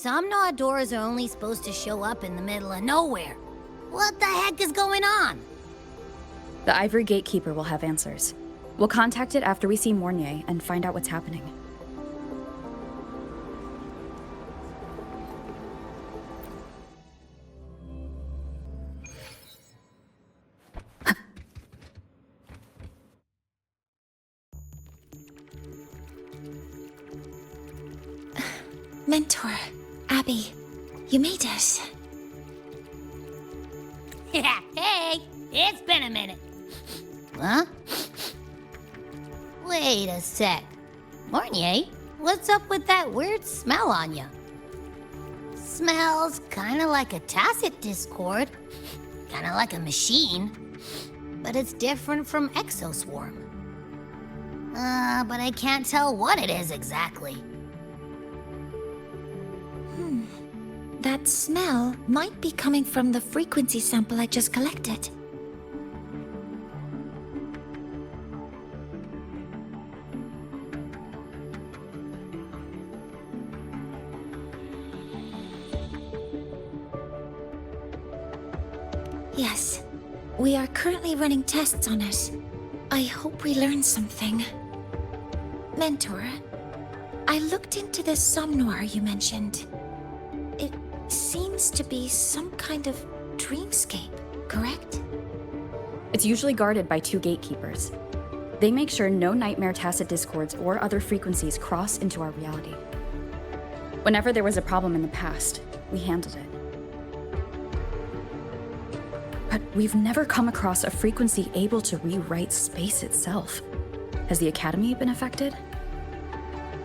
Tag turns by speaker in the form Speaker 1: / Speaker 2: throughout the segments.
Speaker 1: some Gnaw doors are only supposed to show up in the middle of nowhere. What the heck is going on?
Speaker 2: The Ivory Gatekeeper will have answers. We'll contact it after we see Mornier and find out what's happening.
Speaker 3: Mentor, Abby, you made it.
Speaker 1: Yeah, hey, it's been a minute. Huh? Wait a sec. Mornier, what's up with that weird smell on you? Smells kinda like a tacit discord. Kinda like a machine. But it's different from Exoswarm. But I can't tell what it is exactly.
Speaker 3: That smell might be coming from the frequency sample I just collected. Yes, we are currently running tests on it. I hope we learn something. Mentor, I looked into the somnoir you mentioned. It seems to be some kind of dreamscape, correct?
Speaker 2: It's usually guarded by 2 gatekeepers. They make sure no nightmare tacit discords or other frequencies cross into our reality. Whenever there was a problem in the past, we handled it. But we've never come across a frequency able to rewrite space itself. Has the Academy been affected?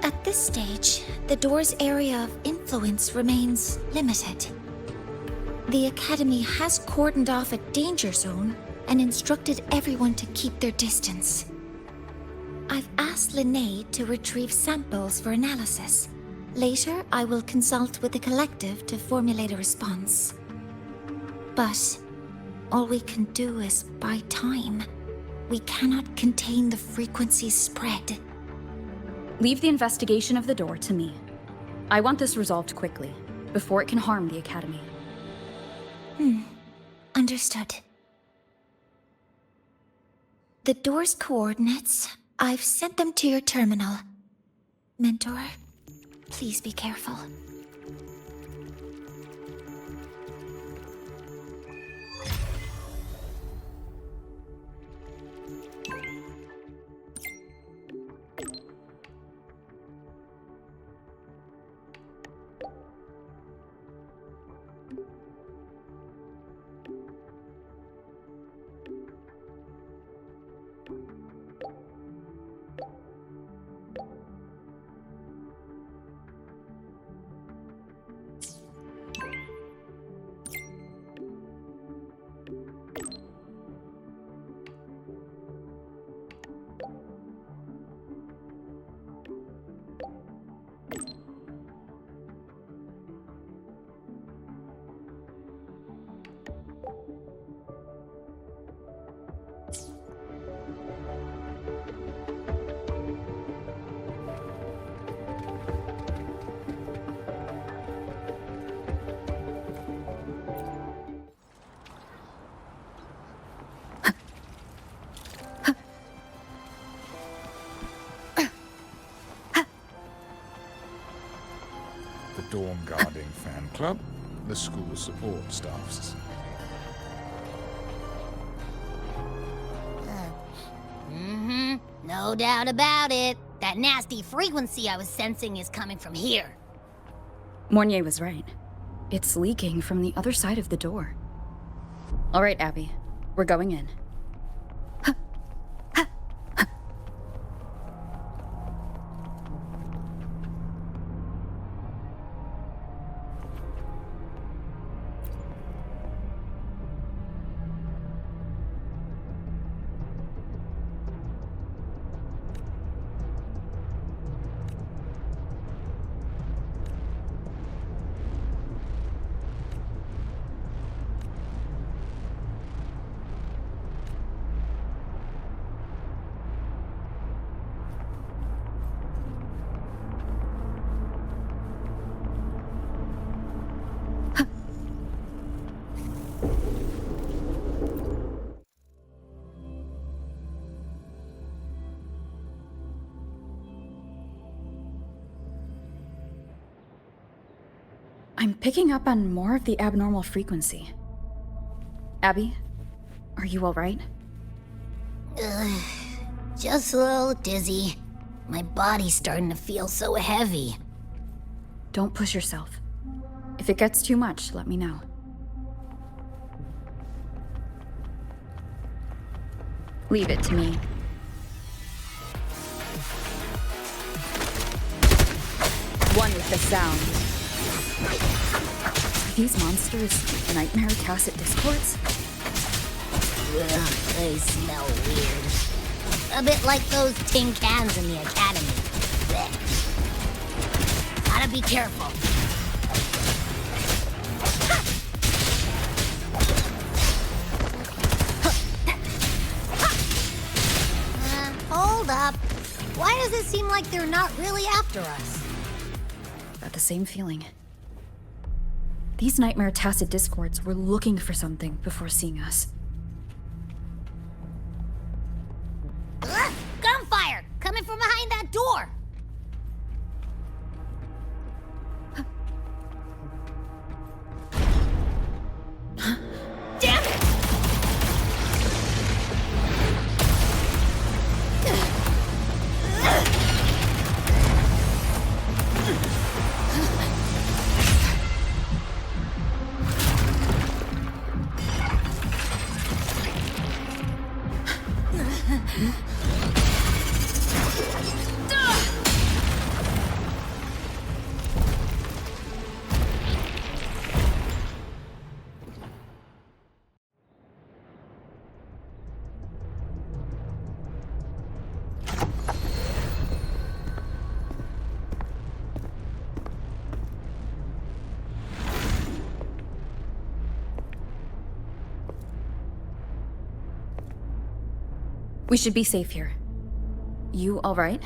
Speaker 3: At this stage, the door's area of influence remains limited. The Academy has cordoned off a danger zone and instructed everyone to keep their distance. I've asked Linnae to retrieve samples for analysis. Later, I will consult with the collective to formulate a response. But all we can do is buy time. We cannot contain the frequency's spread.
Speaker 2: Leave the investigation of the door to me. I want this resolved quickly, before it can harm the Academy.
Speaker 3: Understood. The door's coordinates, I've sent them to your terminal. Mentor, please be careful.
Speaker 4: Dawn Guarding Fan Club, the school support staffs.
Speaker 1: No doubt about it. That nasty frequency I was sensing is coming from here.
Speaker 2: Mornier was right. It's leaking from the other side of the door. All right, Abby. We're going in. I'm picking up on more of the abnormal frequency. Abby, are you alright?
Speaker 1: Just a little dizzy. My body's starting to feel so heavy.
Speaker 2: Don't push yourself. If it gets too much, let me know. Leave it to me. One with the sound. Are these monsters nightmare tacit discords?
Speaker 1: Ugh, they smell weird. A bit like those tin cans in the academy. Blech. Gotta be careful. Hold up. Why does it seem like they're not really after us?
Speaker 2: Got the same feeling. These nightmare tacit discords were looking for something before seeing us.
Speaker 1: Ugh, gunfire! Coming from behind that door! Damn it!
Speaker 2: We should be safe here. You alright?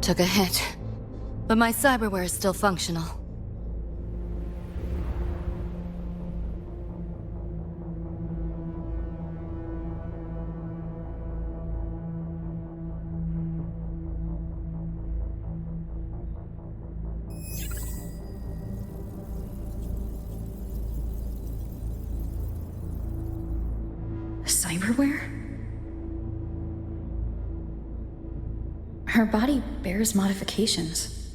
Speaker 5: Took a hit, but my cyberware is still functional.
Speaker 2: Cyberware? Her body bears modifications.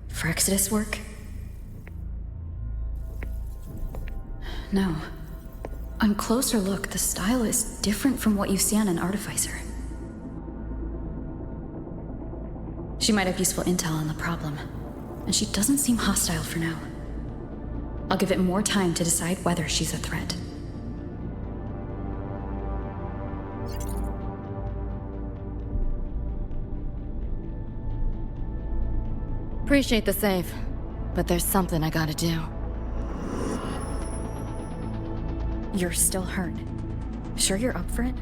Speaker 2: For Exodus work? No. On closer look, the style is different from what you see on an artificer. She might have useful intel on the problem, and she doesn't seem hostile for now. I'll give it more time to decide whether she's a threat.
Speaker 5: Appreciate the save, but there's something I gotta do.
Speaker 2: You're still hurt. Sure you're up for it?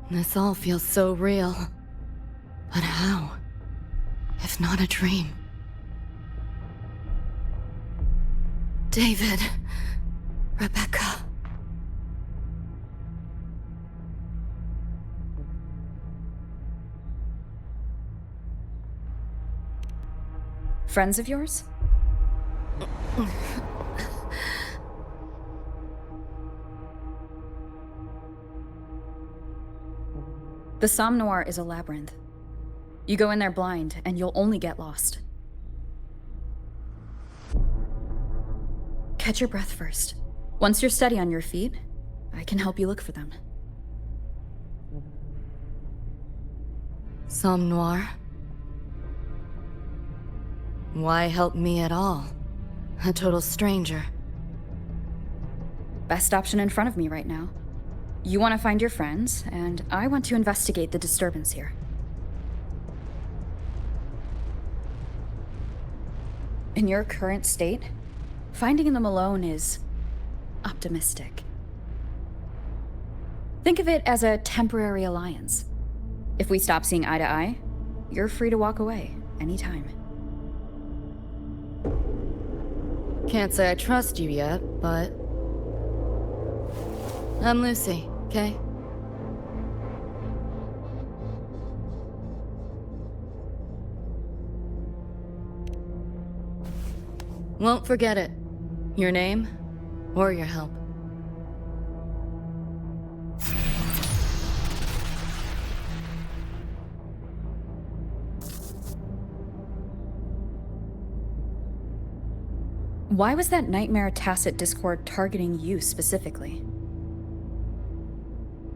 Speaker 5: This all feels so real. But how? If not a dream? David. Rebecca.
Speaker 2: Friends of yours? The Somme Noir is a labyrinth. You go in there blind, and you'll only get lost. Catch your breath first. Once you're steady on your feet, I can help you look for them.
Speaker 5: Somme Noir? Why help me at all? A total stranger.
Speaker 2: Best option in front of me right now. You want to find your friends, and I want to investigate the disturbance here. In your current state, finding them alone is optimistic. Think of it as a temporary alliance. If we stop seeing eye to eye, you're free to walk away anytime.
Speaker 5: Can't say I trust you yet, but... I'm Lucy, okay? Won't forget it. Your name, or your help.
Speaker 2: Why was that nightmare tacit discord targeting you specifically?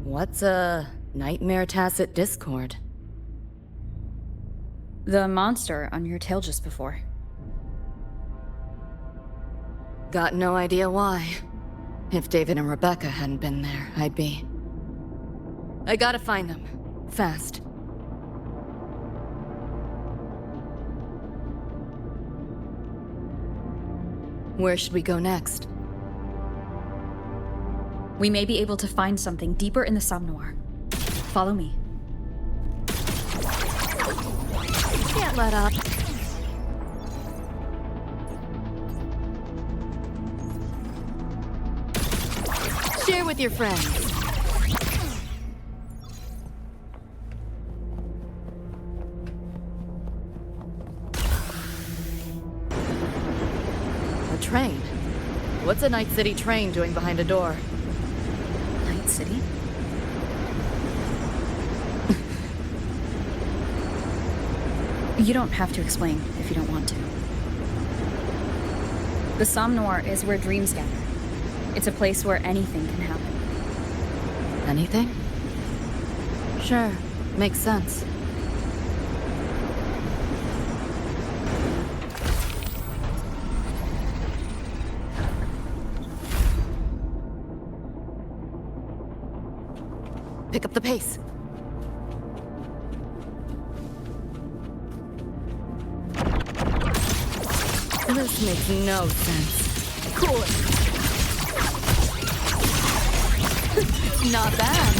Speaker 5: What's a nightmare tacit discord?
Speaker 2: The monster on your tail just before.
Speaker 5: Got no idea why. If David and Rebecca hadn't been there, I'd be... I gotta find them. Fast. Where should we go next?
Speaker 2: We may be able to find something deeper in the Somnoir. Follow me.
Speaker 5: Can't let up. Share with your friends. A train? What's a Night City train doing behind a door?
Speaker 2: Night City? You don't have to explain if you don't want to. The Somnoir is where dreams gather. It's a place where anything can happen.
Speaker 5: Anything? Sure, makes sense. Pick up the pace. This makes no sense. Cool it. Not bad.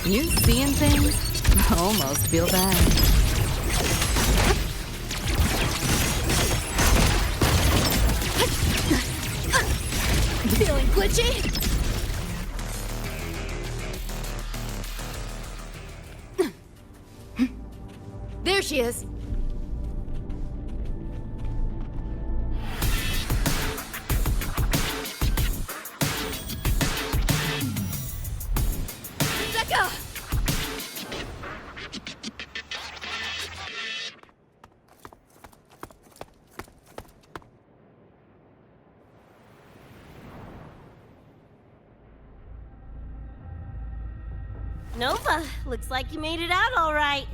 Speaker 5: You seeing things? I almost feel bad. Feeling glitchy? There she is.
Speaker 6: Nova, looks like you made it out all right.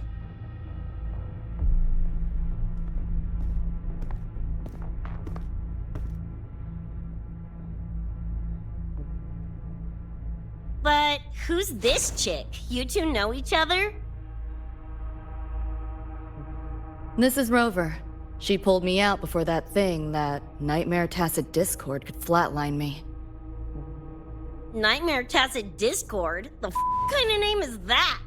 Speaker 6: But who's this chick? You two know each other?
Speaker 5: This is Rover. She pulled me out before that thing, that nightmare tacit discord, could flatline me.
Speaker 6: Nightmare Tacit Discord? The kind of name is that?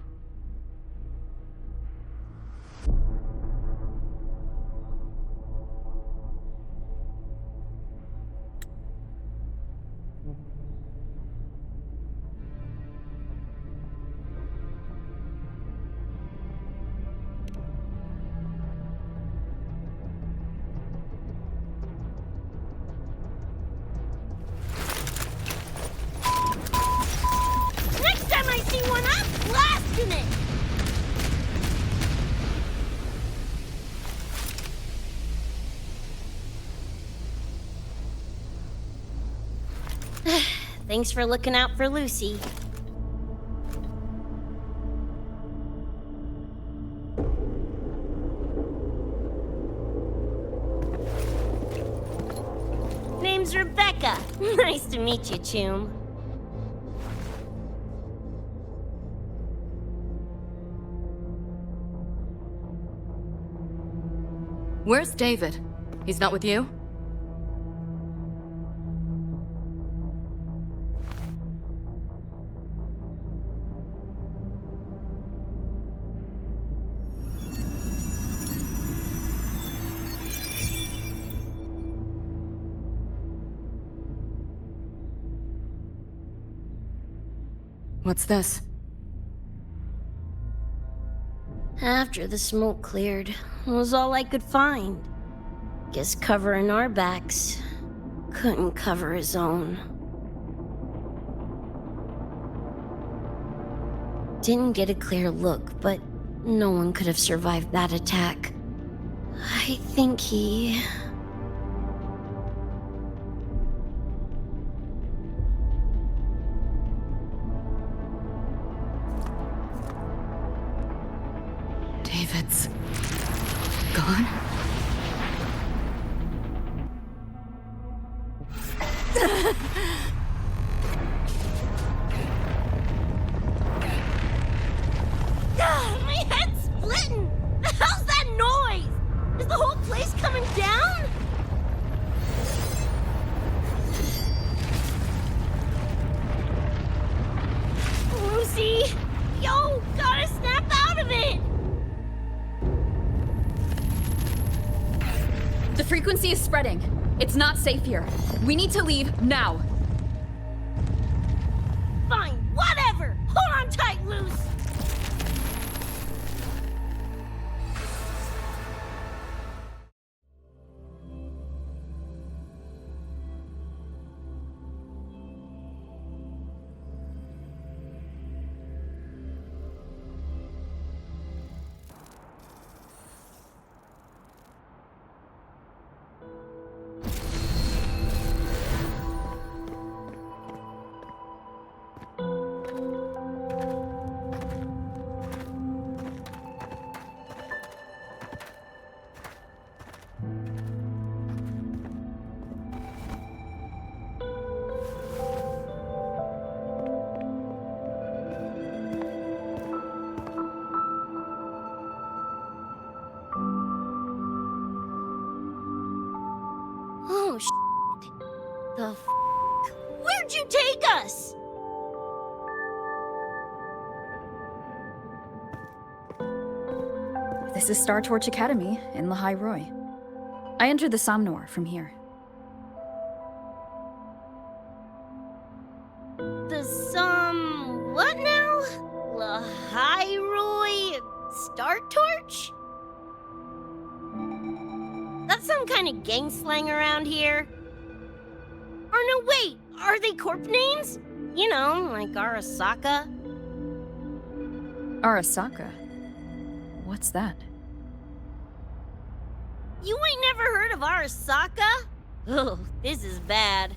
Speaker 6: Next time I see one, I'm blasting it! Thanks for looking out for Lucy. Name's Rebecca. Nice to meet you, Choom.
Speaker 5: Where's David? He's not with you? What's this?
Speaker 6: After the smoke cleared, it was all I could find. Guess covering our backs couldn't cover his own. Didn't get a clear look, but no one could have survived that attack. I think he...
Speaker 5: David's gone?
Speaker 6: My head's splitting! The hell's that noise? Is the whole place coming down? Lucy! Yo, gotta snap out of it!
Speaker 2: The frequency is spreading. It's not safe here. We need to leave now.
Speaker 6: Fine, whatever! Hold on tight, Luce! Oh, shit. The f***? Where'd you take us?
Speaker 2: This is Star Torch Academy in Lahai Roi. I entered the Somnor from here.
Speaker 6: What now? Lahai Roi Star Torch? That's some kind of gang slang around here. Or no, wait, are they corp names? You know, like Arasaka.
Speaker 2: Arasaka? What's that?
Speaker 6: You ain't never heard of Arasaka? Oh, this is bad.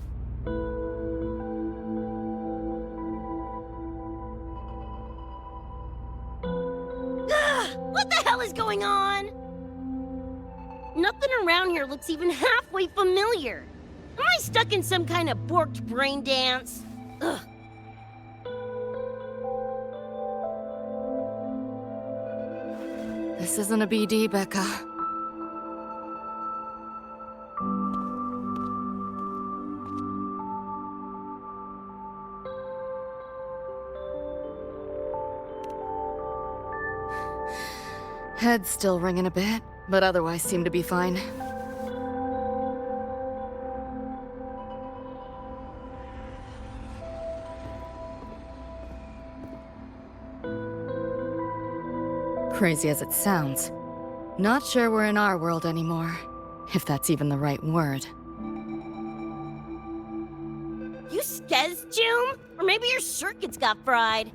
Speaker 6: What the hell is going on? Nothing around here looks even halfway familiar. Am I stuck in some kind of borked brain dance? Ugh.
Speaker 5: This isn't a BD, Becca. Head's still ringing a bit, but otherwise seem to be fine. Crazy as it sounds, not sure we're in our world anymore, if that's even the right word.
Speaker 6: You skez, June? Or maybe your circuits got fried.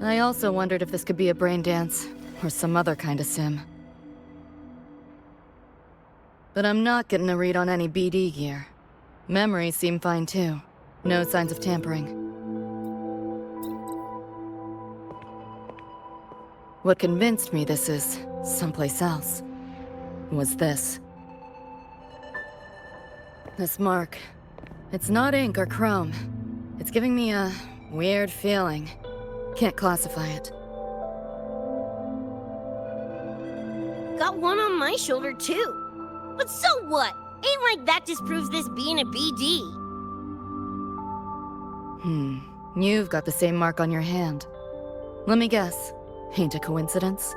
Speaker 5: I also wondered if this could be a brain dance, or some other kind of sim. But I'm not getting a read on any BD gear. Memories seem fine too. No signs of tampering. What convinced me this is someplace else was this. This mark. It's not ink or chrome. It's giving me a weird feeling. Can't classify it.
Speaker 6: Got one on my shoulder too. But so what? Ain't like that disproves this being a BD.
Speaker 5: You've got the same mark on your hand. Let me guess. Ain't a coincidence?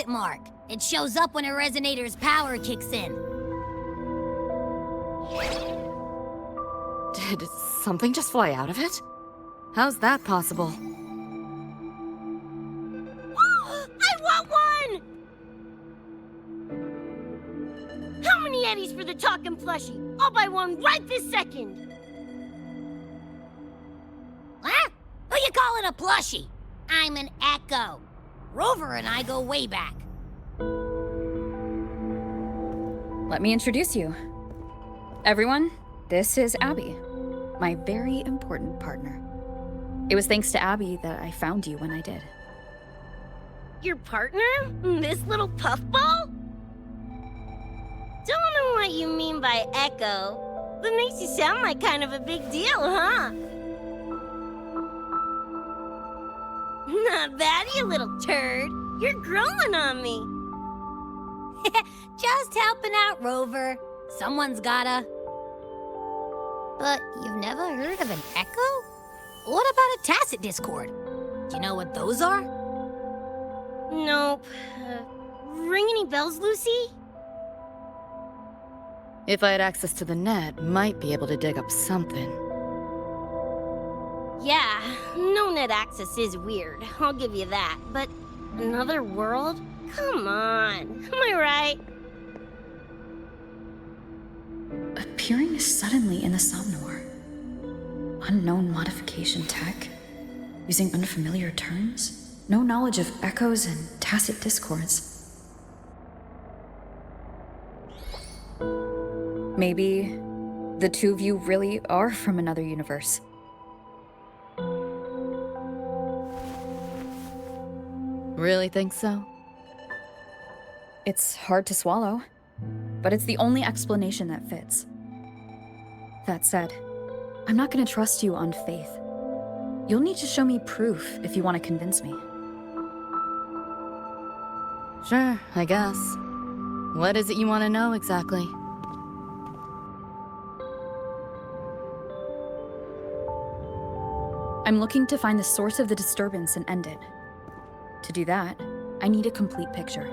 Speaker 1: target mark. It shows up when a resonator's power kicks in.
Speaker 5: Did something just fly out of it? How's that possible?
Speaker 6: I want one! How many eddies for the talking plushie? I'll buy one right this second!
Speaker 1: Huh? Who you calling a plushie? I'm an Echo. Rover and I go way back.
Speaker 2: Let me introduce you. Everyone, this is Abby, my very important partner. It was thanks to Abby that I found you when I did.
Speaker 6: Your partner? This little puffball? Don't know what you mean by Echo, but makes you sound like kind of a big deal, huh? Not bad, you little turd. You're growing on me.
Speaker 1: Just helping out Rover. Someone's gotta. But you've never heard of an Echo? What about a tacit discord? Do you know what those are?
Speaker 6: Nope. Ring any bells, Lucy?
Speaker 5: If I had access to the net, might be able to dig up something.
Speaker 6: Yeah, no net access is weird. I'll give you that. But another world? Come on. Am I right?
Speaker 2: Appearing suddenly in the Somnor. Unknown modification tech. Using unfamiliar terms. No knowledge of echoes and tacit discords. Maybe the two of you really are from another universe.
Speaker 5: Really think so?
Speaker 2: It's hard to swallow, but it's the only explanation that fits. That said, I'm not going to trust you on faith. You'll need to show me proof if you want to convince me.
Speaker 5: Sure, I guess. What is it you want to know exactly?
Speaker 2: I'm looking to find the source of the disturbance and end it. To do that, I need a complete picture.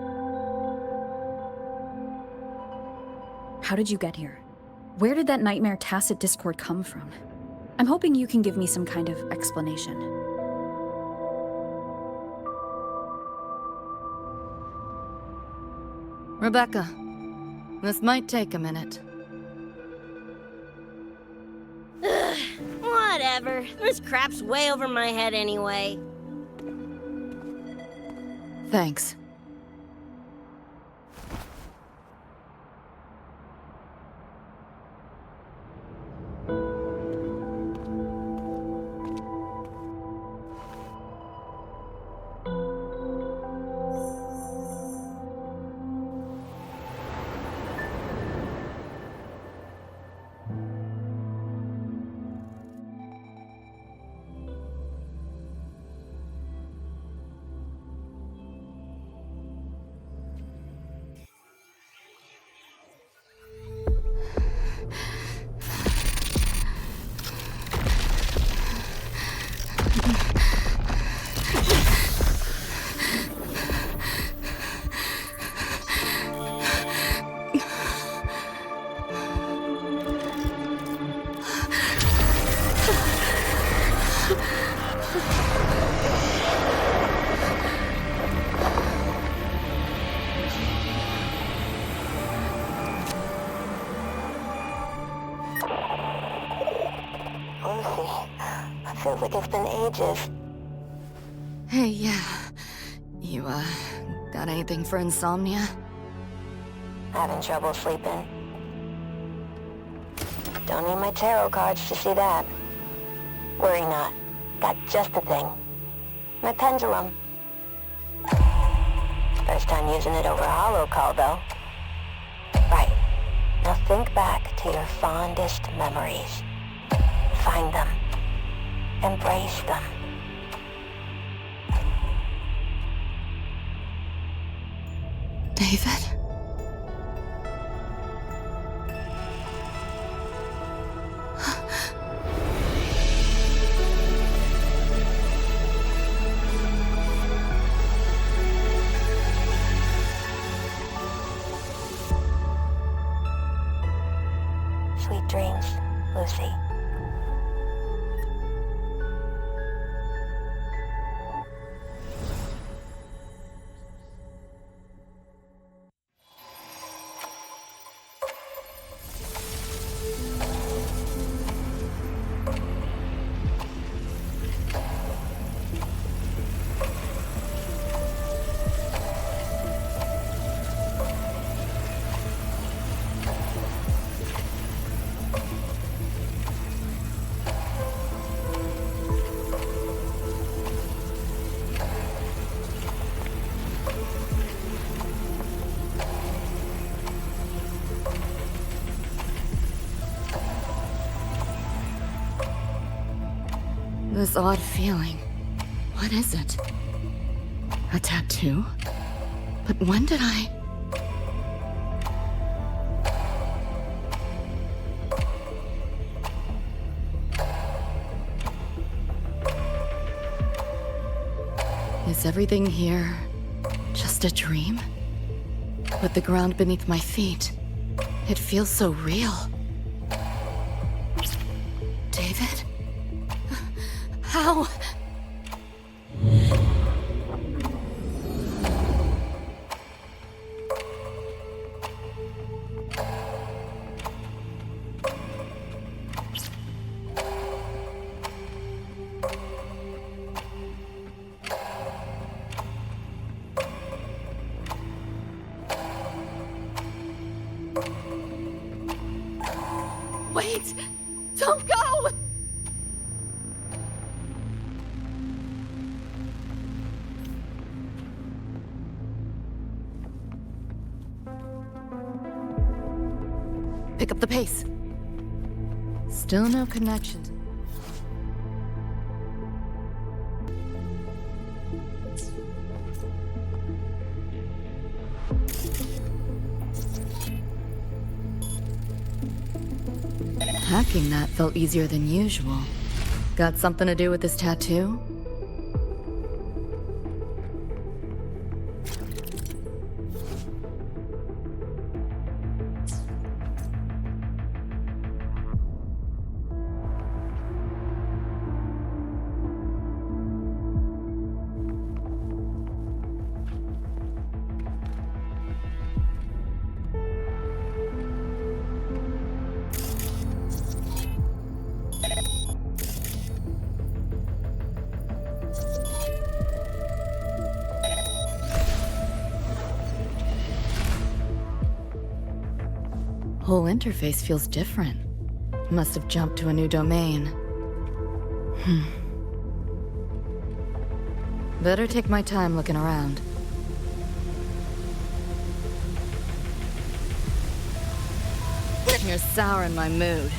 Speaker 2: How did you get here? Where did that nightmare tacit discord come from? I'm hoping you can give me some kind of explanation.
Speaker 5: Rebecca, this might take a minute.
Speaker 6: Whatever. This crap's way over my head anyway.
Speaker 5: Thanks.
Speaker 7: Feels like it's been ages.
Speaker 5: Hey, yeah. You, got anything for insomnia?
Speaker 7: Having trouble sleeping. Don't need my tarot cards to see that. Worry not. Got just the thing. My pendulum. First time using it over a holo call, though. Right. Now think back to your fondest memories. Find them. Embrace them.
Speaker 5: David?
Speaker 7: Sweet dreams, Lucy.
Speaker 5: This odd feeling. What is it? A tattoo? But when did I... Is everything here just a dream? With the ground beneath my feet, it feels so real. David? How? Wait! Don't go! Pick up the pace. Still no connection. Hacking that felt easier than usual. Got something to do with this tattoo? Whole interface feels different. Must have jumped to a new domain. Better take my time looking around. You're souring my mood.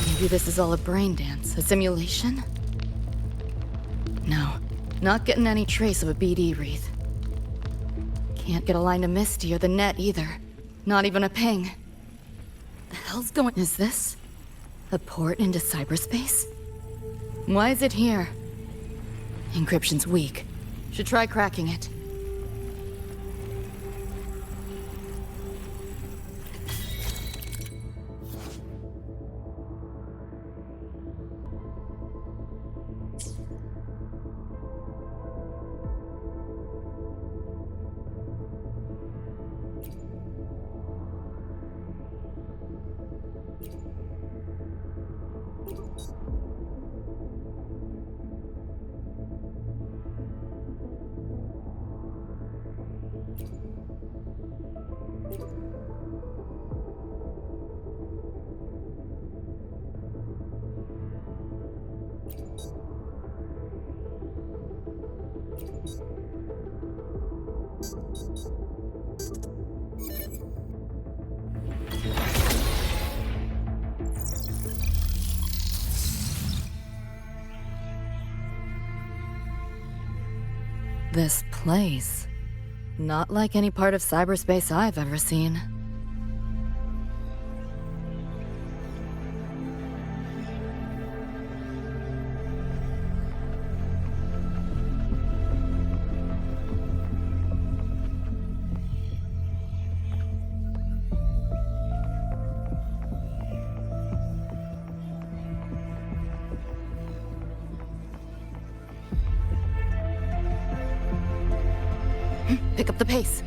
Speaker 5: Maybe this is all a brain dance, a simulation? No, not getting any trace of a BD wreath. Can't get a line to Misty or the net either. Not even a ping. The hell's going... Is this a port into cyberspace? Why is it here? Encryption's weak. Should try cracking it. This place. Not like any part of cyberspace I've ever seen. Pick up the pace.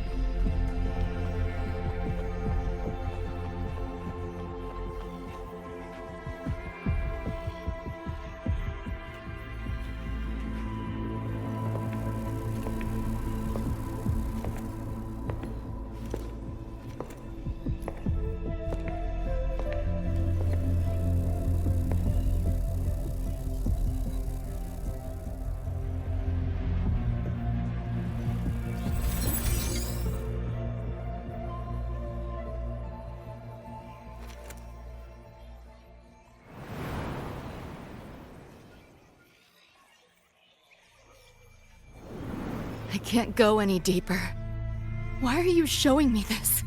Speaker 5: I can't go any deeper. Why are you showing me this?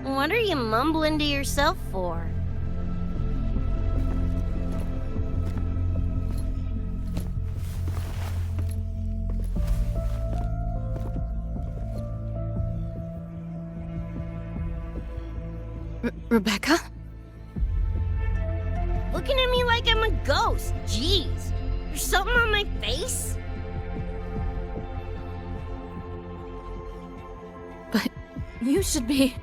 Speaker 6: What are you mumbling to yourself for?
Speaker 5: Rebecca?
Speaker 6: Looking at me like I'm a ghost. Jeez. There's something on my face?
Speaker 5: But you should be...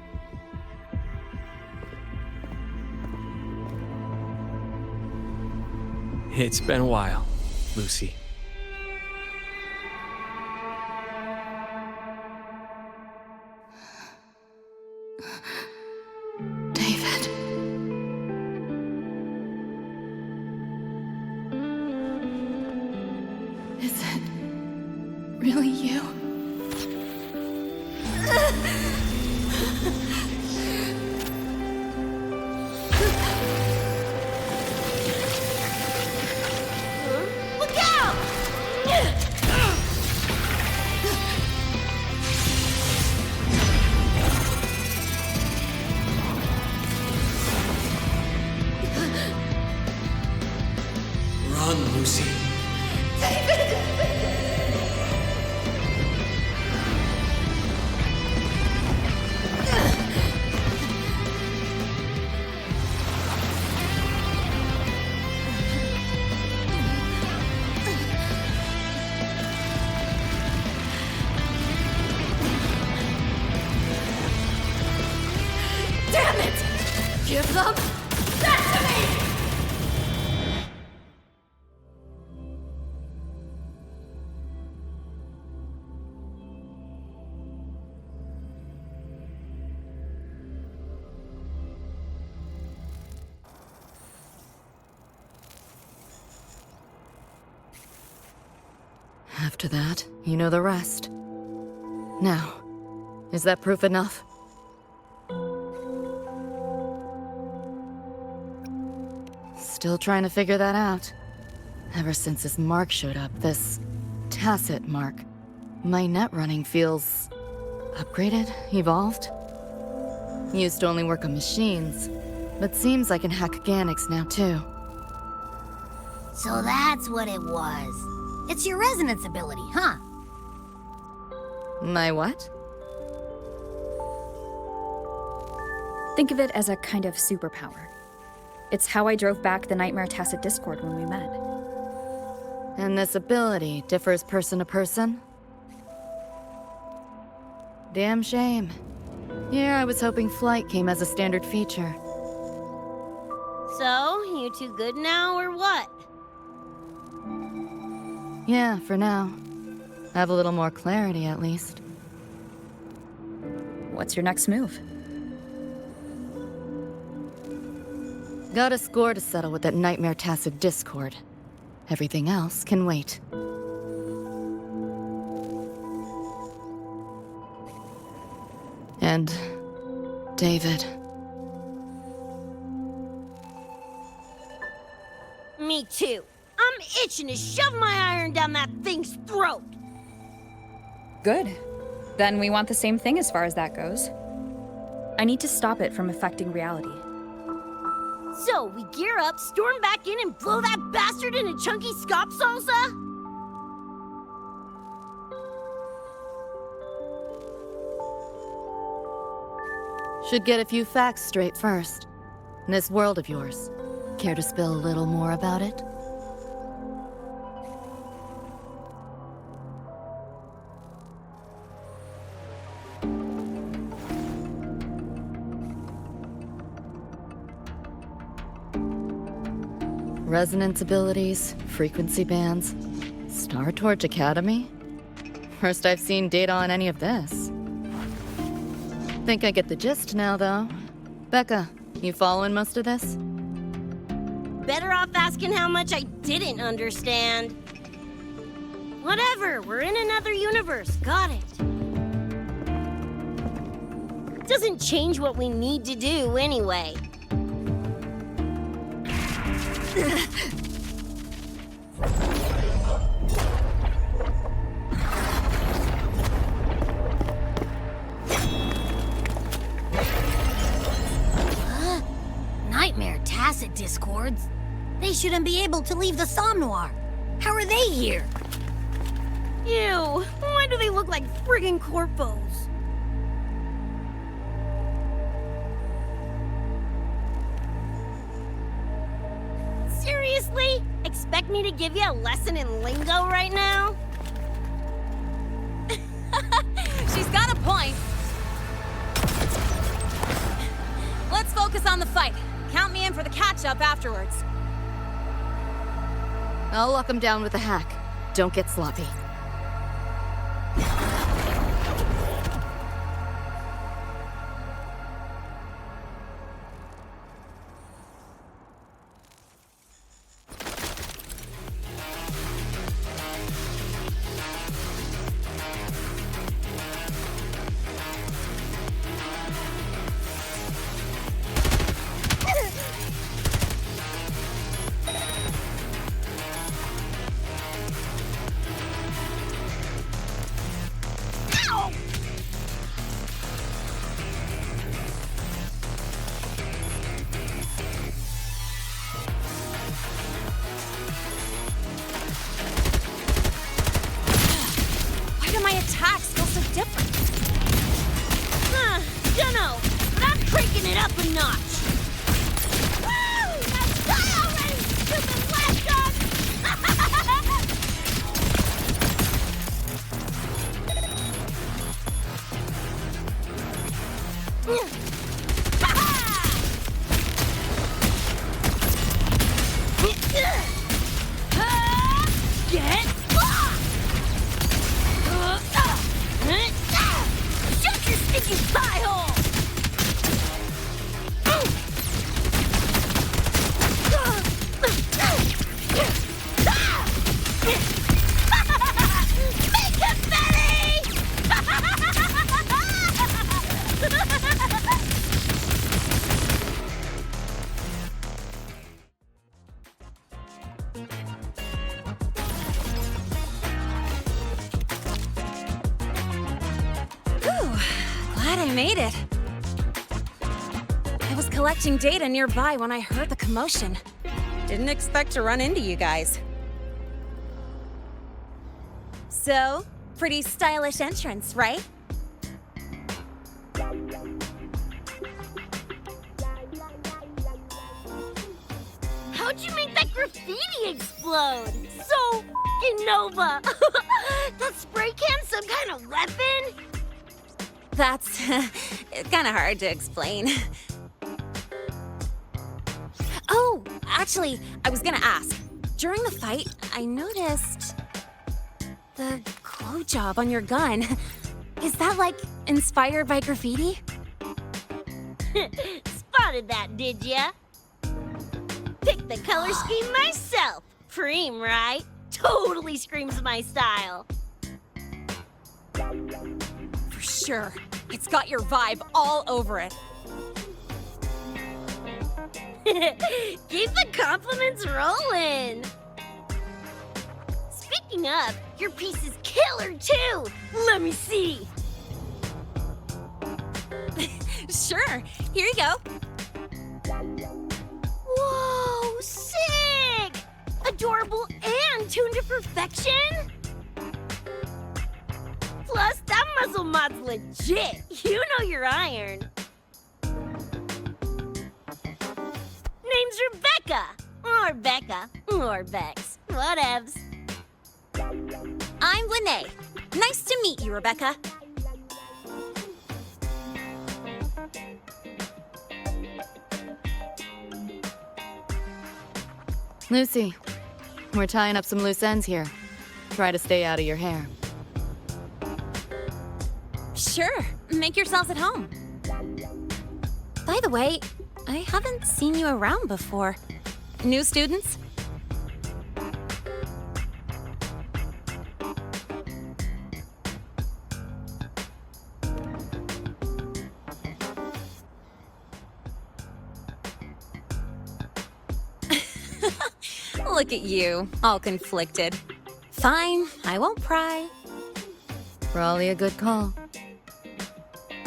Speaker 8: It's been a while, Lucy.
Speaker 5: David. Is it really you?
Speaker 6: Look out!
Speaker 8: Run, Lucy.
Speaker 5: Damn it! Give them that to me! After that, you know the rest. Now, is that proof enough? Still trying to figure that out. Ever since this mark showed up, this tacit mark, my net running feels upgraded, evolved. Used to only work on machines, but seems I can hack organics now too.
Speaker 1: So that's what it was. It's your resonance ability, huh?
Speaker 2: My what? Think of it as a kind of superpower. It's how I drove back the Nightmare Tacit Discord when we met.
Speaker 5: And this ability differs person to person? Damn shame. Here I was hoping flight came as a standard feature.
Speaker 6: So, you two good now, or what?
Speaker 5: Yeah, for now. Have a little more clarity, at least.
Speaker 2: What's your next move?
Speaker 5: Got a score to settle with that Nightmare Tacit Discord. Everything else can wait. And David.
Speaker 6: Me too. I'm itching to shove my iron down that thing's throat.
Speaker 2: Good. Then we want the same thing as far as that goes. I need to stop it from affecting reality.
Speaker 6: So, we gear up, storm back in, and blow that bastard into chunky scop salsa?
Speaker 5: Should get a few facts straight first. This world of yours. Care to spill a little more about it? Resonance abilities, frequency bands, Star Torch Academy? First I've seen data on any of this. Think I get the gist now, though. Becca, you following most of this?
Speaker 6: Better off asking how much I didn't understand. Whatever, we're in another universe. Got it. Doesn't change what we need to do anyway.
Speaker 1: Nightmare tacit discords? They shouldn't be able to leave the Somnoir. How are they here?
Speaker 6: Ew, why do they look like friggin' corpos? Seriously? Expect me to give you a lesson in lingo right now?
Speaker 9: She's got a point. Let's focus on the fight. Count me in for the catch-up afterwards.
Speaker 5: I'll lock him down with a hack. Don't get sloppy.
Speaker 6: Dunno, but I'm cranking it up a notch. Woo! Now die already, stupid last gun! Get fucked! Shut your sticky pie hole! Make confetti!
Speaker 9: Glad I made it. I was collecting data nearby when I heard the commotion. Didn't expect to run into you guys. So, pretty stylish entrance, right?
Speaker 6: How'd you make that graffiti explode? So f***ing Nova! That spray can some kind of weapon?
Speaker 9: That's kind of hard to explain. Oh, actually, I was gonna ask. During the fight, I noticed the glow job on your gun. Is that, like, inspired by graffiti?
Speaker 6: Spotted that, did ya? Picked the color scheme myself. Preem, right? Totally screams my style.
Speaker 9: For sure. It's got your vibe all over it.
Speaker 6: Keep the compliments rolling. Speaking of, your piece is killer too. Let me see.
Speaker 9: Sure, here you go.
Speaker 6: Whoa, sick! Adorable and tuned to perfection? Plus, that muzzle mod's legit. You know your iron. Name's Rebecca. Or Becca. Or Bex. Whatevs.
Speaker 9: I'm Lene. Nice to meet you, Rebecca.
Speaker 5: Lucy, we're tying up some loose ends here. Try to stay out of your hair.
Speaker 9: Sure, make yourselves at home. By the way, I haven't seen you around before. New students? Look at you, all conflicted. Fine, I won't pry.
Speaker 5: Probably a good call.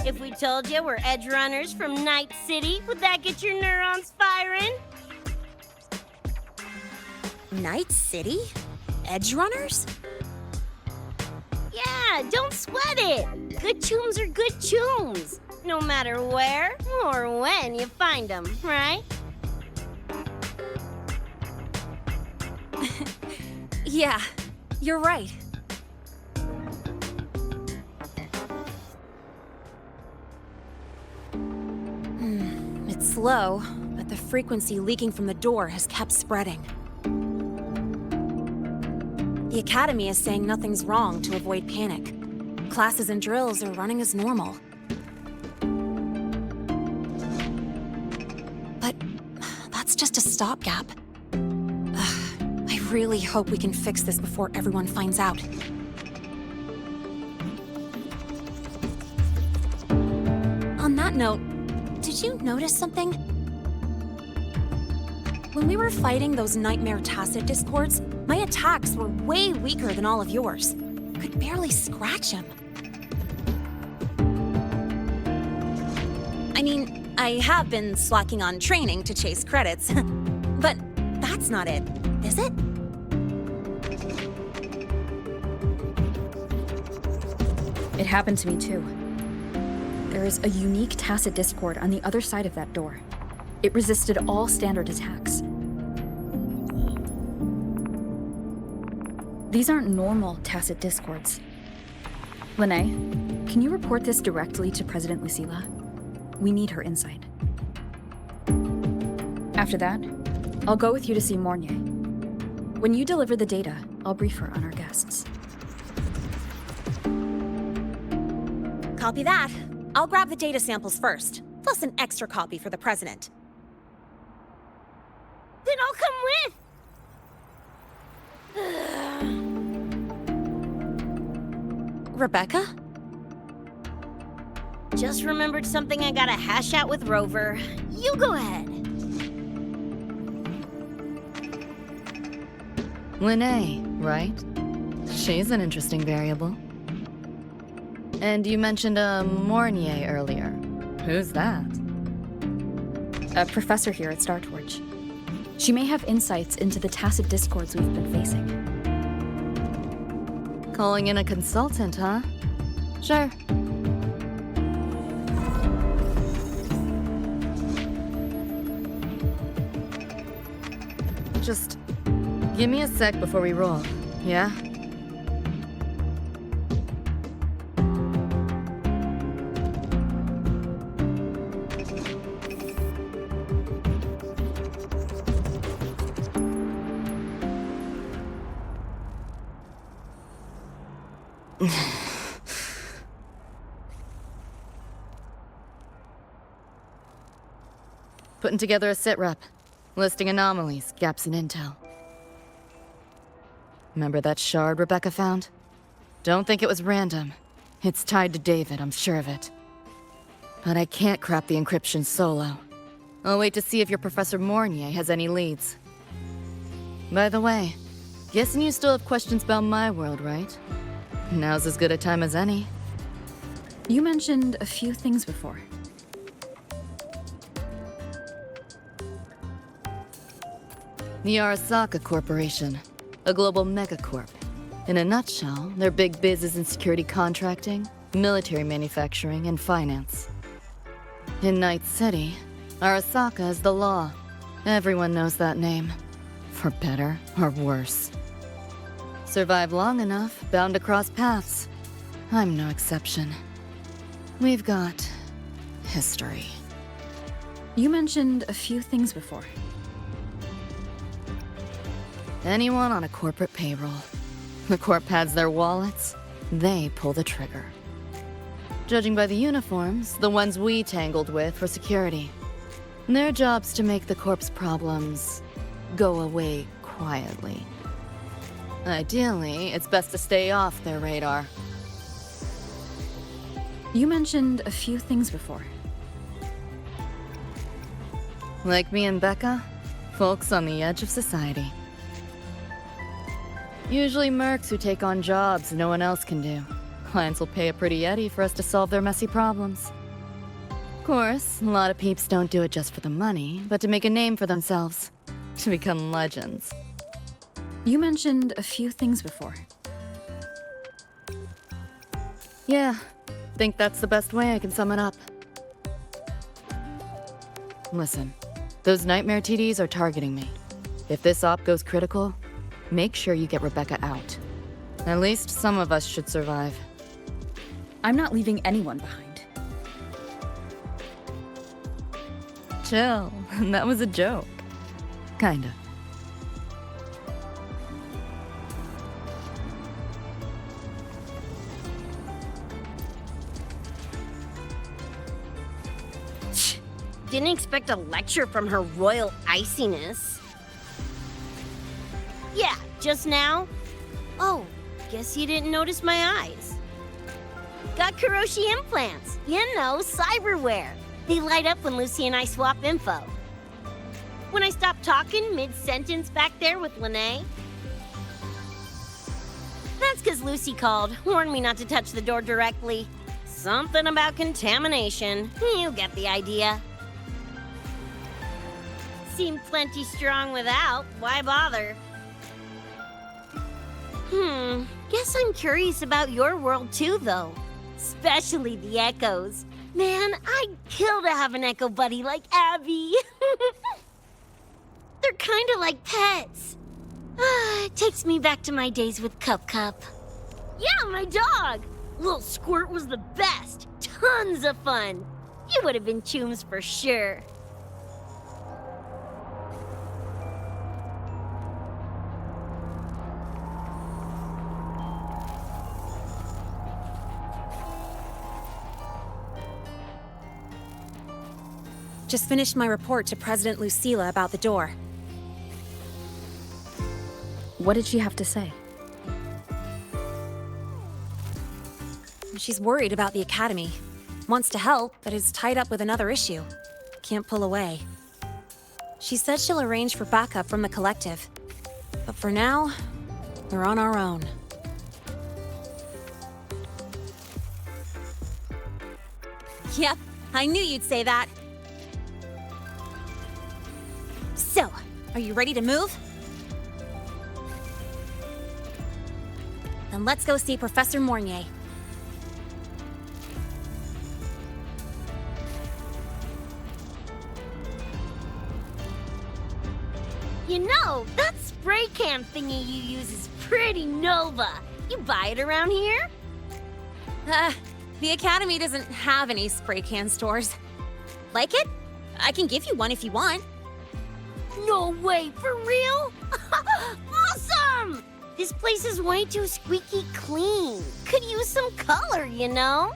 Speaker 6: If we told you we're edge runners from Night City, would that get your neurons firing?
Speaker 9: Night City? Edge runners?
Speaker 6: Yeah, don't sweat it. Good tunes are good tunes. No matter where or when you find them, right?
Speaker 9: Yeah, you're right. It's low, but the frequency leaking from the door has kept spreading. The Academy is saying nothing's wrong to avoid panic. Classes and drills are running as normal. But that's just a stopgap. I really hope we can fix this before everyone finds out. On that note, did you notice something? When we were fighting those nightmare tacit discords, my attacks were way weaker than all of yours. Could barely scratch him. I mean, I have been slacking on training to chase credits, but that's not it, is it?
Speaker 2: It happened to me too. There is a unique tacit discord on the other side of that door. It resisted all standard attacks. These aren't normal tacit discords. Lene, can you report this directly to President Lucilla? We need her insight. After that, I'll go with you to see Mornier. When you deliver the data, I'll brief her on our guests.
Speaker 9: Copy that. I'll grab the data samples first, plus an extra copy for the president.
Speaker 6: Then I'll come with.
Speaker 9: Rebecca?
Speaker 6: Just remembered something I gotta hash out with Rover. You go ahead.
Speaker 5: Lene, right? She's an interesting variable. And you mentioned a Mornier earlier. Who's that?
Speaker 2: A professor here at Startorch. She may have insights into the tacit discords we've been facing.
Speaker 5: Calling in a consultant, huh? Sure. Just give me a sec before we roll, yeah? Putting together a sit-rep, listing anomalies, gaps in intel. Remember that shard Rebecca found? Don't think it was random. It's tied to David, I'm sure of it. But I can't crack the encryption solo. I'll wait to see if your Professor Mornier has any leads. By the way, guessing you still have questions about my world, right? Now's as good a time as any.
Speaker 2: You mentioned a few things before.
Speaker 5: The Arasaka Corporation, a global megacorp. In a nutshell, their big biz is in security contracting, military manufacturing, and finance. In Night City, Arasaka is the law. Everyone knows that name. For better or worse. Survive long enough, bound to cross paths. I'm no exception. We've got history.
Speaker 2: You mentioned a few things before.
Speaker 5: Anyone on a corporate payroll. The corp pads their wallets, they pull the trigger. Judging by the uniforms, the ones we tangled with were security. Their job's to make the corp's problems go away quietly. Ideally, it's best to stay off their radar.
Speaker 2: You mentioned a few things before.
Speaker 5: Like me and Becca, folks on the edge of society. Usually mercs who take on jobs no one else can do. Clients will pay a pretty eddy for us to solve their messy problems. Of course, a lot of peeps don't do it just for the money, but to make a name for themselves. To become legends.
Speaker 2: You mentioned a few things before.
Speaker 5: Yeah, think that's the best way I can sum it up. Listen, those nightmare TDs are targeting me. If this op goes critical, make sure you get Rebecca out. At least some of us should survive.
Speaker 2: I'm not leaving anyone behind.
Speaker 5: Chill, that was a joke. Kinda.
Speaker 6: Didn't expect a lecture from her royal iciness. Yeah, just now? Oh, guess you didn't notice my eyes. Got Kuroshi implants. You know, cyberware. They light up when Lucy and I swap info. When I stop talking mid-sentence back there with Lene. That's because Lucy called, warned me not to touch the door directly. Something about contamination. You get the idea. Seemed plenty strong without. Why bother? Guess I'm curious about your world too, though. Especially the echoes. Man, I'd kill to have an echo buddy like Abby. They're kinda like pets. It takes me back to my days with Cup. Yeah, my dog! Little Squirt was the best. Tons of fun. You would have been chooms for sure.
Speaker 9: Just finished my report to President Lucilla about the door.
Speaker 2: What did she have to say?
Speaker 9: She's worried about the Academy. Wants to help, but is tied up with another issue. Can't pull away. She said she'll arrange for backup from the collective. But for now, we're on our own. Yep, I knew you'd say that. So, are you ready to move? Then let's go see Professor Mornier.
Speaker 6: You know, that spray can thingy you use is pretty Nova. You buy it around here?
Speaker 9: The Academy doesn't have any spray can stores. Like it? I can give you one if you want.
Speaker 6: No way, for real? Awesome! This place is way too squeaky clean. Could use some color, you know?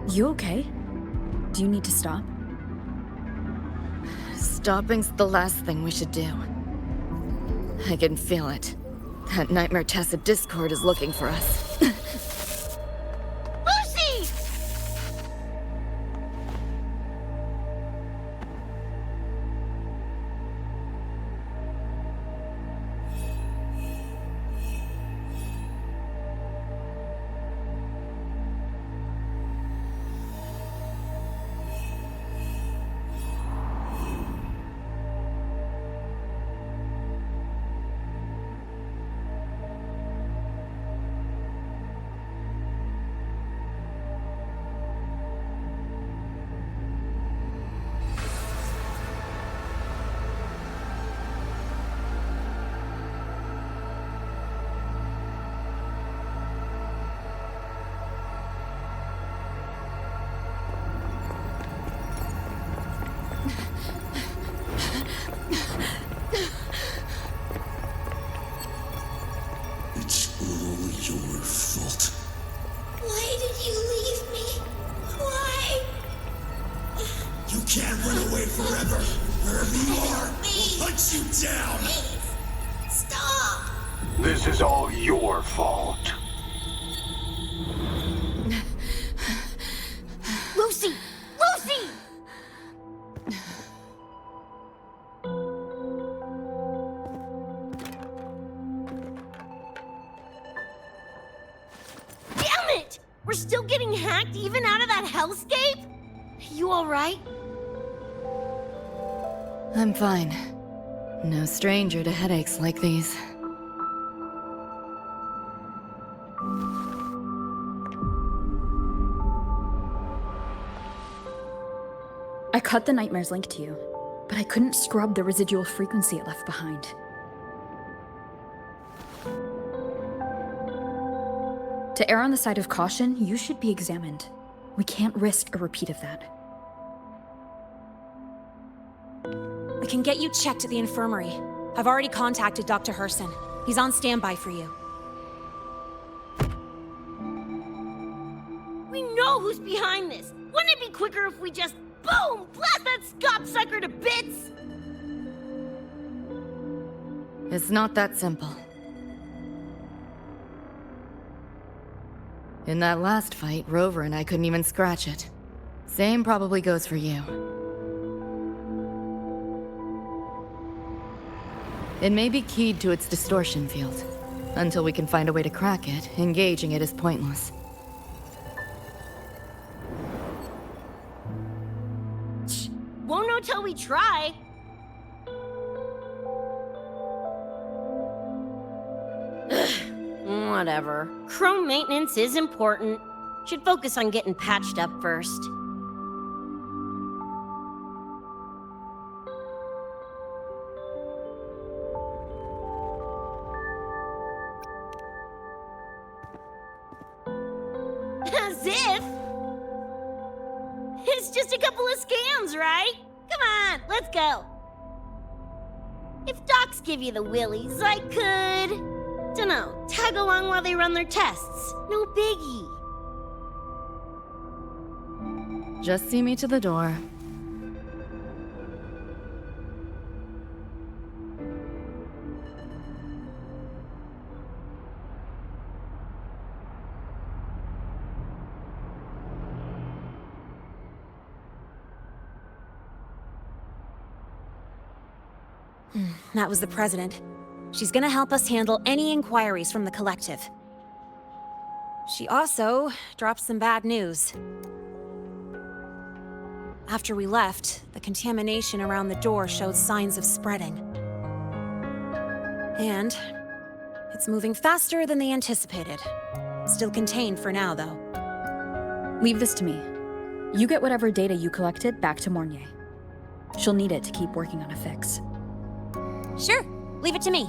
Speaker 2: You okay? Do you need to stop?
Speaker 5: Stopping's the last thing we should do. I can feel it. That Nightmare Tacit Discord is looking for us.
Speaker 6: Lucy!
Speaker 10: It's all your fault.
Speaker 3: Why did you leave me? Why?
Speaker 10: You can't run away forever. Wherever you are, we'll hunt you down.
Speaker 3: Please, stop!
Speaker 10: This is all your fault.
Speaker 6: Lucy! Lucy! Damn it! We're still getting hacked even out of that hellscape? You alright?
Speaker 5: I'm fine. No stranger to headaches like these.
Speaker 2: I cut the nightmare's link to you, but I couldn't scrub the residual frequency it left behind. To err on the side of caution, you should be examined. We can't risk a repeat of that.
Speaker 9: We can get you checked at the infirmary. I've already contacted Dr. Herson. He's on standby for you.
Speaker 6: We know who's behind this. Wouldn't it be quicker if we just, boom, blast that scop sucker to bits?
Speaker 5: It's not that simple. In that last fight, Rover and I couldn't even scratch it. Same probably goes for you. It may be keyed to its distortion field. Until we can find a way to crack it, engaging it is pointless.
Speaker 6: Won't know till we try. Whatever. Chrome maintenance is important. Should focus on getting patched up first. As if! It's just a couple of scams, right? Come on, let's go. If docs give you the willies, I could... dunno, tag along while they run their tests. No biggie.
Speaker 5: Just see me to the door.
Speaker 9: That was the president. She's gonna help us handle any inquiries from the collective. She also dropped some bad news. After we left, the contamination around the door showed signs of spreading. And it's moving faster than they anticipated. Still contained for now, though.
Speaker 2: Leave this to me. You get whatever data you collected back to Mornier. She'll need it to keep working on a fix.
Speaker 9: Sure, leave it to me.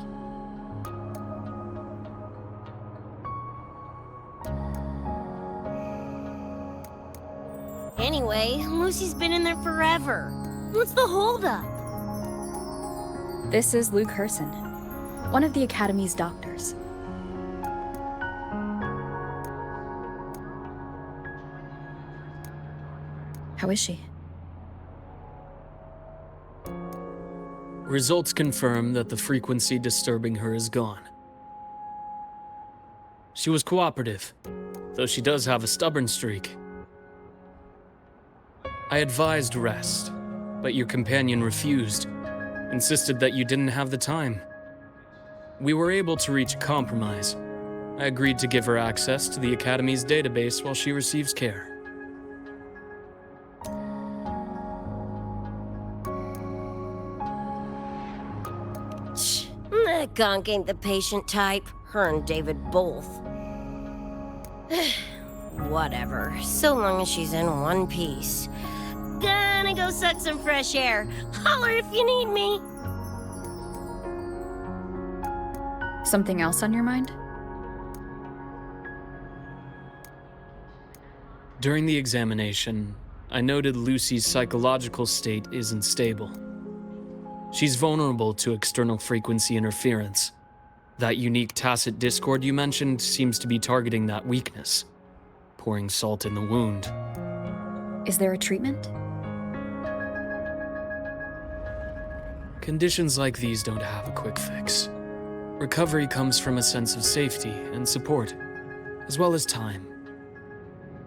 Speaker 6: Anyway, Lucy's been in there forever. What's the holdup?
Speaker 2: This is Luke Herson, one of the Academy's doctors. How is she?
Speaker 8: Results confirm that the frequency disturbing her is gone. She was cooperative, though she does have a stubborn streak. I advised rest, but your companion refused, insisted that you didn't have the time. We were able to reach a compromise. I agreed to give her access to the Academy's database while she receives care.
Speaker 6: That gonk ain't the patient type. Her and David both. Whatever, so long as she's in one piece. Gonna go suck some fresh air. Holler if you need me.
Speaker 2: Something else on your mind?
Speaker 8: During the examination, I noted Lucy's psychological state isn't stable. She's vulnerable to external frequency interference. That unique tacit discord you mentioned seems to be targeting that weakness, pouring salt in the wound.
Speaker 2: Is there a treatment?
Speaker 8: Conditions like these don't have a quick fix. Recovery comes from a sense of safety and support, as well as time.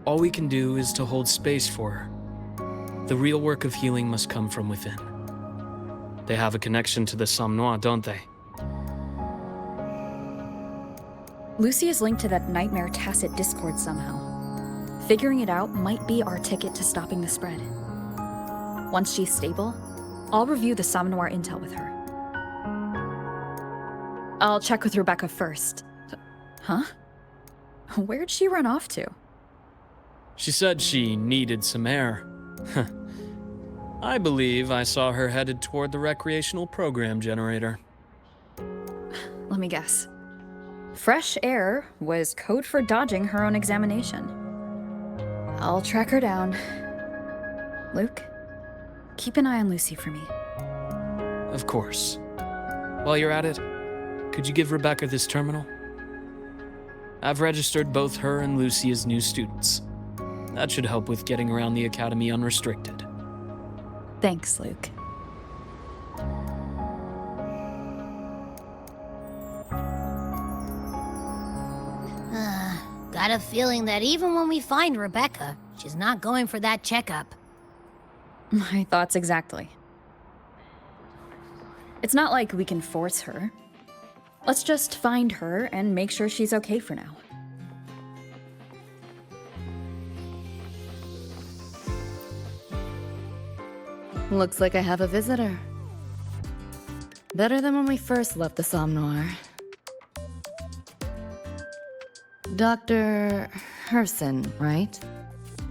Speaker 8: All we can do is to hold space for her. The real work of healing must come from within. They have a connection to the Somme Noire, don't they?
Speaker 2: Lucy is linked to that nightmare tacit discord somehow. Figuring it out might be our ticket to stopping the spread. Once she's stable, I'll review the Somme Noire intel with her. I'll check with Rebecca first. Huh? Where'd she run off to?
Speaker 8: She said she needed some air. I believe I saw her headed toward the recreational program generator.
Speaker 2: Let me guess. Fresh air was code for dodging her own examination. I'll track her down. Luke, keep an eye on Lucy for me.
Speaker 8: Of course. While you're at it, could you give Rebecca this terminal? I've registered both her and Lucy as new students. That should help with getting around the Academy unrestricted.
Speaker 2: Thanks, Luke.
Speaker 1: Got a feeling that even when we find Rebecca, she's not going for that checkup.
Speaker 2: My thoughts exactly. It's not like we can force her. Let's just find her and make sure she's okay for now.
Speaker 5: Looks like I have a visitor. Better than when we first left the Somme Noire. Dr. Herson, right?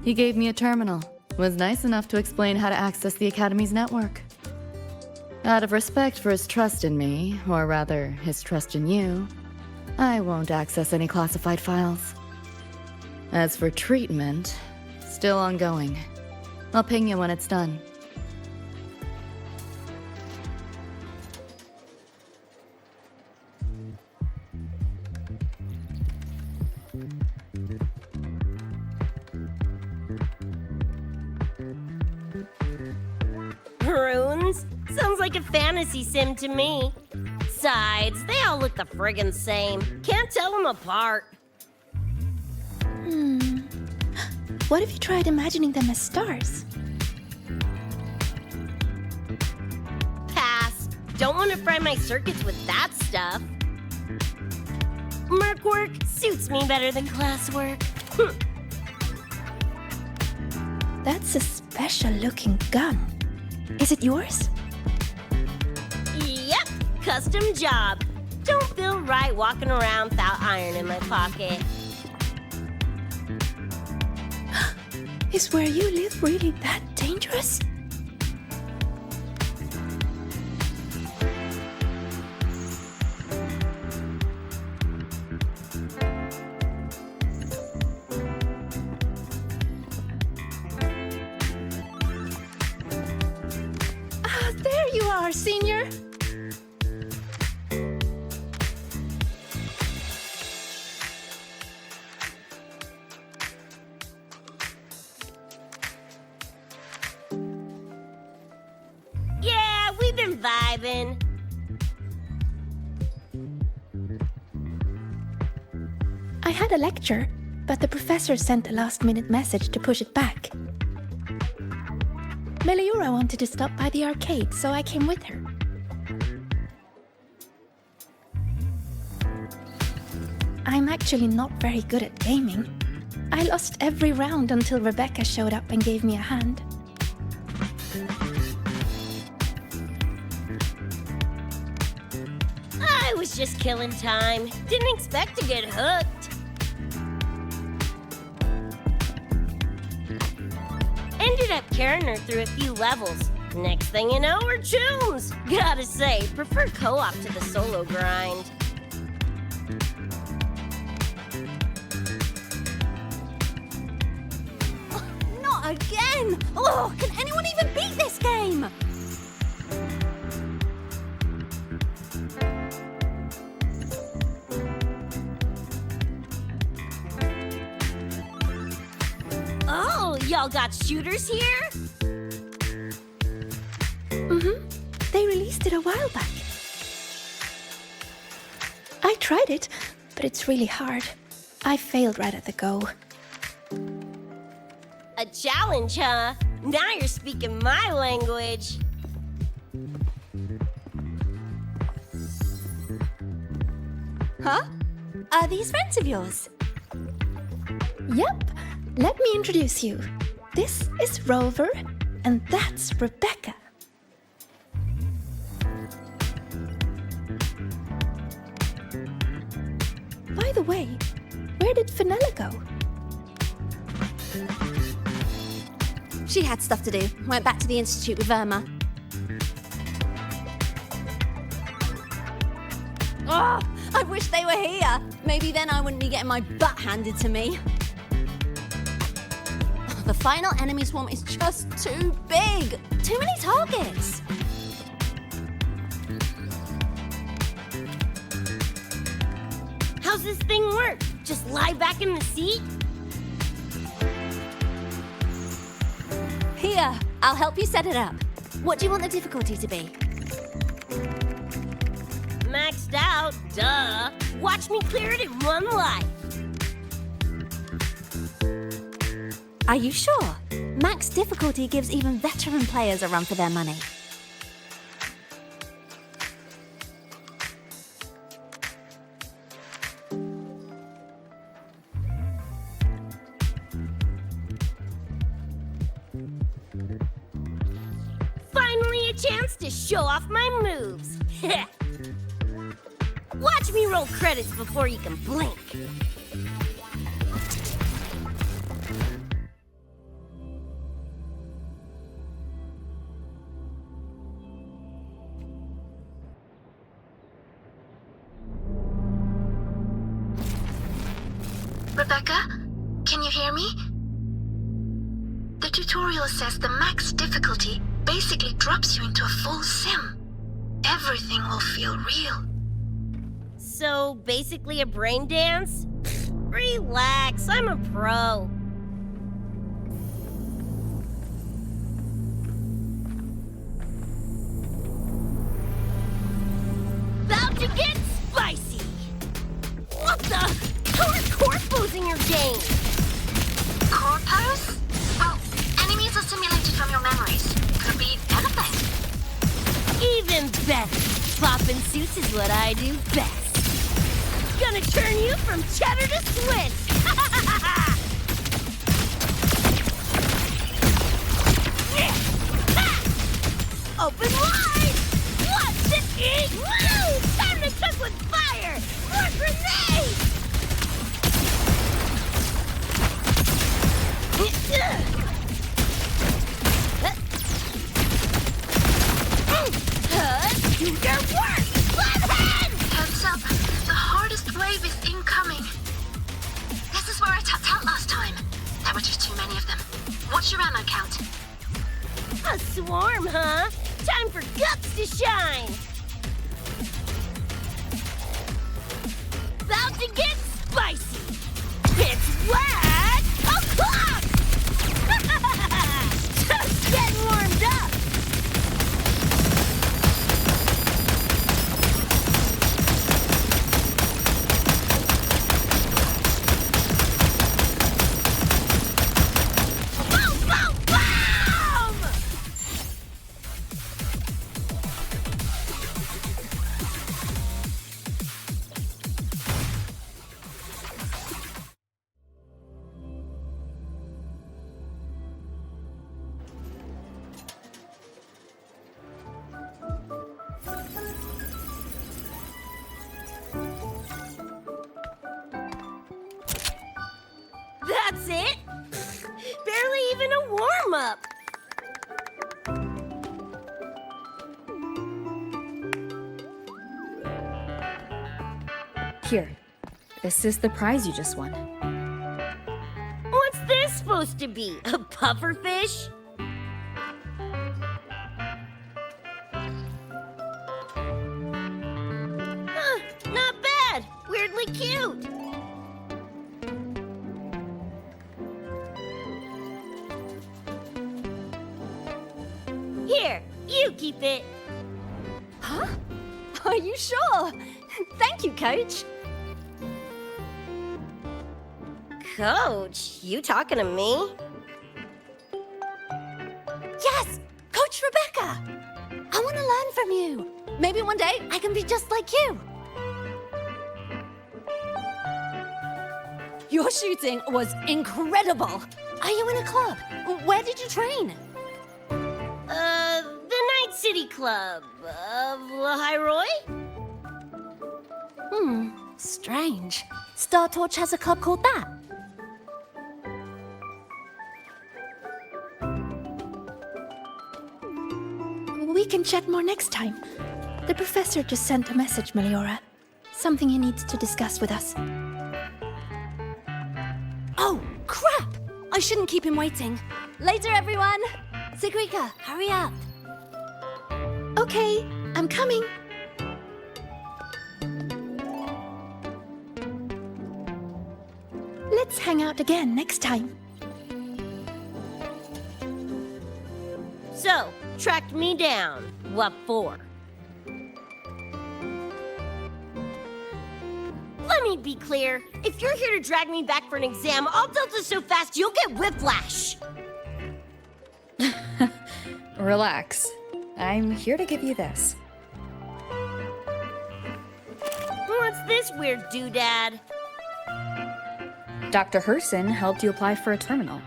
Speaker 5: He gave me a terminal. Was nice enough to explain how to access the Academy's network. Out of respect for his trust in me, or rather, his trust in you, I won't access any classified files. As for treatment, still ongoing. I'll ping you when it's done.
Speaker 6: Runes? Sounds like a fantasy sim to me. Besides, they all look the friggin' same. Can't tell them apart.
Speaker 3: What if you tried imagining them as stars?
Speaker 6: Pass. Don't want to fry my circuits with that stuff. Merc work suits me better than classwork.
Speaker 3: That's a special looking gun. Is it yours?
Speaker 6: Yep, custom job. Don't feel right walking around without iron in my pocket.
Speaker 3: Is where you live really that dangerous? Ah, there you are, Senior.
Speaker 6: vibin'.
Speaker 11: I had a lecture, but the professor sent a last-minute message to push it back. Meliora wanted to stop by the arcade, so I came with her. I'm actually not very good at gaming. I lost every round until Rebecca showed up and gave me a hand.
Speaker 6: I was just killing time. Didn't expect to get hooked. Ended up carrying her through a few levels. Next thing you know, we're chums. Gotta say, prefer co-op to the solo grind.
Speaker 9: Not again! Oh, can anyone even beat this game?
Speaker 6: Oh, y'all got shooters here?
Speaker 11: Mm-hmm. They released it a while back. I tried it, but it's really hard. I failed right at the go.
Speaker 6: A challenge, huh? Now you're speaking my language.
Speaker 9: Huh? Are these friends of yours?
Speaker 11: Yep. Let me introduce you. This is Rover, and that's Rebecca. By the way, where did Fenella go?
Speaker 9: She had stuff to do. Went back to the Institute with Verma. Oh, I wish they were here. Maybe then I wouldn't be getting my butt handed to me. The final enemy swarm is just too big. Too many targets.
Speaker 6: How's this thing work? Just lie back in the seat?
Speaker 9: Here, I'll help you set it up. What do you want the difficulty to be?
Speaker 6: Maxed out, duh. Watch me clear it in one life.
Speaker 9: Are you sure? Max difficulty gives even veteran players a run for their money.
Speaker 6: Finally a chance to show off my moves. Watch me roll credits before you can blink.
Speaker 12: Rebecca, can you hear me? The tutorial says the max difficulty basically drops you into a full sim. Everything will feel real.
Speaker 6: So, basically a brain dance? Relax, I'm a pro. About to get spicy! What the? How are corpos in your game?
Speaker 12: Corpos? Well, enemies are simulated from your memories. Could be anything.
Speaker 6: Even better. Poppin' suits is what I do best. Gonna turn you from cheddar to Swiss. Open wide! What's it eat? Woo! Time to cook with fire! More grenades! Do your work! Left hand!
Speaker 12: Heads up, the hardest wave is incoming. This is where I tapped out last time. There were just too many of them. What's your ammo count?
Speaker 6: A swarm, huh? Time for guts to shine! About to get spicy! It's wet o'clock! Just getting warmed up! up.
Speaker 2: Here. This is the prize you just won.
Speaker 6: What's this supposed to be? A pufferfish? Huh, not bad. Weirdly cute. Here, you keep it.
Speaker 9: Huh? Are you sure? Thank you, Coach.
Speaker 6: Coach, you talking to me?
Speaker 9: Yes! Coach Rebecca! I want to learn from you. Maybe one day I can be just like you. Your shooting was incredible. Are you in a club? Where did you train?
Speaker 6: The Night City Club of Lahai Roi?
Speaker 9: Strange. Star Torch has a club called that.
Speaker 11: We can chat more next time. The professor just sent a message, Meliora. Something he needs to discuss with us.
Speaker 9: Oh, crap! I shouldn't keep him waiting. Later, everyone! Sigrika, hurry up.
Speaker 11: Okay, I'm coming. Let's hang out again next time.
Speaker 6: So, tracked me down. What for? Let me be clear. If you're here to drag me back for an exam, I'll delta so fast you'll get whiplash.
Speaker 2: Relax. I'm here to give you this.
Speaker 6: What's this weird doodad?
Speaker 2: Dr. Herson helped you apply for a terminal.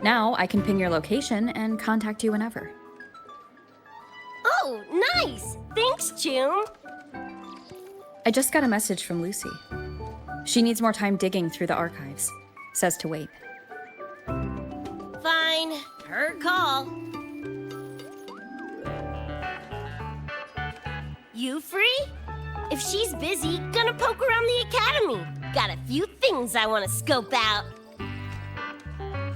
Speaker 2: Now I can ping your location and contact you whenever.
Speaker 6: Oh, nice! Thanks, Chum.
Speaker 2: I just got a message from Lucy. She needs more time digging through the archives. Says to wait.
Speaker 6: Fine. Her call. You free? If she's busy, gonna poke around the academy. Got a few things I want to scope out.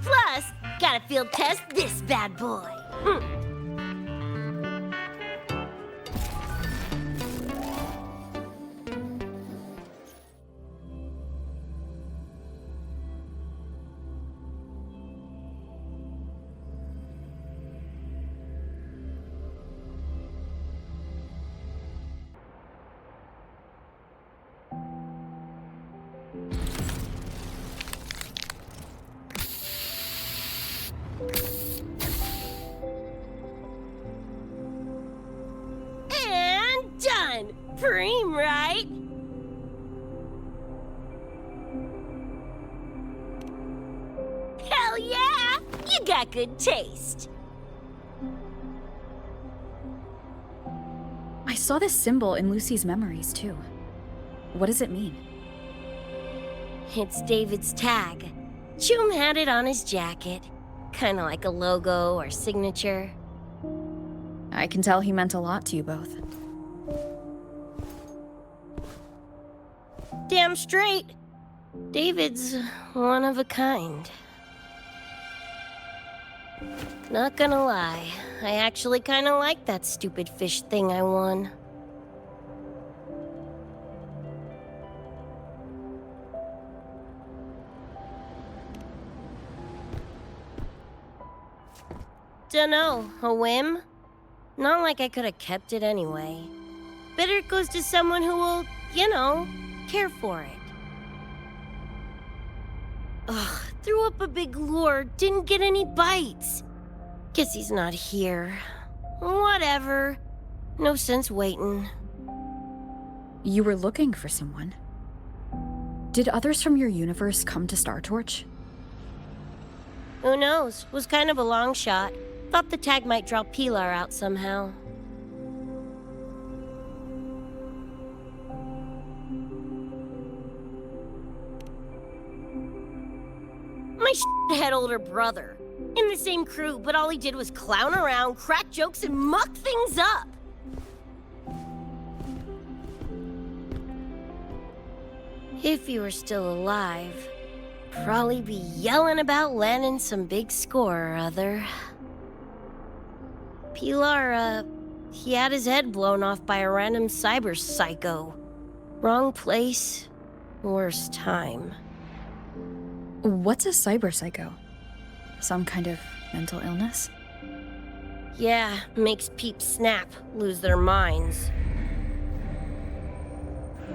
Speaker 6: Plus, gotta field test this bad boy. And done! Preem, right? Hell yeah! You got good taste.
Speaker 2: I saw this symbol in Lucy's memories, too. What does it mean?
Speaker 6: It's David's tag. Chum had it on his jacket. Kinda like a logo or signature.
Speaker 2: I can tell he meant a lot to you both.
Speaker 6: Damn straight. David's one of a kind. Not gonna lie, I actually kinda like that stupid fish thing I won. Dunno, a whim? Not like I could have kept it anyway. Better it goes to someone who will, care for it. Ugh, threw up a big lure, didn't get any bites. Guess he's not here. Whatever. No sense waiting.
Speaker 2: You were looking for someone. Did others from your universe come to Star Torch?
Speaker 6: Who knows? Was kind of a long shot. Thought the tag might draw Pilar out somehow. My shithead older brother. In the same crew, but all he did was clown around, crack jokes, and muck things up. If he were still alive, probably be yelling about landing some big score or other. Pilar, he had his head blown off by a random cyber psycho. Wrong place, worst time.
Speaker 2: What's a cyber psycho? Some kind of mental illness?
Speaker 6: Yeah, makes peeps snap, lose their minds.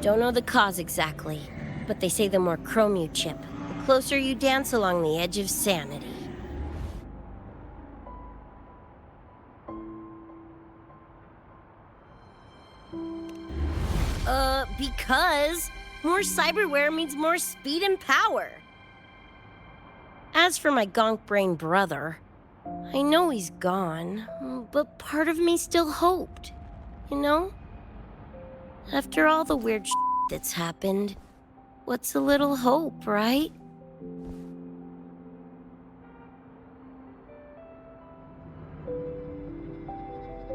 Speaker 6: Don't know the cause exactly, but they say the more chrome you chip, the closer you dance along the edge of sanity. Because more cyberware means more speed and power. As for my gonk brain brother, I know he's gone, but part of me still hoped, you know? After all the weird that's happened, what's a little hope, right?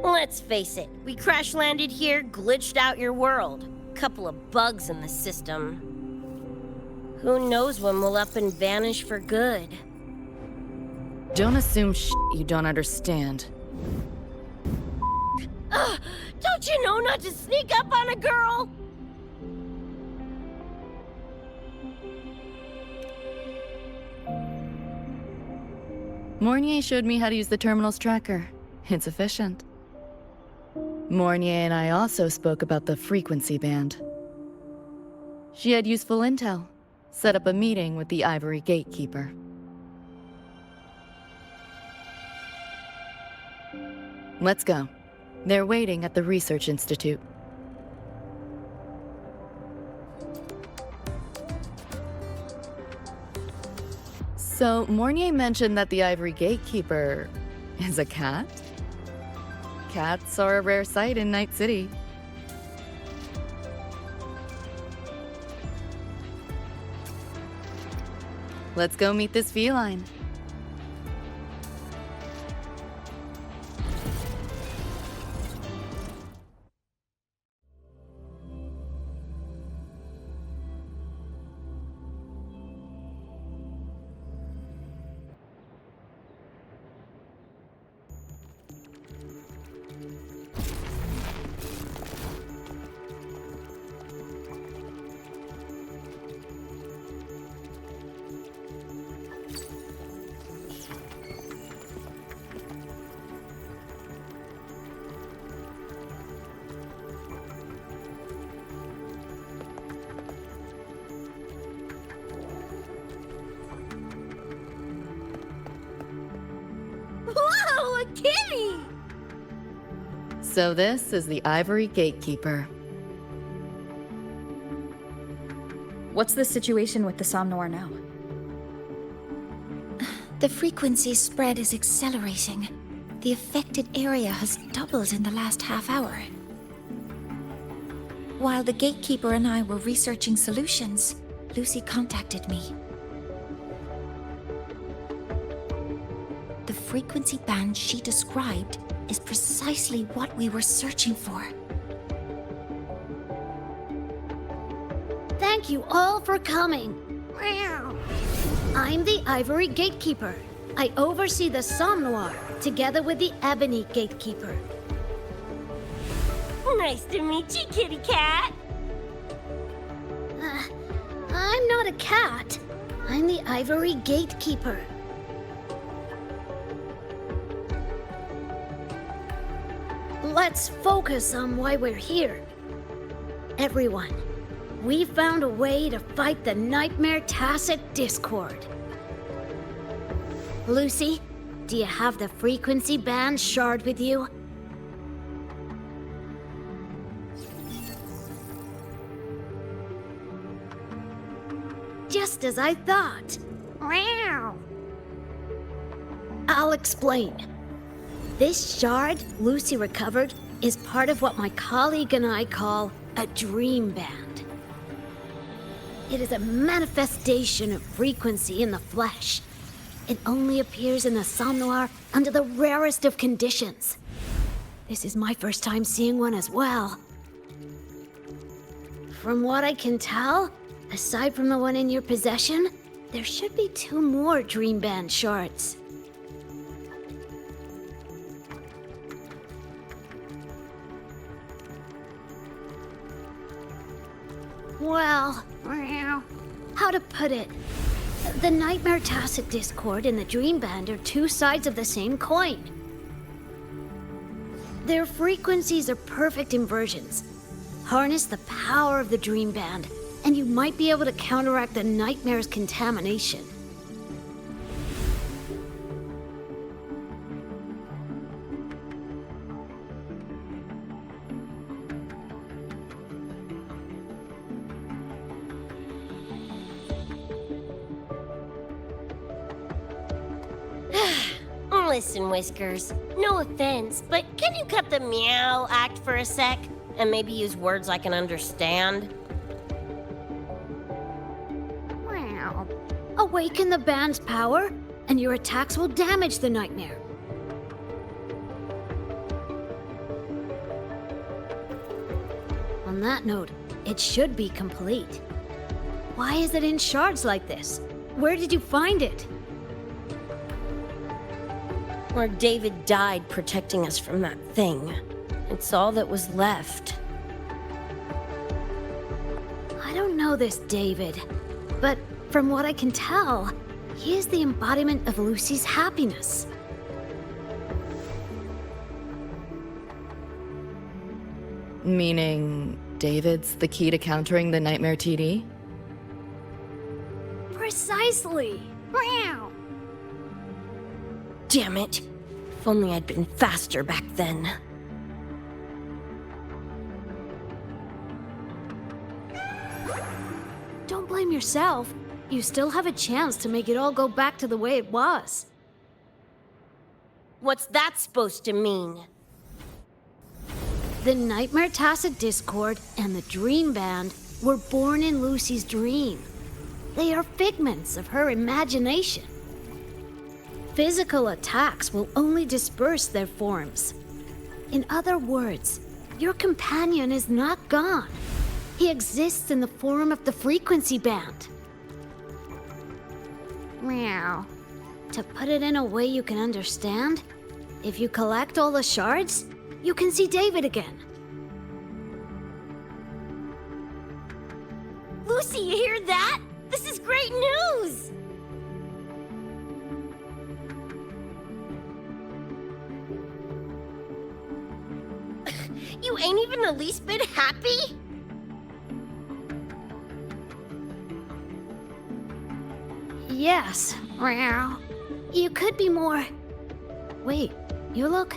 Speaker 6: Let's face it, we crash-landed here, glitched out your world. Couple of bugs in the system. Who knows when we'll up and vanish for good?
Speaker 5: Don't assume you don't understand.
Speaker 6: Don't you know not to sneak up on a girl?
Speaker 5: Mornier showed me how to use the terminal's tracker. It's efficient. Mornier and I also spoke about the frequency band. She had useful intel. Set up a meeting with the Ivory Gatekeeper. Let's go. They're waiting at the Research Institute. So, Mornier mentioned that the Ivory Gatekeeper is a cat? Cats are a rare sight in Night City. Let's go meet this feline.
Speaker 6: Whoa, a kitty!
Speaker 5: So this is the Ivory Gatekeeper.
Speaker 2: What's the situation with the Somnoir now?
Speaker 3: The frequency spread is accelerating. The affected area has doubled in the last half hour. While the Gatekeeper and I were researching solutions, Lucy contacted me. The frequency band she described is precisely what we were searching for.
Speaker 1: Thank you all for coming. I'm the Ivory Gatekeeper. I oversee the Somnoir, together with the Ebony Gatekeeper.
Speaker 6: Nice to meet you, kitty cat.
Speaker 1: I'm not a cat. I'm the Ivory Gatekeeper. Let's focus on why we're here. Everyone, we found a way to fight the Nightmare Tacit Discord. Lucy, do you have the frequency band shard with you? Just as I thought. I'll explain. This shard Lucy recovered is part of what my colleague and I call a dream band. It is a manifestation of frequency in the flesh.
Speaker 6: It only appears in the somnoir under the rarest of conditions. This is my first time seeing one as well. From what I can tell, aside from the one in your possession, there should be 2 more Dream Band shards. Well, how to put it? The Nightmare Tacit Discord and the Dream Band are 2 sides of the same coin. Their frequencies are perfect inversions. Harness the power of the Dream Band, and you might be able to counteract the Nightmare's contamination. Listen, Whiskers, no offense, but can you cut the meow act for a sec? And maybe use words I can understand? Meow. Awaken the band's power, and your attacks will damage the Nightmare. On that note, it should be complete. Why is it in shards like this? Where did you find it? Where David died protecting us from that thing. It's all that was left. I don't know this David, but from what I can tell, he is the embodiment of Lucy's happiness.
Speaker 5: Meaning, David's the key to countering the Nightmare TD?
Speaker 6: Precisely! Meow. Damn it. If only I'd been faster back then. Don't blame yourself. You still have a chance to make it all go back to the way it was. What's that supposed to mean? The Nightmare Tacit Discord and the Dream Band were born in Lucy's dream. They are figments of her imagination. Physical attacks will only disperse their forms. In other words, your companion is not gone. He exists in the form of the frequency band. Meow. To put it in a way you can understand, if you collect all the shards, you can see David again. Lucy, you hear that? This is great news! You ain't even the least bit happy? Yes. Meow. You could be more... Wait, you look...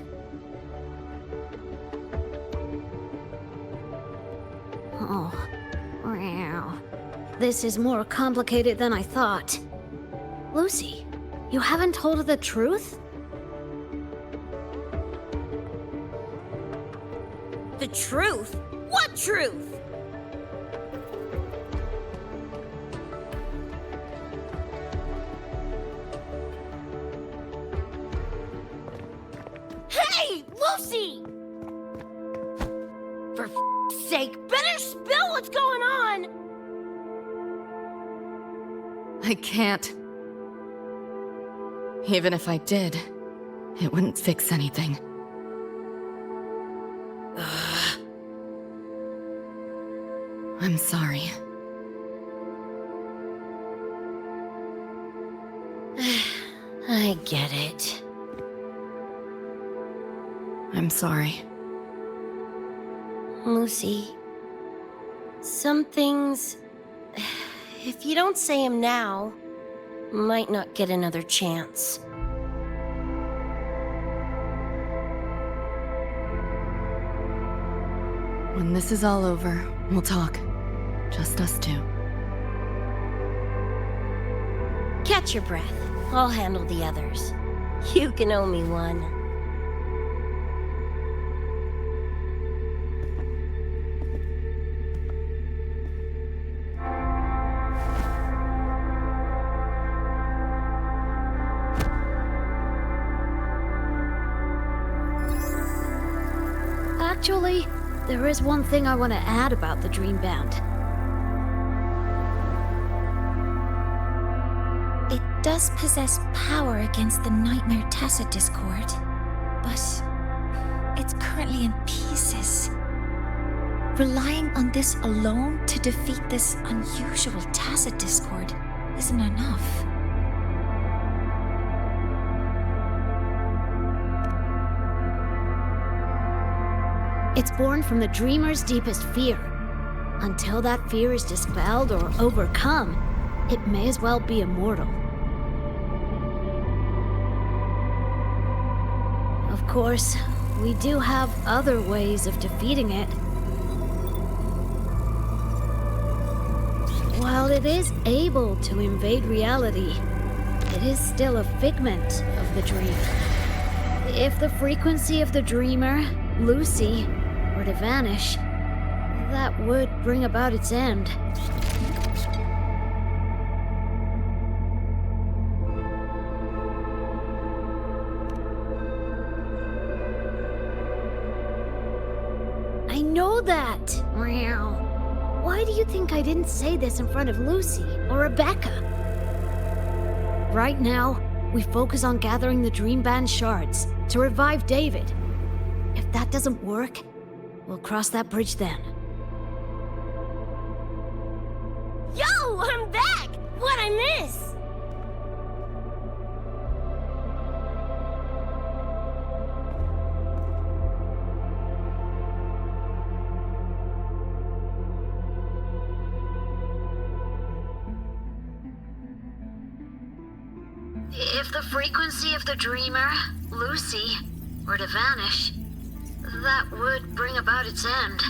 Speaker 6: Oh. Meow. This is more complicated than I thought. Lucy, you haven't told her the truth? The truth? What truth? Hey, Lucy! For f***'s sake, better spill what's going on!
Speaker 5: I can't. Even if I did, it wouldn't fix anything. I'm sorry.
Speaker 6: I get it.
Speaker 5: I'm sorry.
Speaker 6: Lucy, some things, if you don't say them now, might not get another chance.
Speaker 5: When this is all over, we'll talk. Just us two.
Speaker 6: Catch your breath. I'll handle the others. You can owe me one. Actually, there is one thing I want to add about the Dream Band.
Speaker 3: It does possess power against the Nightmare Tacit Discord, but it's currently in pieces. Relying on this alone to defeat this unusual Tacit Discord isn't enough.
Speaker 6: It's born from the dreamer's deepest fear. Until that fear is dispelled or overcome, it may as well be immortal. Of course, we do have other ways of defeating it. While it is able to invade reality, it is still a figment of the dream. If the frequency of the dreamer, Lucy, were to vanish, that would bring about its end. I know that! Meow. Why do you think I didn't say this in front of Lucy or Rebecca? Right now, we focus on gathering the Dream Band shards to revive David. If that doesn't work, we'll cross that bridge then. Yo, I'm back! What'd I miss?
Speaker 12: If the frequency of the dreamer, Lucy, were to vanish, that would bring about its end.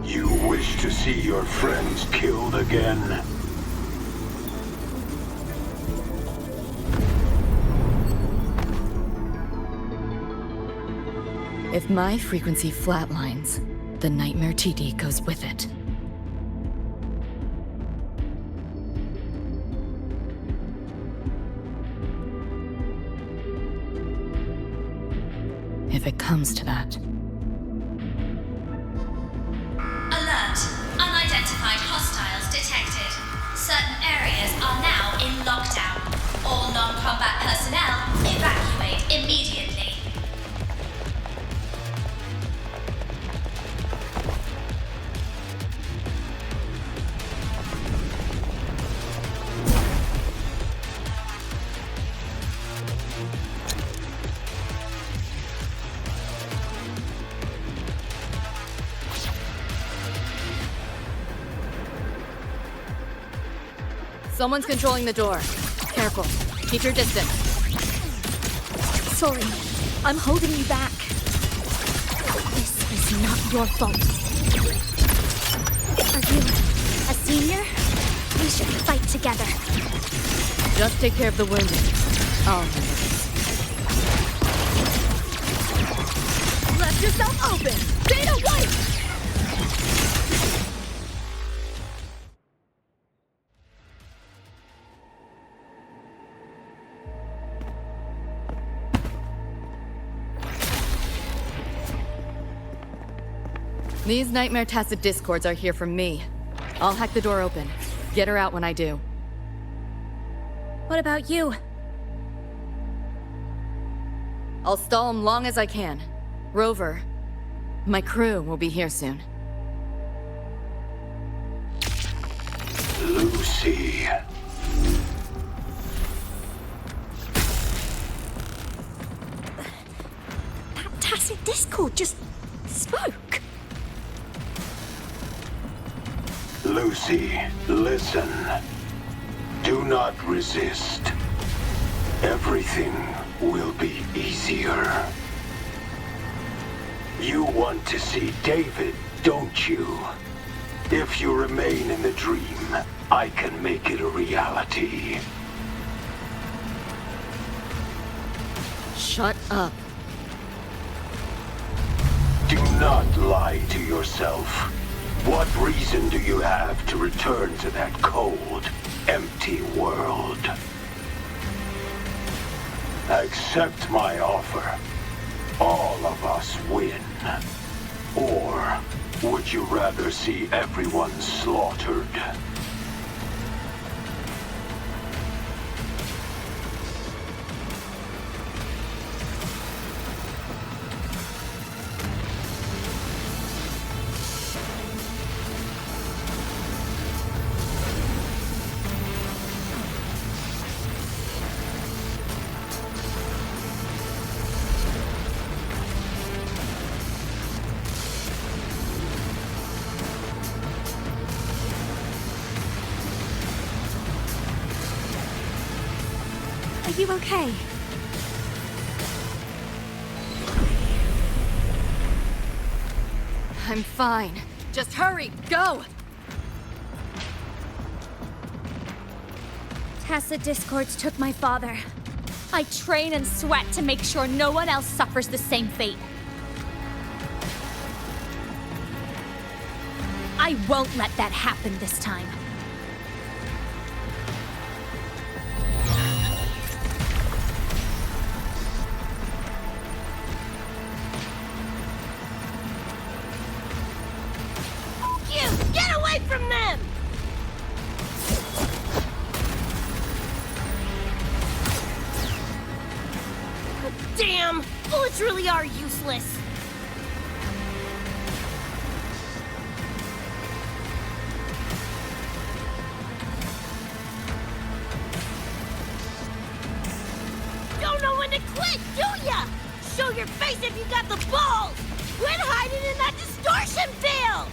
Speaker 10: You wish to see your friends killed again?
Speaker 5: If my frequency flatlines, the Nightmare TD goes with it. If it comes to that.
Speaker 13: Alert! Unidentified hostiles detected. Certain areas are now in lockdown. All non-combat personnel, evacuate immediately.
Speaker 5: Someone's controlling the door. Careful. Keep your distance.
Speaker 3: Sorry, I'm holding you back. This is not your fault. Are you a senior? We should fight together.
Speaker 5: Just take care of the wounded. I'll handle this.
Speaker 6: Left yourself open! Data White!
Speaker 5: These Nightmare Tacit Discords are here from me. I'll hack the door open. Get her out when I do.
Speaker 2: What about you?
Speaker 5: I'll stall them long as I can. Rover, my crew will be here soon.
Speaker 10: Lucy.
Speaker 3: That Tacit Discord just spoke.
Speaker 10: Lucy, listen. Do not resist. Everything will be easier. You want to see David, don't you?
Speaker 14: If you remain in the dream, I can make it a reality.
Speaker 5: Shut up.
Speaker 14: Do not lie to yourself. What reason do you have to return to that cold, empty world? Accept my offer. All of us win. Or would you rather see everyone slaughtered?
Speaker 9: Are you okay?
Speaker 5: I'm fine. Just hurry, go!
Speaker 9: Tacit discords took my father. I train and sweat to make sure no one else suffers the same fate. I won't let that happen this time.
Speaker 6: Get away from them! Damn! Bullets really are useless. Don't know when to quit, do ya? Show your face if you got the balls! Quit hiding in that distortion field!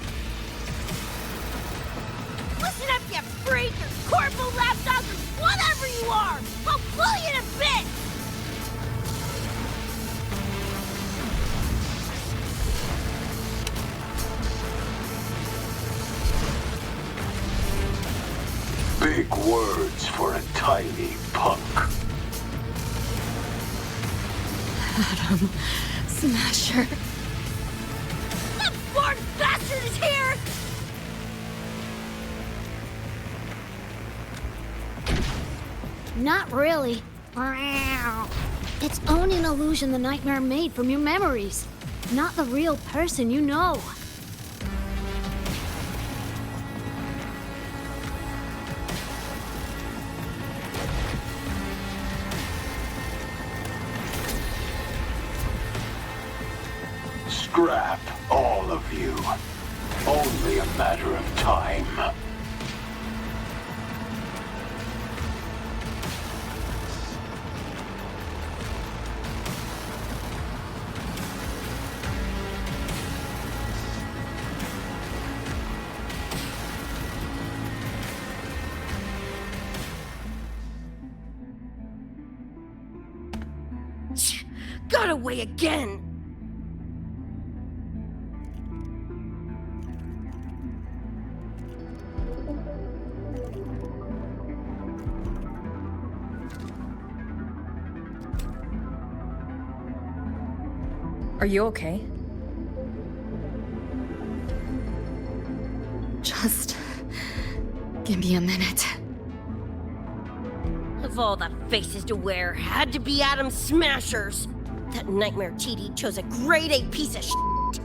Speaker 6: Listen up, you freak, or corporal lapdog, or whatever you are! I'll pull you to bits!
Speaker 14: Big words for a tiny punk.
Speaker 5: Adam Smasher.
Speaker 6: That born bastard is here!
Speaker 1: Not really. It's only an illusion the nightmare made from your memories, not the real person you know.
Speaker 14: Scrap, all of you. Only a matter of time.
Speaker 6: Got away again!
Speaker 2: Are you okay?
Speaker 5: Just give me a minute.
Speaker 6: Of all the faces to wear, had to be Adam Smashers. That nightmare TD chose a grade A piece of shit.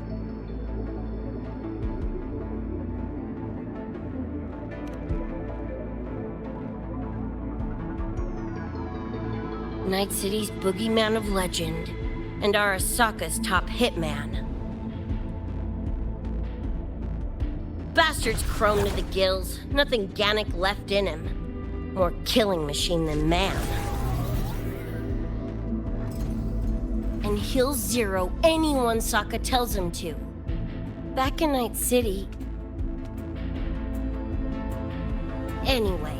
Speaker 6: Night City's boogeyman of legend, and Arasaka's top hitman. Bastard's chrome to the gills, nothing Gannic left in him. More killing machine than man. And he'll zero anyone Sokka tells him to. Back in Night City... Anyway,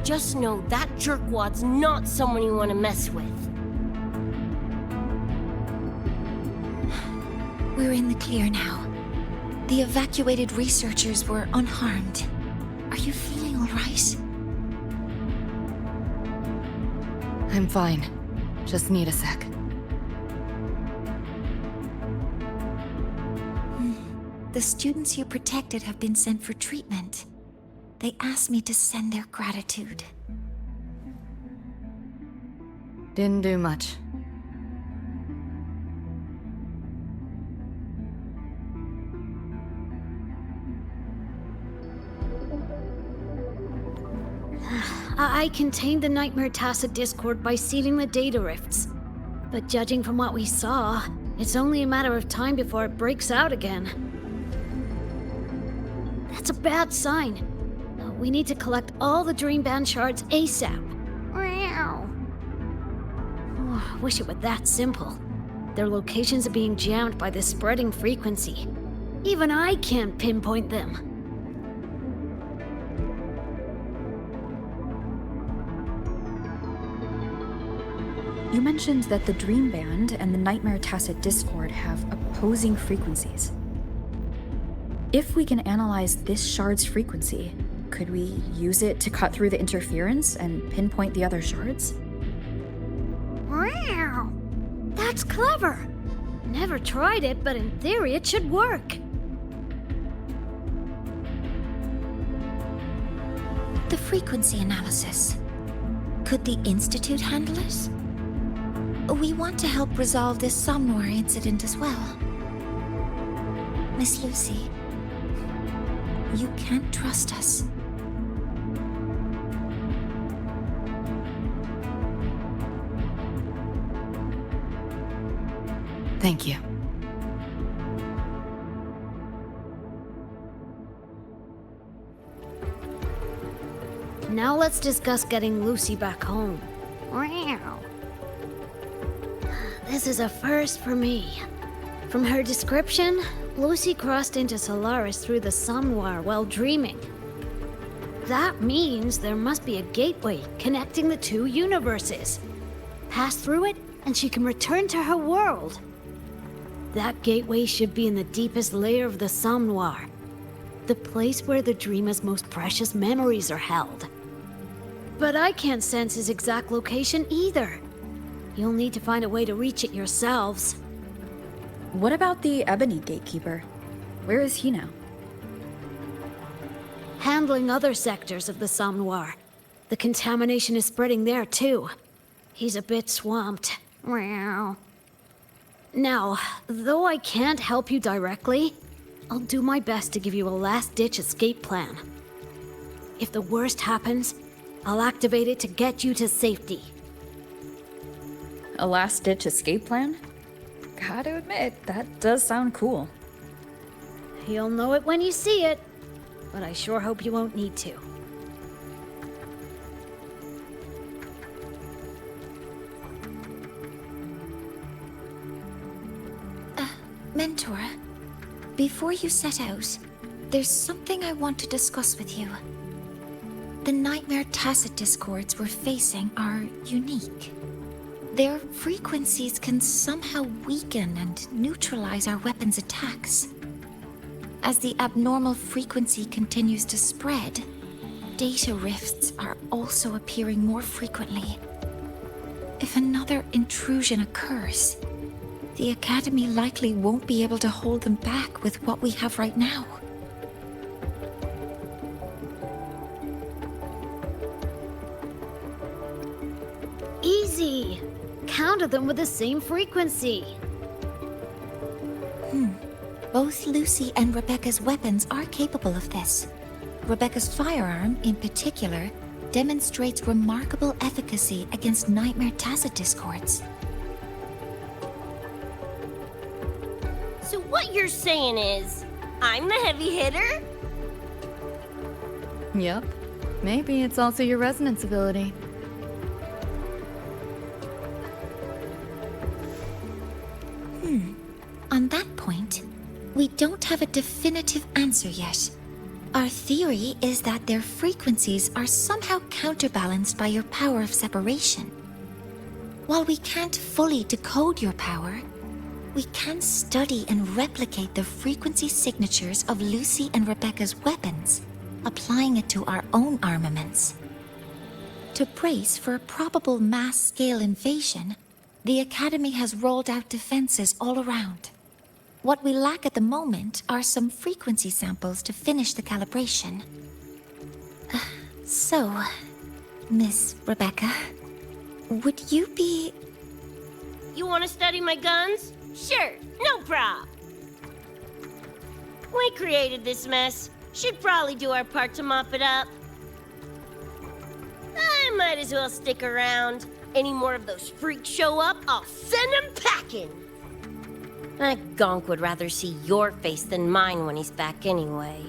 Speaker 6: just know that jerkwad's not someone you want to mess with.
Speaker 3: We're in the clear now. The evacuated researchers were unharmed. Are you feeling all right?
Speaker 5: I'm fine. Just need a sec.
Speaker 3: The students you protected have been sent for treatment. They asked me to send their gratitude.
Speaker 5: Didn't do much.
Speaker 6: I contained the Nightmare Tacit Discord by sealing the data rifts. But judging from what we saw, it's only a matter of time before it breaks out again. That's a bad sign. We need to collect all the Dreamband shards ASAP. Oh, wish it were that simple. Their locations are being jammed by this spreading frequency. Even I can't pinpoint them.
Speaker 2: You mentioned that the Dreamband and the Nightmare Tacit Discord have opposing frequencies. If we can analyze this shard's frequency, could we use it to cut through the interference and pinpoint the other shards?
Speaker 6: Wow! That's clever! Never tried it, but in theory it should work.
Speaker 3: The frequency analysis. Could the Institute handle it? We want to help resolve this Somnoir incident as well. Miss Lucy, you can't trust us.
Speaker 5: Thank you.
Speaker 6: Now let's discuss getting Lucy back home. Wow. This is a first for me. From her description, Lucy crossed into Solaris through the Somnoir while dreaming. That means there must be a gateway connecting the two universes. Pass through it, and she can return to her world. That gateway should be in the deepest layer of the Somnoir, the place where the dreamer's most precious memories are held. But I can't sense his exact location either. You'll need to find a way to reach it yourselves.
Speaker 2: What about the Ebony Gatekeeper? Where is he now?
Speaker 6: Handling other sectors of the Somnoir. The contamination is spreading there too. He's a bit swamped. Now, though I can't help you directly, I'll do my best to give you a last-ditch escape plan. If the worst happens, I'll activate it to get you to safety.
Speaker 2: A last-ditch escape plan? Gotta admit, that does sound cool.
Speaker 6: You'll know it when you see it, but I sure hope you won't need to.
Speaker 3: Mentor, before you set out, there's something I want to discuss with you. The Nightmare Tacit Discords we're facing are unique. Their frequencies can somehow weaken and neutralize our weapons' attacks. As the abnormal frequency continues to spread, data rifts are also appearing more frequently. If another intrusion occurs, the Academy likely won't be able to hold them back with what we have right now.
Speaker 6: Easy! Counter them with the same frequency.
Speaker 3: Both Lucy and Rebecca's weapons are capable of this. Rebecca's firearm, in particular, demonstrates remarkable efficacy against Nightmare Tacit Discords.
Speaker 6: So what you're saying is, I'm the heavy hitter?
Speaker 5: Yep. Maybe it's also your resonance ability.
Speaker 3: On that point, we don't have a definitive answer yet. Our theory is that their frequencies are somehow counterbalanced by your power of separation. While we can't fully decode your power, We can study and replicate the frequency signatures of Lucy and Rebecca's weapons, applying it to our own armaments. To brace for a probable mass-scale invasion, the Academy has rolled out defenses all around. What we lack at the moment are some frequency samples to finish the calibration. So, Miss Rebecca, would you be...
Speaker 6: You want to study my guns? Sure, no prob. We created this mess. Should probably do our part to mop it up. I might as well stick around. Any more of those freaks show up, I'll send them packing. That gonk would rather see your face than mine when he's back anyway.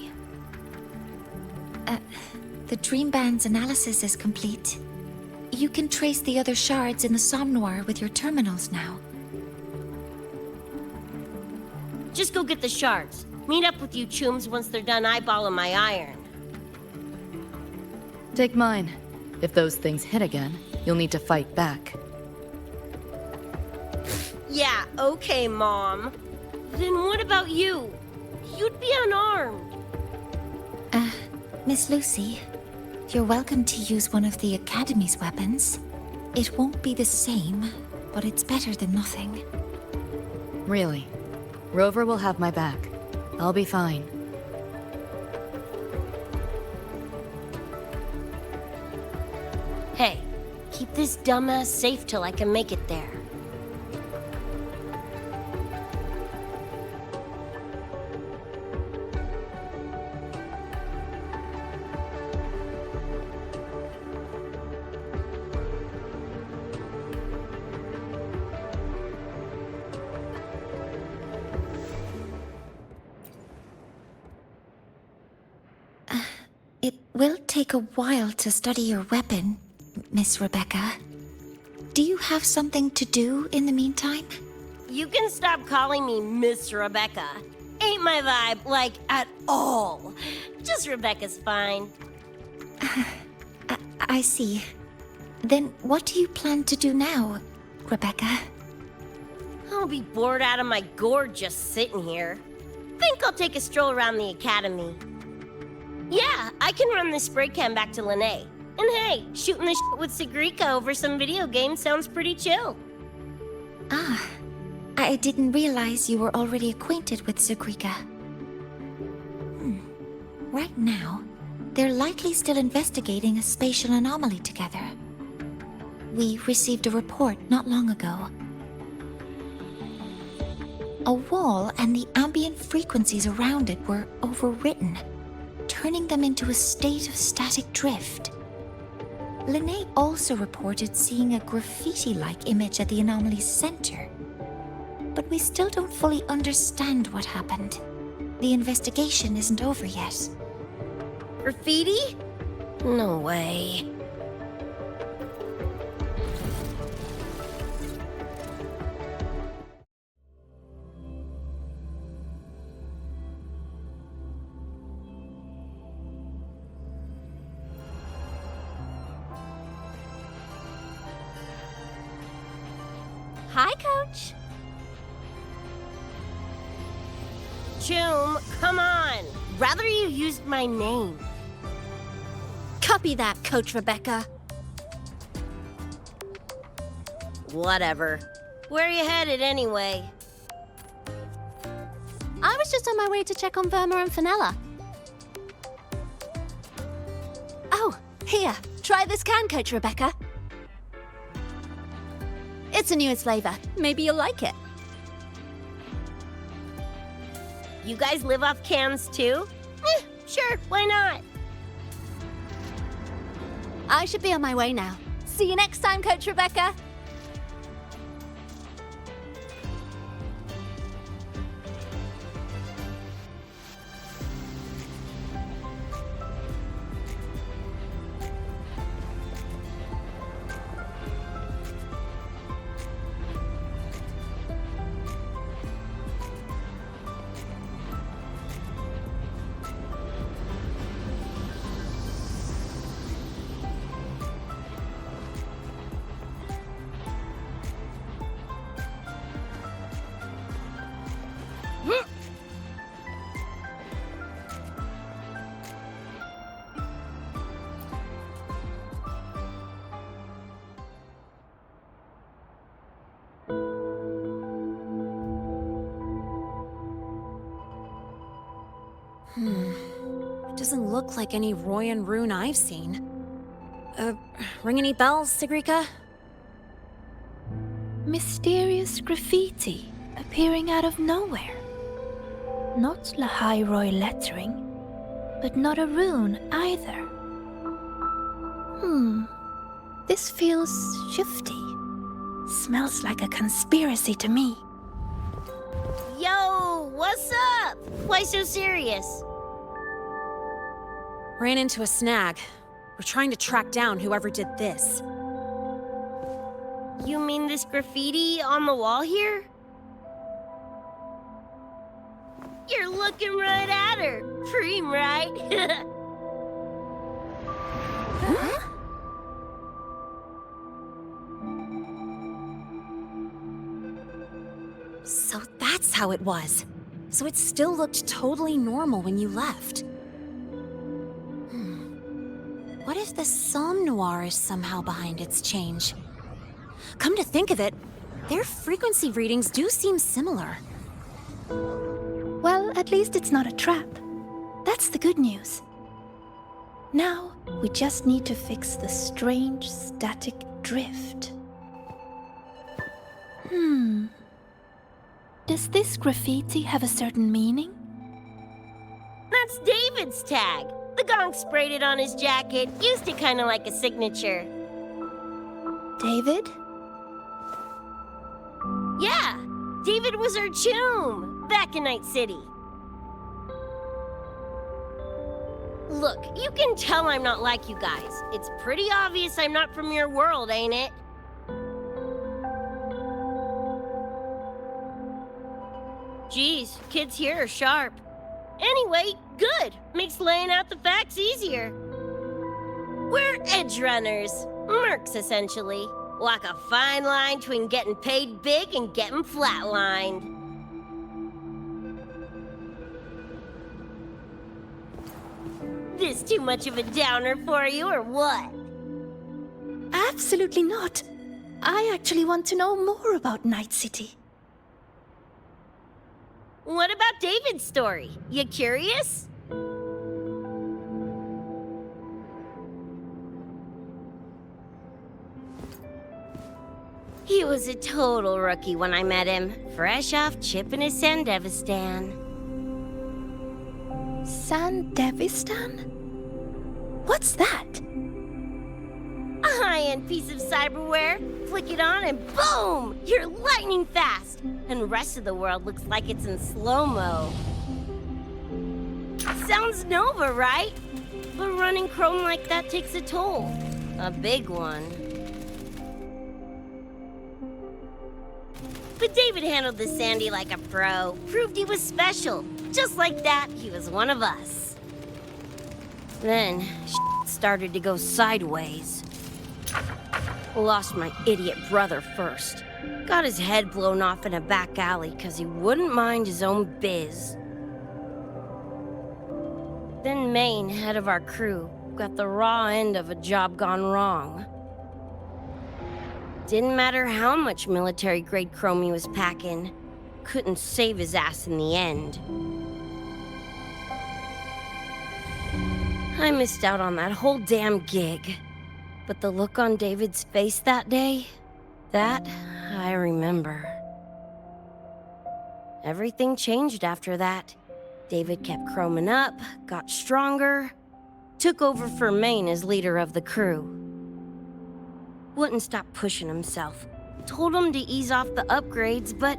Speaker 3: The Dream Band's analysis is complete. You can trace the other shards in the Somnoir with your terminals now.
Speaker 6: Just go get the shards. Meet up with you chooms once they're done eyeballing my iron.
Speaker 5: Take mine. If those things hit again, you'll need to fight back.
Speaker 6: Yeah, okay, Mom. Then what about you? You'd be unarmed.
Speaker 3: Miss Lucy, you're welcome to use one of the Academy's weapons. It won't be the same, but it's better than nothing.
Speaker 5: Really? Rover will have my back. I'll be fine.
Speaker 6: Hey, keep this dumbass safe till I can make it there.
Speaker 3: It will take a while to study your weapon, Miss Rebecca. Do you have something to do in the meantime?
Speaker 6: You can stop calling me Miss Rebecca. Ain't my vibe, like, at all. Just Rebecca's fine.
Speaker 3: I see. Then what do you plan to do now, Rebecca?
Speaker 6: I'll be bored out of my gourd just sitting here. Think I'll take a stroll around the Academy. Yeah, I can run this spray can back to Lene. And hey, shooting the shit with Sigrika over some video games sounds pretty chill.
Speaker 3: Ah, I didn't realize you were already acquainted with Sigrika. Right now, they're likely still investigating a spatial anomaly together. We received a report not long ago. A wall and the ambient frequencies around it were overwritten, turning them into a state of static drift. Lene also reported seeing a graffiti-like image at the anomaly's center. But we still don't fully understand what happened. The investigation isn't over yet.
Speaker 6: Graffiti? No way.
Speaker 9: Hi, Coach.
Speaker 6: Choom, come on. Rather you used my name.
Speaker 9: Copy that, Coach Rebecca.
Speaker 6: Whatever. Where are you headed anyway?
Speaker 9: I was just on my way to check on Verma and Fenella. Oh, here. Try this can, Coach Rebecca. It's a newest flavor. Maybe you'll like it.
Speaker 6: You guys live off cans too? Sure, why not?
Speaker 9: I should be on my way now. See you next time, Coach Rebecca. It doesn't look like any Roi and rune I've seen. Ring any bells, Sigrika?
Speaker 11: Mysterious graffiti appearing out of nowhere. Not Lahai Roi lettering, but not a rune either. This feels shifty. Smells like a conspiracy to me.
Speaker 6: Yo, what's up? Why so serious?
Speaker 9: Ran into a snag. We're trying to track down whoever did this.
Speaker 6: You mean this graffiti on the wall here? You're looking right at her. Preem, right?
Speaker 9: Huh? So that's how it was. So it still looked totally normal when you left. What if the Somme Noir is somehow behind its change? Come to think of it, their frequency readings do seem similar.
Speaker 11: Well, at least it's not a trap. That's the good news. Now, we just need to fix the strange static drift. Does this graffiti have a certain meaning?
Speaker 6: That's David's tag. The gong sprayed it on his jacket, used it kind of like a signature.
Speaker 11: David?
Speaker 6: Yeah, David was our choom back in Night City. Look, you can tell I'm not like you guys. It's pretty obvious I'm not from your world, ain't it? Geez, kids here are sharp. Anyway, good. Makes laying out the facts easier. We're edge runners. Mercs, essentially. Walk a fine line between getting paid big and getting flatlined. This too much of a downer for you, or what?
Speaker 11: Absolutely not. I actually want to know more about Night City.
Speaker 6: What about David's story? You curious? He was a total rookie when I met him, fresh off chipping his Sandevistan.
Speaker 11: Sandevistan? What's that?
Speaker 6: A high-end piece of cyberware. Flick it on and boom! You're lightning fast! And the rest of the world looks like it's in slow-mo. Sounds Nova, right? But running chrome like that takes a toll. A big one. But David handled the Sandy like a pro. Proved he was special. Just like that, he was one of us. Then, started to go sideways. Lost my idiot brother first. Got his head blown off in a back alley because he wouldn't mind his own biz. Then Maine, head of our crew, got the raw end of a job gone wrong. Didn't matter how much military-grade chrome he was packing, couldn't save his ass in the end. I missed out on that whole damn gig. But the look on David's face that day, that I remember. Everything changed after that. David kept chroming up, got stronger, took over for Maine as leader of the crew. Wouldn't stop pushing himself. Told him to ease off the upgrades, but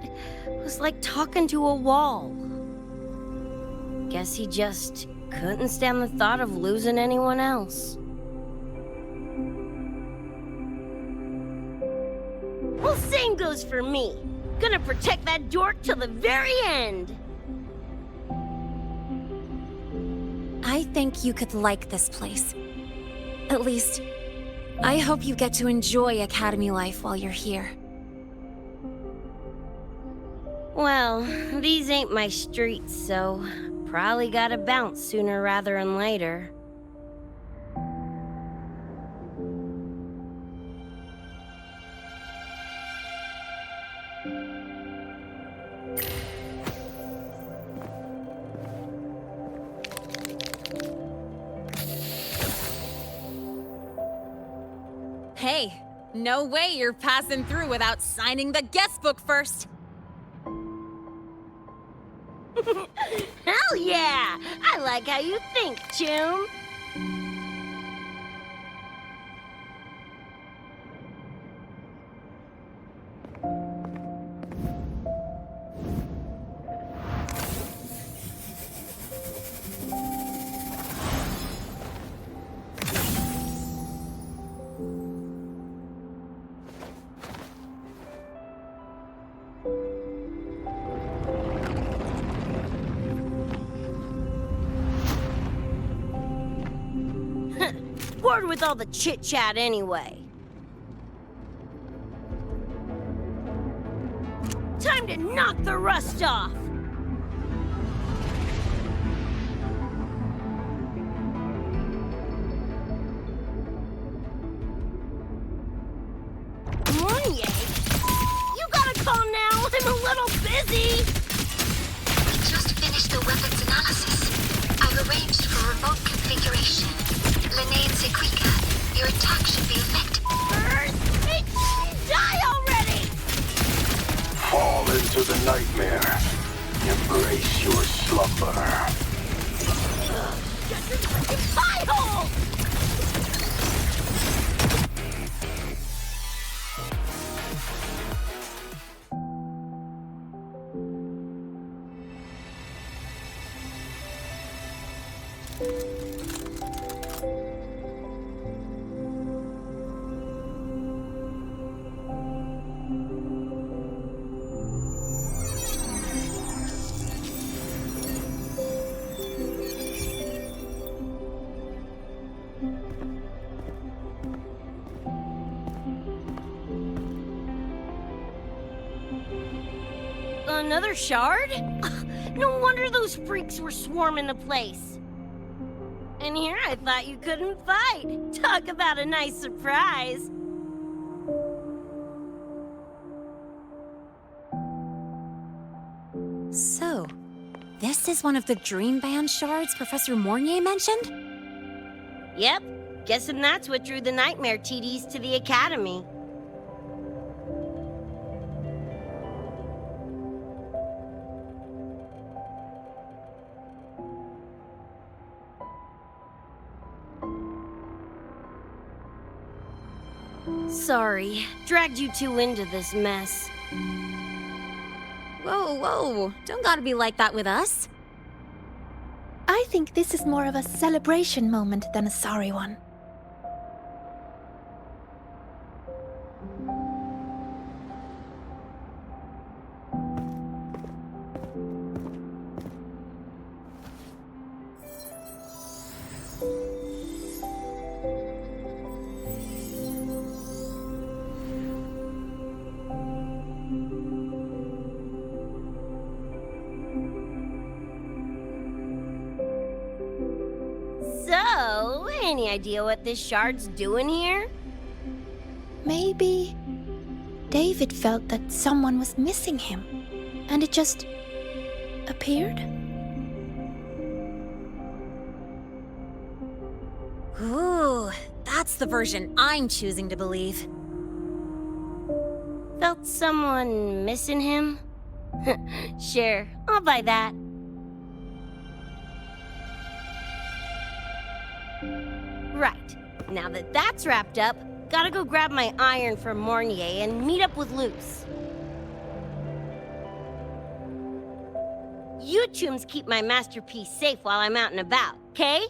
Speaker 6: was like talking to a wall. Guess he just couldn't stand the thought of losing anyone else. Well, same goes for me. Gonna protect that dork till the very end.
Speaker 9: I think you could like this place. At least, I hope you get to enjoy Academy life while you're here.
Speaker 6: Well, these ain't my streets, so probably gotta bounce sooner rather than later.
Speaker 9: No way you're passing through without signing the guest book first.
Speaker 6: Hell yeah! I like how you think, Choom. Bored with all the chit-chat anyway. Time to knock the rust off! Mornier? You gotta call now, I'm a little busy!
Speaker 12: We just finished the weapons analysis. I've arranged for remote configuration. Linnaean Sequika, your attack should be effective.
Speaker 6: Die already!
Speaker 14: Fall into the nightmare. Embrace your slumber.
Speaker 6: Get your freaking pie hole! Another shard? No wonder those freaks were swarming the place. And here I thought you couldn't fight. Talk about a nice surprise.
Speaker 9: So, this is one of the Dream Band shards Professor Mornier mentioned?
Speaker 6: Yep. Guessing that's what drew the Nightmare TDs to the Academy. Sorry, dragged you two into this mess.
Speaker 9: Whoa, whoa, don't gotta be like that with us.
Speaker 11: I think this is more of a celebration moment than a sorry one.
Speaker 6: So, any idea what this shard's doing here?
Speaker 11: Maybe David felt that someone was missing him, and it just appeared?
Speaker 9: Ooh, that's the version I'm choosing to believe.
Speaker 6: Felt someone missing him? Sure, I'll buy that. Right, now that that's wrapped up, gotta go grab my iron from Mornier and meet up with Luce. You chooms keep my masterpiece safe while I'm out and about, okay?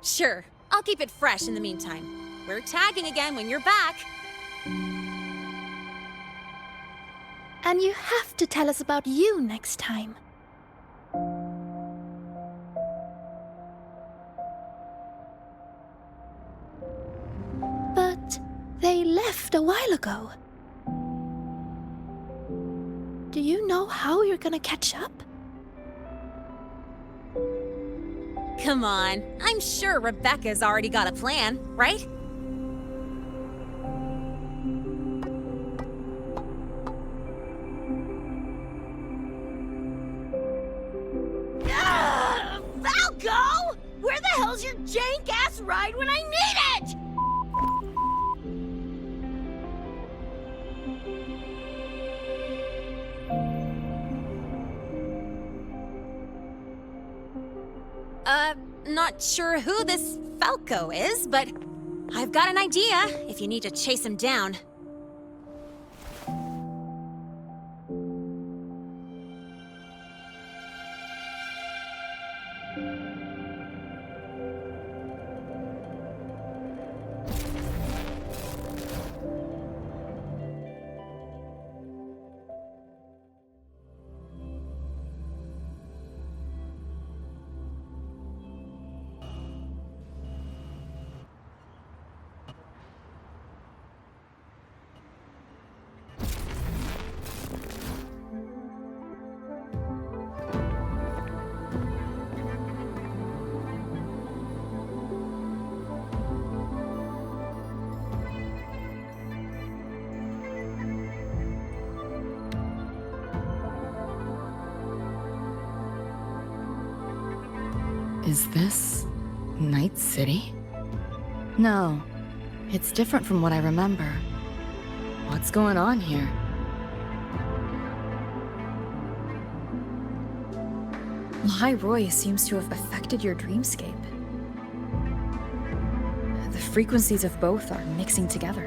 Speaker 9: Sure, I'll keep it fresh in the meantime. We're tagging again when you're back.
Speaker 11: And you have to tell us about you next time. But they left a while ago. Do you know how you're gonna catch up?
Speaker 9: Come on, I'm sure Rebecca's already got a plan, right?
Speaker 6: Falco! Where the hell's your jank-ass bus ride when I need it!
Speaker 9: Not sure who this Falco is, but I've got an idea if you need to chase him down.
Speaker 5: Is this Night City? No, it's different from what I remember. What's going on here?
Speaker 2: Lahai Roi seems to have affected your dreamscape. The frequencies of both are mixing together.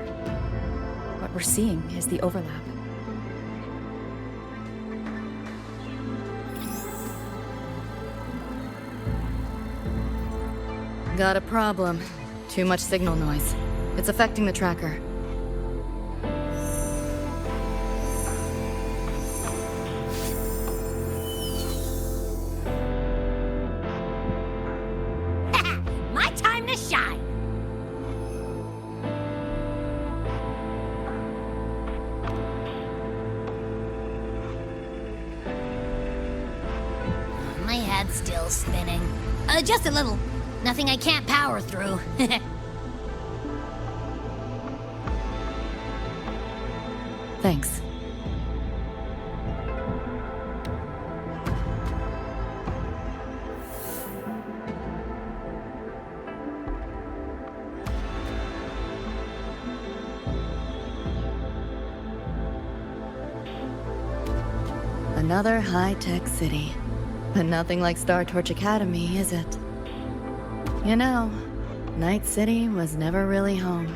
Speaker 2: What we're seeing is the overlap.
Speaker 5: Got a problem. Too much signal noise. It's affecting the tracker.
Speaker 1: My time to shine! My head's still spinning. Just a little. Nothing I can't power through.
Speaker 5: Thanks. Another high-tech city. But nothing like Star Torch Academy, is it? You know, Night City was never really home.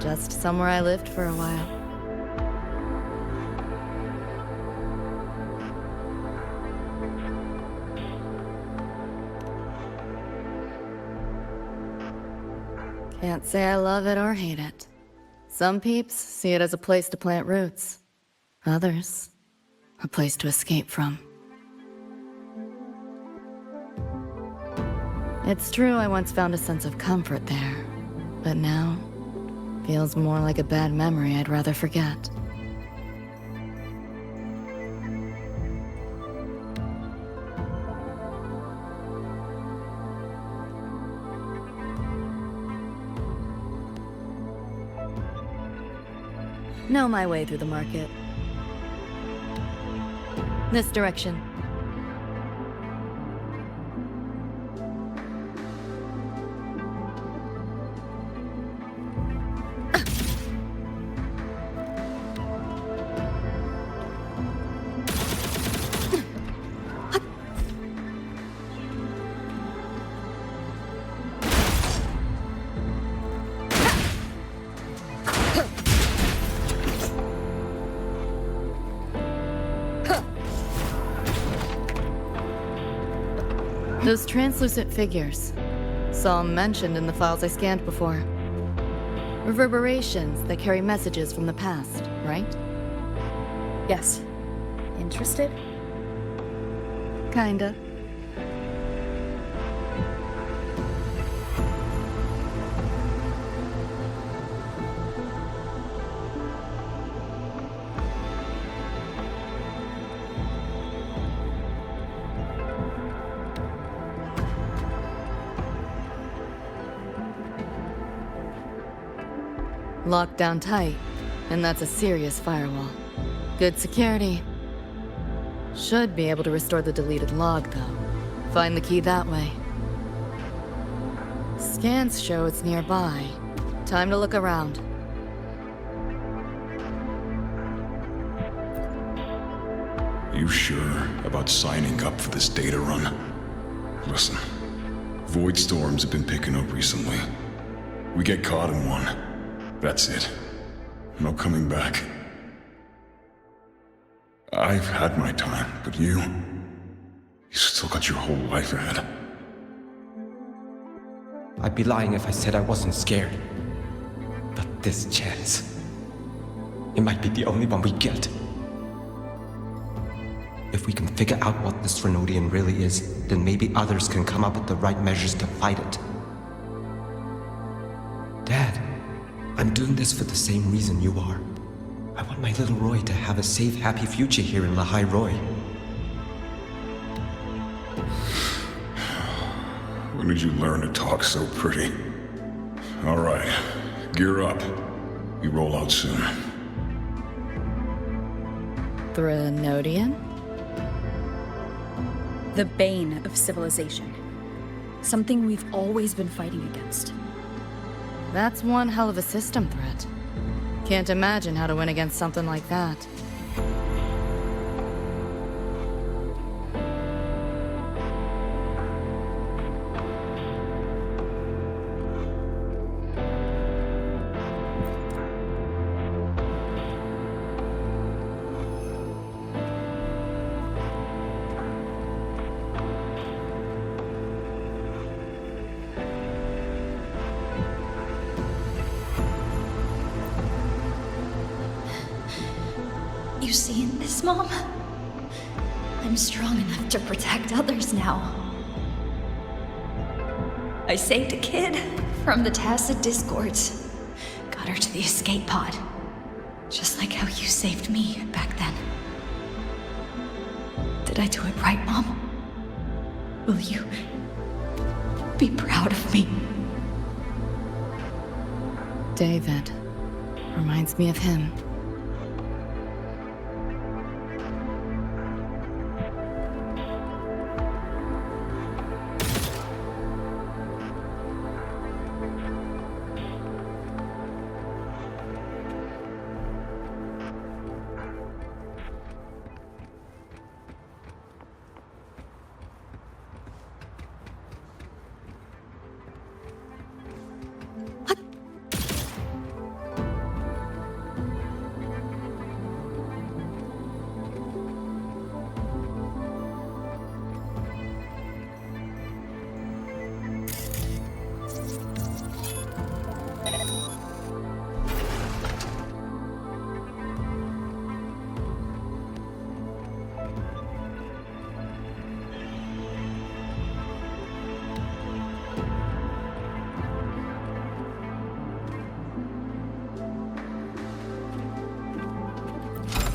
Speaker 5: Just somewhere I lived for a while. Can't say I love it or hate it. Some peeps see it as a place to plant roots. Others, a place to escape from. It's true I once found a sense of comfort there, but now, feels more like a bad memory I'd rather forget. Know my way through the market. This direction. Those translucent figures. Saw them mentioned in the files I scanned before. Reverberations that carry messages from the past, right?
Speaker 2: Yes. Interested?
Speaker 5: Kinda. Locked down tight, and that's a serious firewall. Good security. Should be able to restore the deleted log, though. Find the key that way. Scans show it's nearby. Time to look around.
Speaker 10: You sure about signing up for this data run? Listen, void storms have been picking up recently. We get caught in one. That's it. No coming back. I've had my time, but you still got your whole life ahead.
Speaker 15: I'd be lying if I said I wasn't scared. But this chance, it might be the only one we get. If we can figure out what this Renodian really is, then maybe others can come up with the right measures to fight it. Dad, I'm doing this for the same reason you are. I want my little Roy to have a safe, happy future here in Lahai Roi.
Speaker 10: When did you learn to talk so pretty? All right, gear up. We roll out soon.
Speaker 5: Renodian?
Speaker 2: The bane of civilization. Something we've always been fighting against.
Speaker 5: That's one hell of a system threat. Can't imagine how to win against something like that.
Speaker 11: You seeing this, Mom? I'm strong enough to protect others now. I saved a kid from the Tacit Discords. Got her to the escape pod. Just like how you saved me back then. Did I do it right, Mom? Will you be proud of me?
Speaker 5: David. Reminds me of him.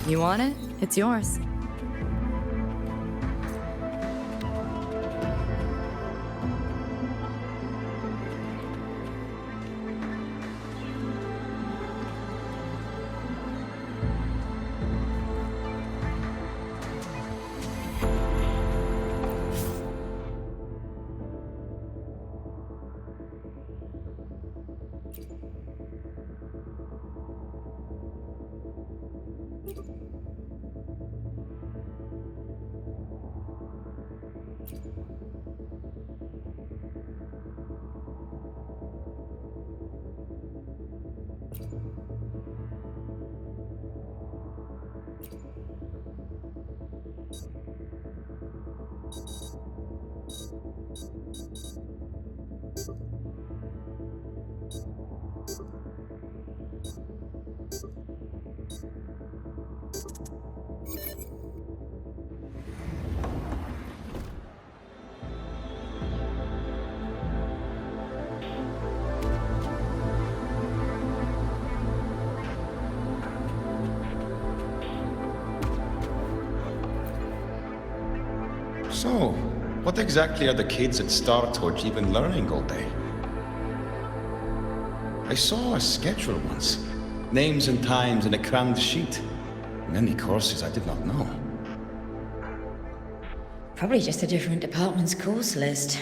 Speaker 5: You want it? It's yours.
Speaker 16: So, what exactly are the kids at Star Torch even learning all day? I saw a schedule once. Names and times in a crammed sheet. Many courses I did not know.
Speaker 17: Probably just a different department's course list.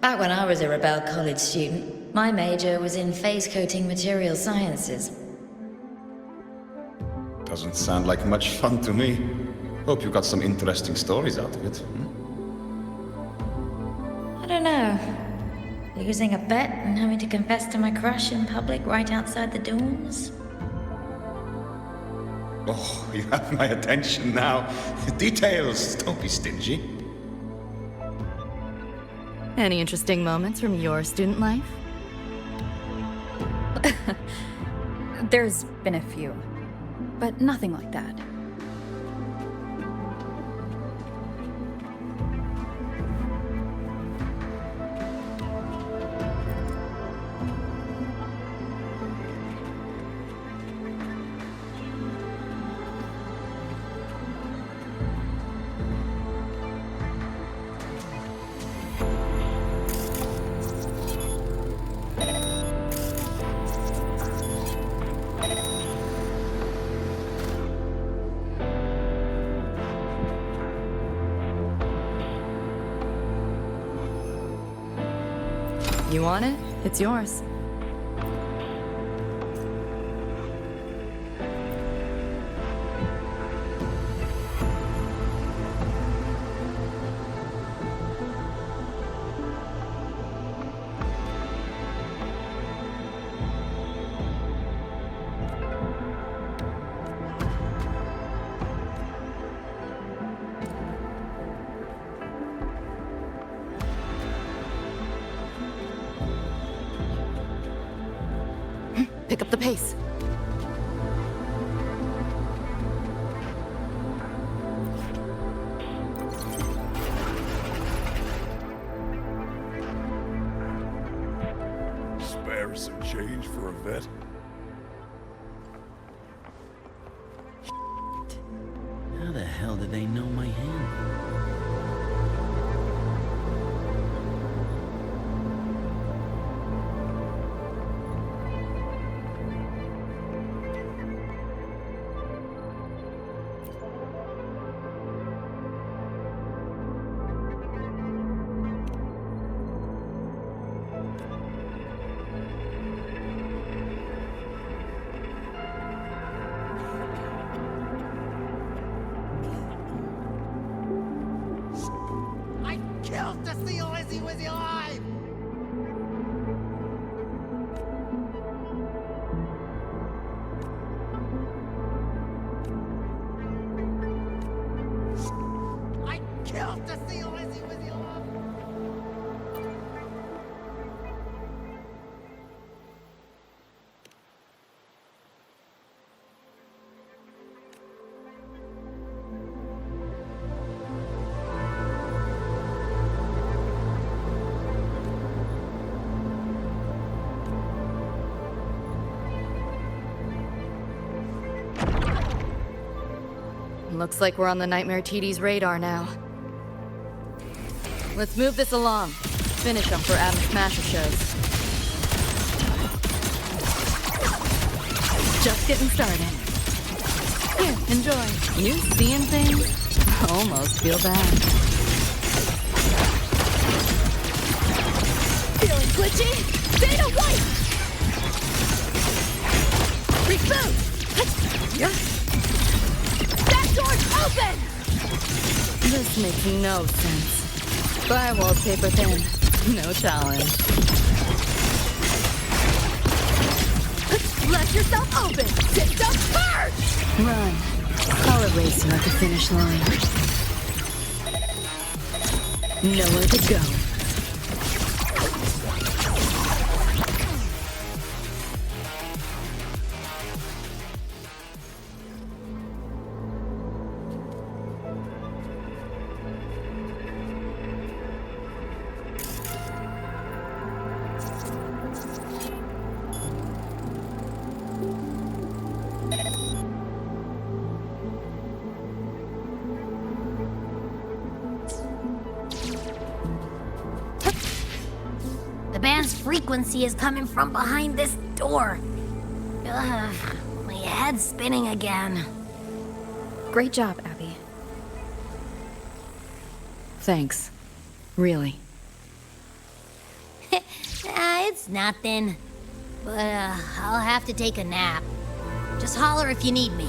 Speaker 17: Back when I was a Rebel College student, my major was in phase coating material sciences.
Speaker 16: Doesn't sound like much fun to me. Hope you got some interesting stories out of it.
Speaker 17: I don't know. Losing a bet and having to confess to my crush in public right outside the dorms?
Speaker 16: Oh, you have my attention now. Details, don't be stingy.
Speaker 5: Any interesting moments from your student life?
Speaker 2: There's been a few, but nothing like that.
Speaker 5: You want it? It's yours. Pick up the pace.
Speaker 4: Spare some change for a vet?
Speaker 18: How the hell did they know my hand?
Speaker 19: Killed to see Lizzie was alive! I killed to see Lizzie was alive!
Speaker 5: Looks like we're on the Nightmare TD's radar now. Let's move this along. Finish them for Adam Smasher shows. Just getting started. Here, enjoy. You seeing things? Almost feel bad.
Speaker 19: Feeling glitchy? Data white! Reboot!
Speaker 5: Yeah.
Speaker 19: That door's open!
Speaker 5: This makes no sense. Firewall's paper thin. No challenge.
Speaker 19: Let yourself open! System first!
Speaker 5: Run. I'll erase you at the finish line. Nowhere to go.
Speaker 1: The band's frequency is coming from behind this door. Ugh, my head's spinning again.
Speaker 2: Great job, Abby.
Speaker 5: Thanks. Really.
Speaker 1: It's nothing. But, I'll have to take a nap. Just holler if you need me.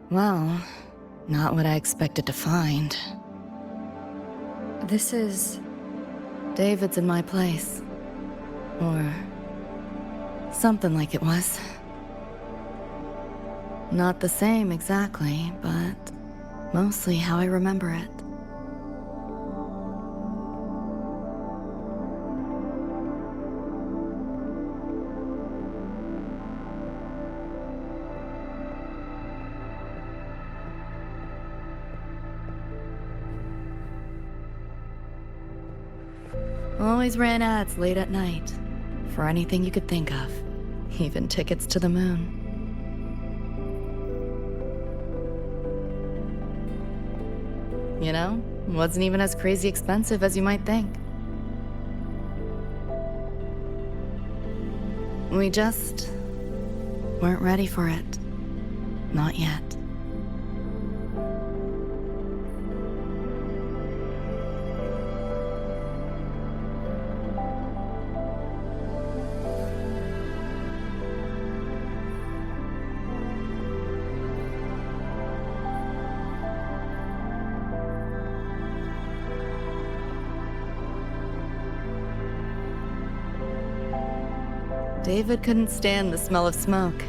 Speaker 5: Well, not what I expected to find.
Speaker 2: This is...
Speaker 5: David's in my place. Or... something like it was. Not the same exactly, but mostly how I remember it. Always ran ads late at night, for anything you could think of, even tickets to the moon. You know, wasn't even as crazy expensive as you might think. We just weren't ready for it. Not yet. David couldn't stand the smell of smoke.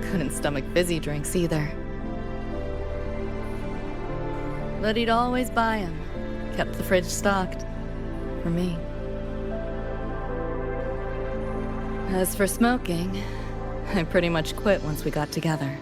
Speaker 5: Couldn't stomach fizzy drinks either. But he'd always buy them. Kept the fridge stocked. For me. As for smoking, I pretty much quit once we got together.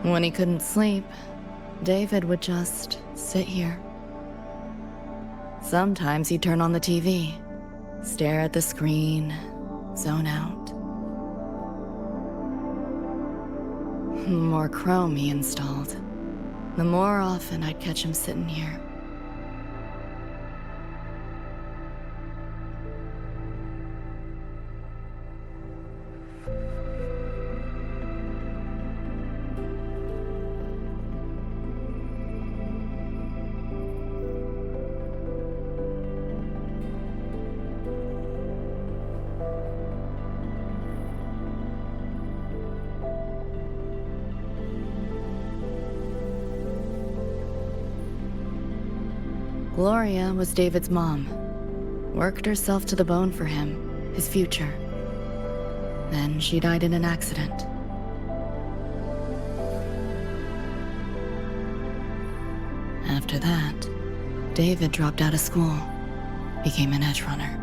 Speaker 5: When he couldn't sleep, David would just sit here. Sometimes he'd turn on the TV, stare at the screen, zone out. The more Chrome he installed, the more often I'd catch him sitting here. Gloria was David's mom. Worked herself to the bone for him, his future. Then she died in an accident. After that, David dropped out of school, became an edge runner.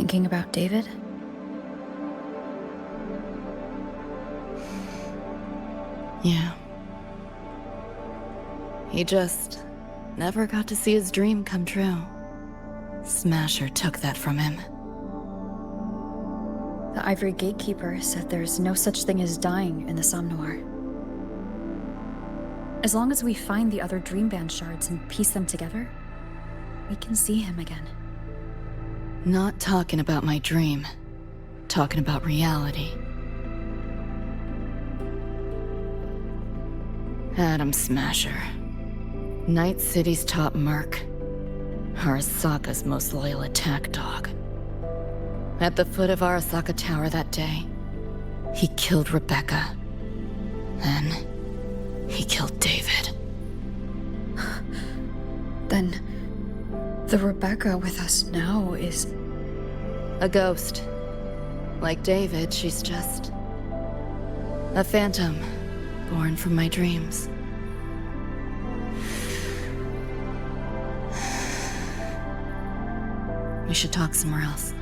Speaker 2: Thinking about David?
Speaker 5: Yeah. He just never got to see his dream come true. Smasher took that from him.
Speaker 2: The Ivory Gatekeeper said there's no such thing as dying in the Somme Noir. As long as we find the other Dreamband shards and piece them together, we can see him again.
Speaker 5: Not talking about my dream. Talking about reality. Adam Smasher. Night City's top merc. Arasaka's most loyal attack dog. At the foot of Arasaka Tower that day, he killed Rebecca. Then, he killed David.
Speaker 2: Then, the Rebecca with us now is...
Speaker 5: a ghost. Like David, she's just... a phantom, born from my dreams. We should talk somewhere else.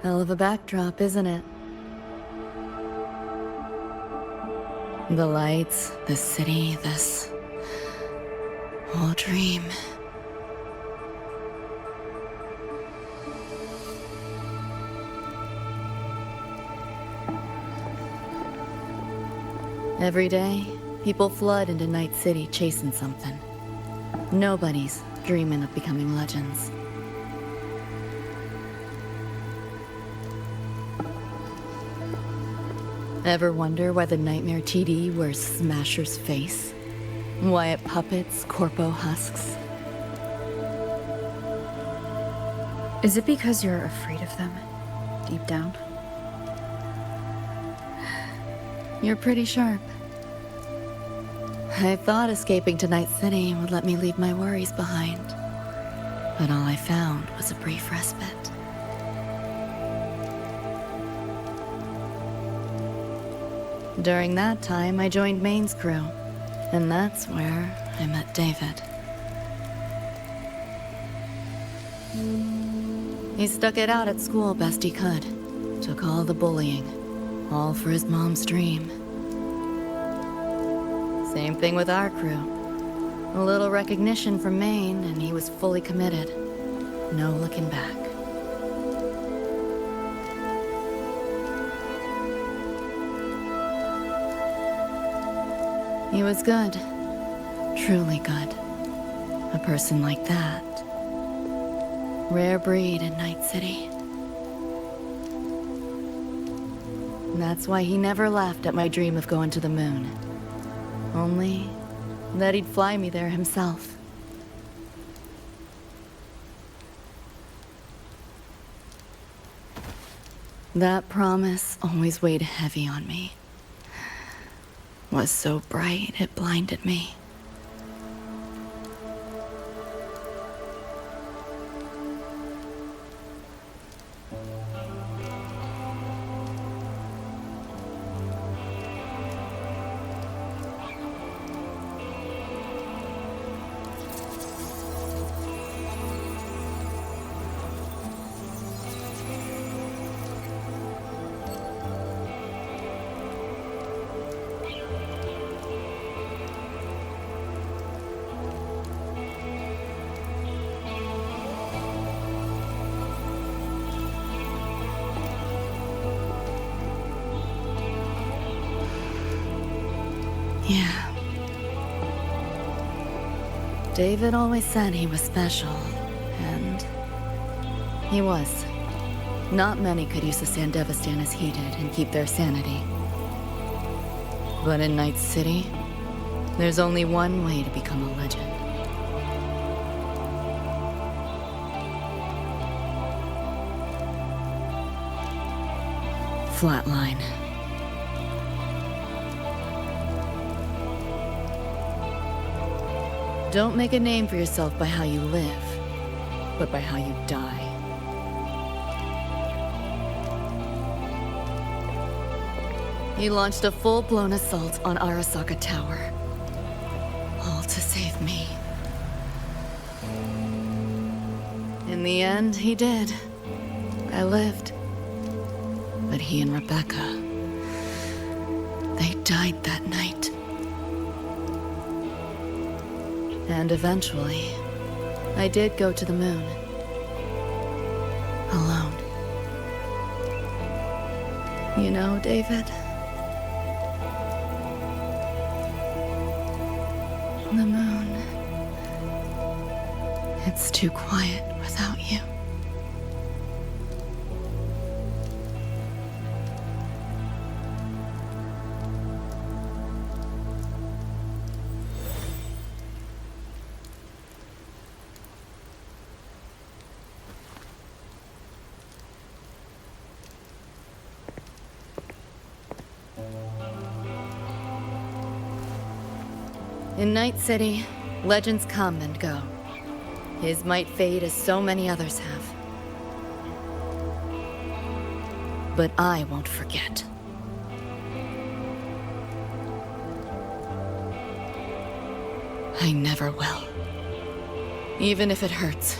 Speaker 5: Hell of a backdrop, isn't it? The lights, the city, this whole dream. Every day, people flood into Night City chasing something. Nobody's dreaming of becoming legends. Ever wonder why the Nightmare TD wears Smasher's face? Why it puppets Corpo husks?
Speaker 2: Is it because you're afraid of them, deep down?
Speaker 5: You're pretty sharp. I thought escaping to Night City would let me leave my worries behind. But all I found was a brief respite. During that time, I joined Maine's crew, and that's where I met David. He stuck it out at school best he could. Took all the bullying, all for his mom's dream. Same thing with our crew. A little recognition from Maine, and he was fully committed. No looking back. He was good. Truly good. A person like that. Rare breed in Night City. That's why he never laughed at my dream of going to the moon. Only that he'd fly me there himself. That promise always weighed heavy on me. Was so bright it blinded me. Yeah. David always said he was special, and He was. Not many could use the Sandevistan as he did and keep their sanity. But in Night City, there's only one way to become a legend. Flatline. Don't make a name for yourself by how you live, but by how you die. He launched a full-blown assault on Arasaka Tower. All to save me. In the end, he did. I lived. But he and Rebecca, they died that night. And eventually, I did go to the moon. Alone. You know, David? The moon. It's too quiet without you. In Night City, legends come and go. His might fade as so many others have. But I won't forget. I never will. Even if it hurts.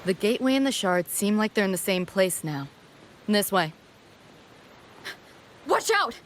Speaker 5: The gateway and the shards seem like they're in the same place now. This way.
Speaker 2: Watch out!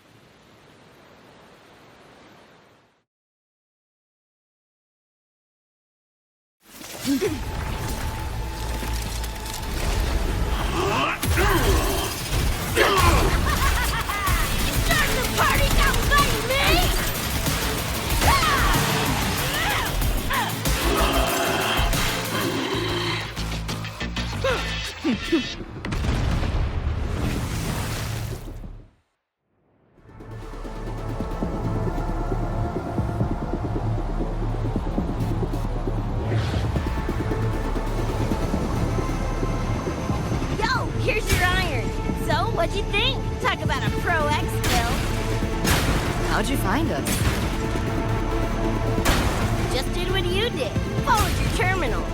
Speaker 6: What'd you think? Talk about a pro X skill.
Speaker 5: How'd you find us?
Speaker 6: Just did what you did. Followed your terminals.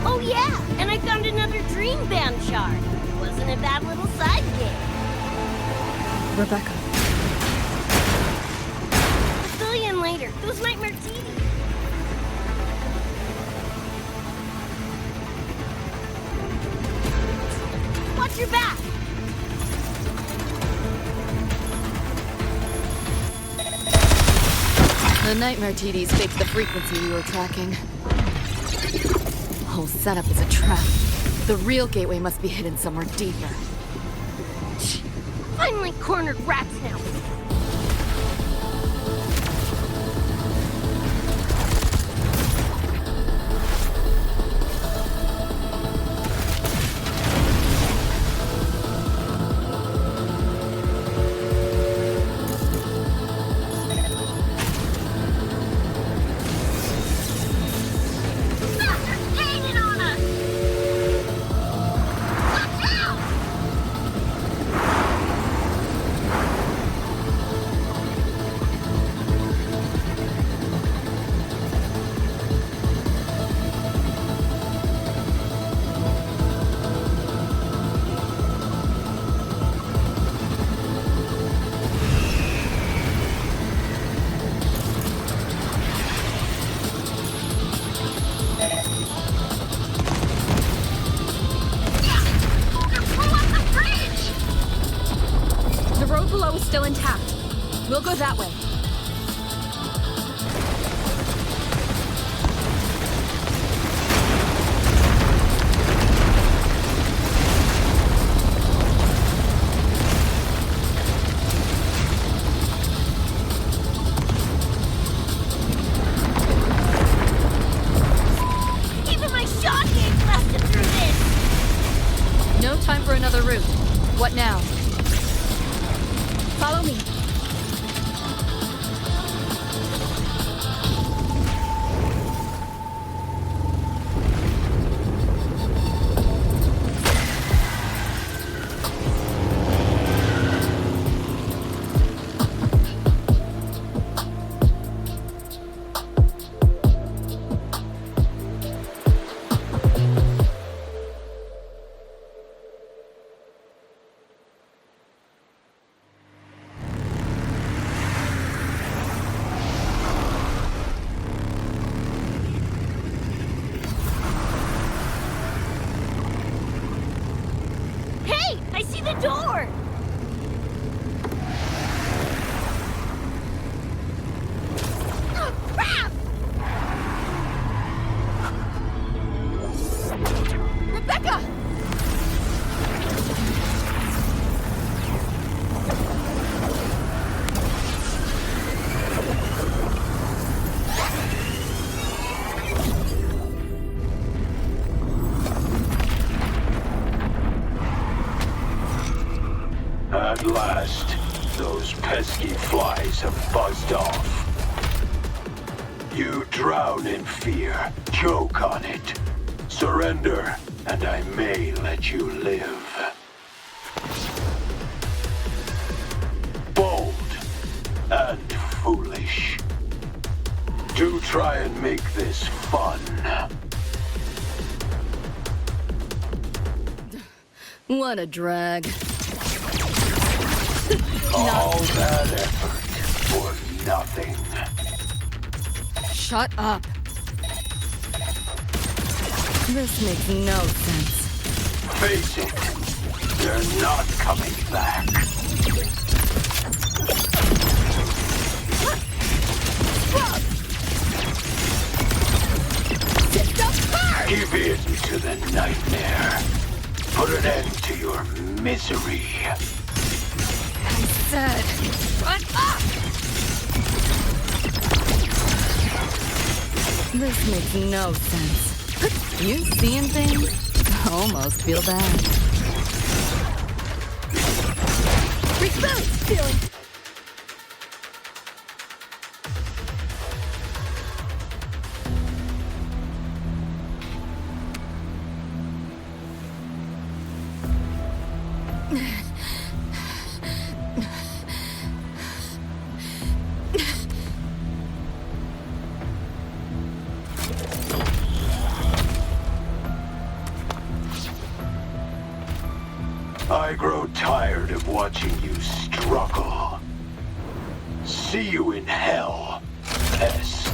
Speaker 6: Oh yeah, and I found another dream band shard. Wasn't a bad little side gig.
Speaker 2: Rebecca.
Speaker 6: I'll fill you in later. Those nightmare TVs. Watch your back!
Speaker 5: The nightmare TDs faked the frequency we were tracking. The whole setup is a trap. The real gateway must be hidden somewhere deeper.
Speaker 6: Finally cornered rats now.
Speaker 2: still intact. We'll go that way.
Speaker 6: Even my shot gauge blasted through this!
Speaker 2: No time for another route. What now? Follow me.
Speaker 6: Hey! I see the door! Oh, crap!
Speaker 2: Rebecca!
Speaker 14: At last, those pesky flies have buzzed off. You drown in fear, choke on it. Surrender, and I may let you live. Bold and foolish. Do try and make this fun.
Speaker 5: What a drag.
Speaker 14: All that effort for nothing.
Speaker 5: Shut up. This makes no sense.
Speaker 14: Face it, they're not coming back. Give in to the nightmare. Put an end to your misery.
Speaker 5: Said, shut up! This makes no sense. You seeing things? I almost feel bad. Reboot! Feeling.
Speaker 14: I grow tired of watching you struggle. See you in hell, pest.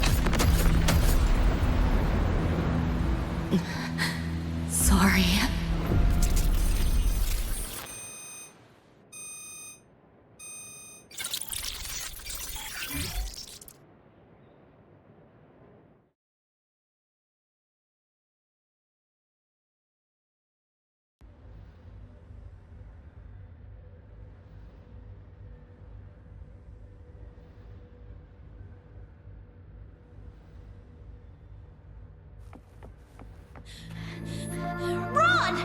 Speaker 5: Sorry.
Speaker 13: Run!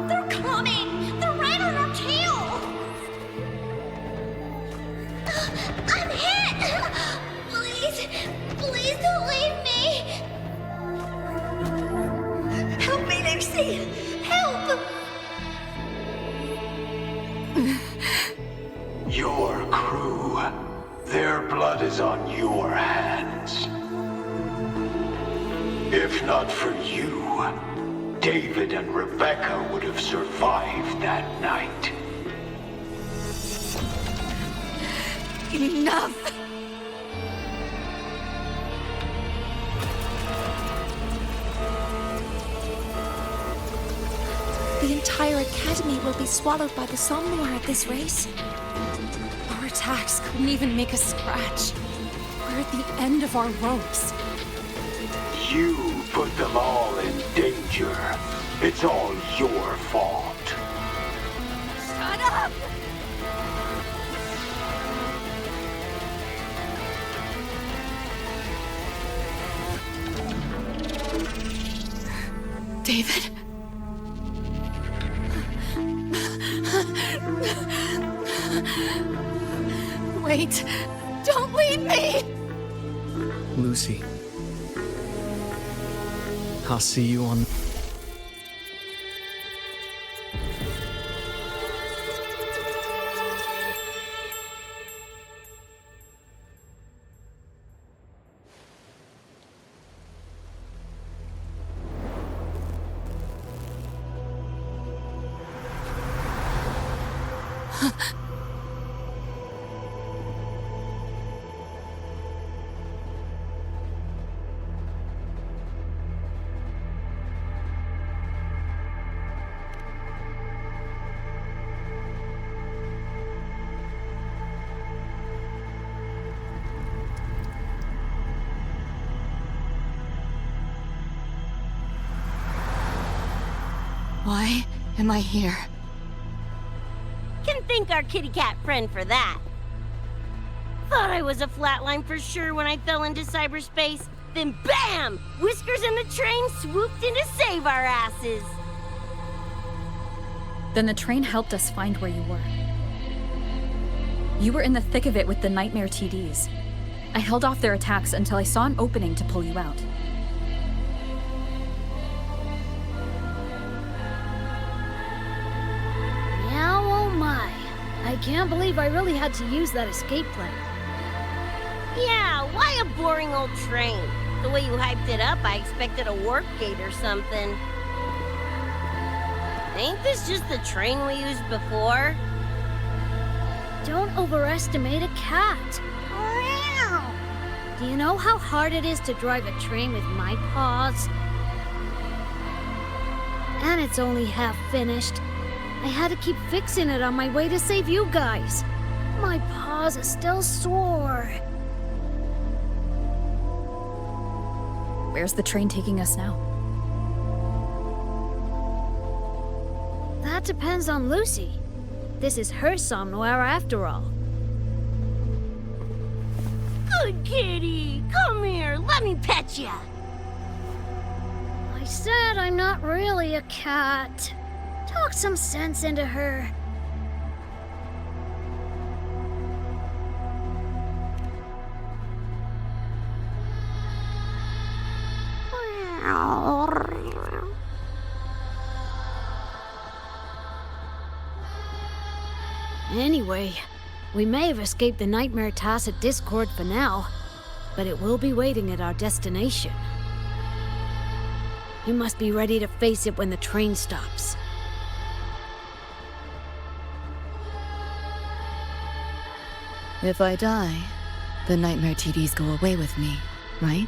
Speaker 13: They're coming! They're right on our tail! I'm hit! Please, please don't leave me! Help me, Lucy! Help!
Speaker 14: Your crew. Their blood is on your hands. If not for you, David and Rebecca would have survived that night.
Speaker 5: Enough!
Speaker 3: The entire academy will be swallowed by the Somnoir at this race.
Speaker 9: Our attacks couldn't even make a scratch. We're at the end of our ropes.
Speaker 14: You put them all in danger. It's all your fault.
Speaker 9: Shut up!
Speaker 5: David? Wait! Don't leave me!
Speaker 8: Lucy. I'll see you on...
Speaker 5: Why am I here?
Speaker 6: Can thank our kitty cat friend for that. Thought I was a flatline for sure when I fell into cyberspace. Then BAM! Whiskers and the train swooped in to save our asses.
Speaker 2: Then the train helped us find where you were. You were in the thick of it with the Nightmare TDs. I held off their attacks until I saw an opening to pull you out.
Speaker 20: Now, oh my. I can't believe I really had to use that escape plan.
Speaker 6: Yeah, why a boring old train? The way you hyped it up, I expected a warp gate or something. Ain't this just the train we used before?
Speaker 20: Don't overestimate a cat. Do you know how hard it is to drive a train with my paws? And it's only half finished. I had to keep fixing it on my way to save you guys. My paws are still sore.
Speaker 2: Where's the train taking us now?
Speaker 20: That depends on Lucy. This is her somewhere after all.
Speaker 6: Good kitty! Come here, let me pet ya!
Speaker 20: I said I'm not really a cat. Talk some sense into her. Anyway, we may have escaped the Nightmare Tacit Discord for now, but it will be waiting at our destination. You must be ready to face it when the train stops.
Speaker 5: If I die, the Nightmare TDs go away with me, right?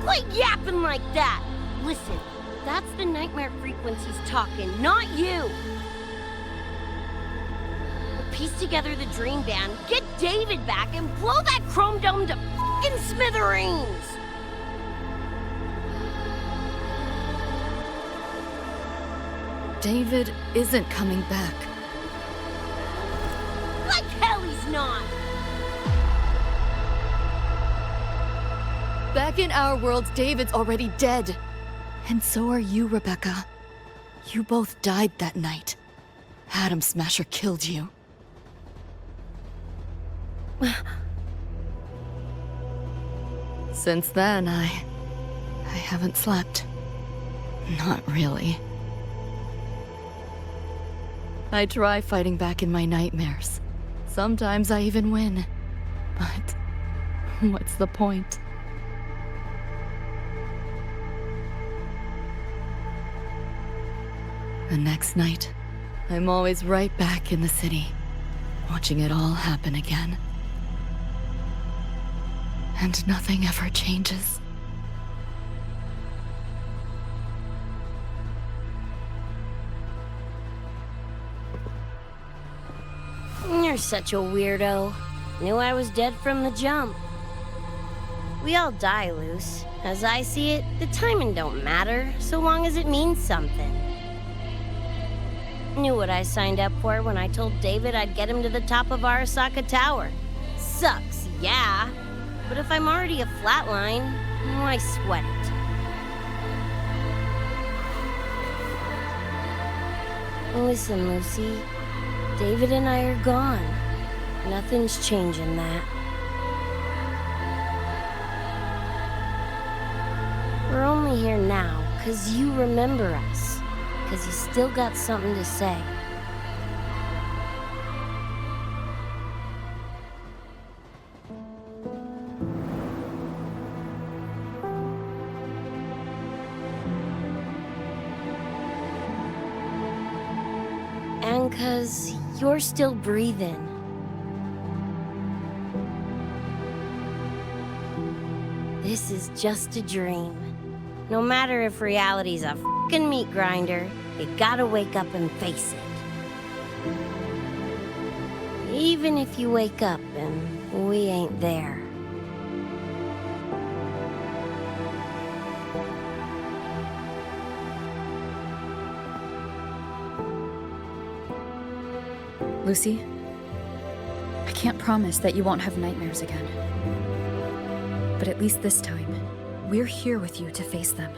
Speaker 6: Quit yapping like that! Listen, that's the nightmare frequencies talking, not you! We'll piece together the dream band, get David back, and blow that chrome dome to f***ing smithereens!
Speaker 5: David isn't coming back.
Speaker 6: Like hell he's not!
Speaker 5: Back in our world, David's already dead. And so are you, Rebecca. You both died that night. Atom Smasher killed you. Since then, I haven't slept. Not really. I try fighting back in my nightmares. Sometimes I even win. But what's the point? The next night, I'm always right back in the city, watching it all happen again. And nothing ever changes.
Speaker 6: You're such a weirdo. Knew I was dead from the jump. We all die, Luce. As I see it, the timing don't matter, so long as it means something. Knew what I signed up for when I told David I'd get him to the top of Arasaka Tower. Sucks, yeah. But if I'm already a flatline, why sweat it? Listen, Lucy. David and I are gone. Nothing's changing that. We're only here now because you remember us. Because you still got something to say. And because you're still breathing. This is just a dream. No matter if reality's a f***ing meat grinder, you gotta wake up and face it. Even if you wake up and we ain't there.
Speaker 2: Lucy, I can't promise that you won't have nightmares again. But at least this time, we're here with you to face them.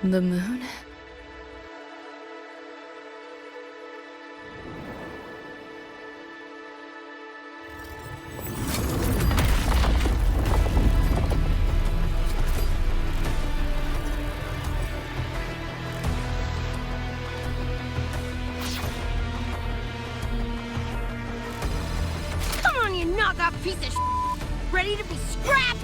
Speaker 5: The moon?
Speaker 6: Come on, you knockoff piece of shit! Ready to be scrapped?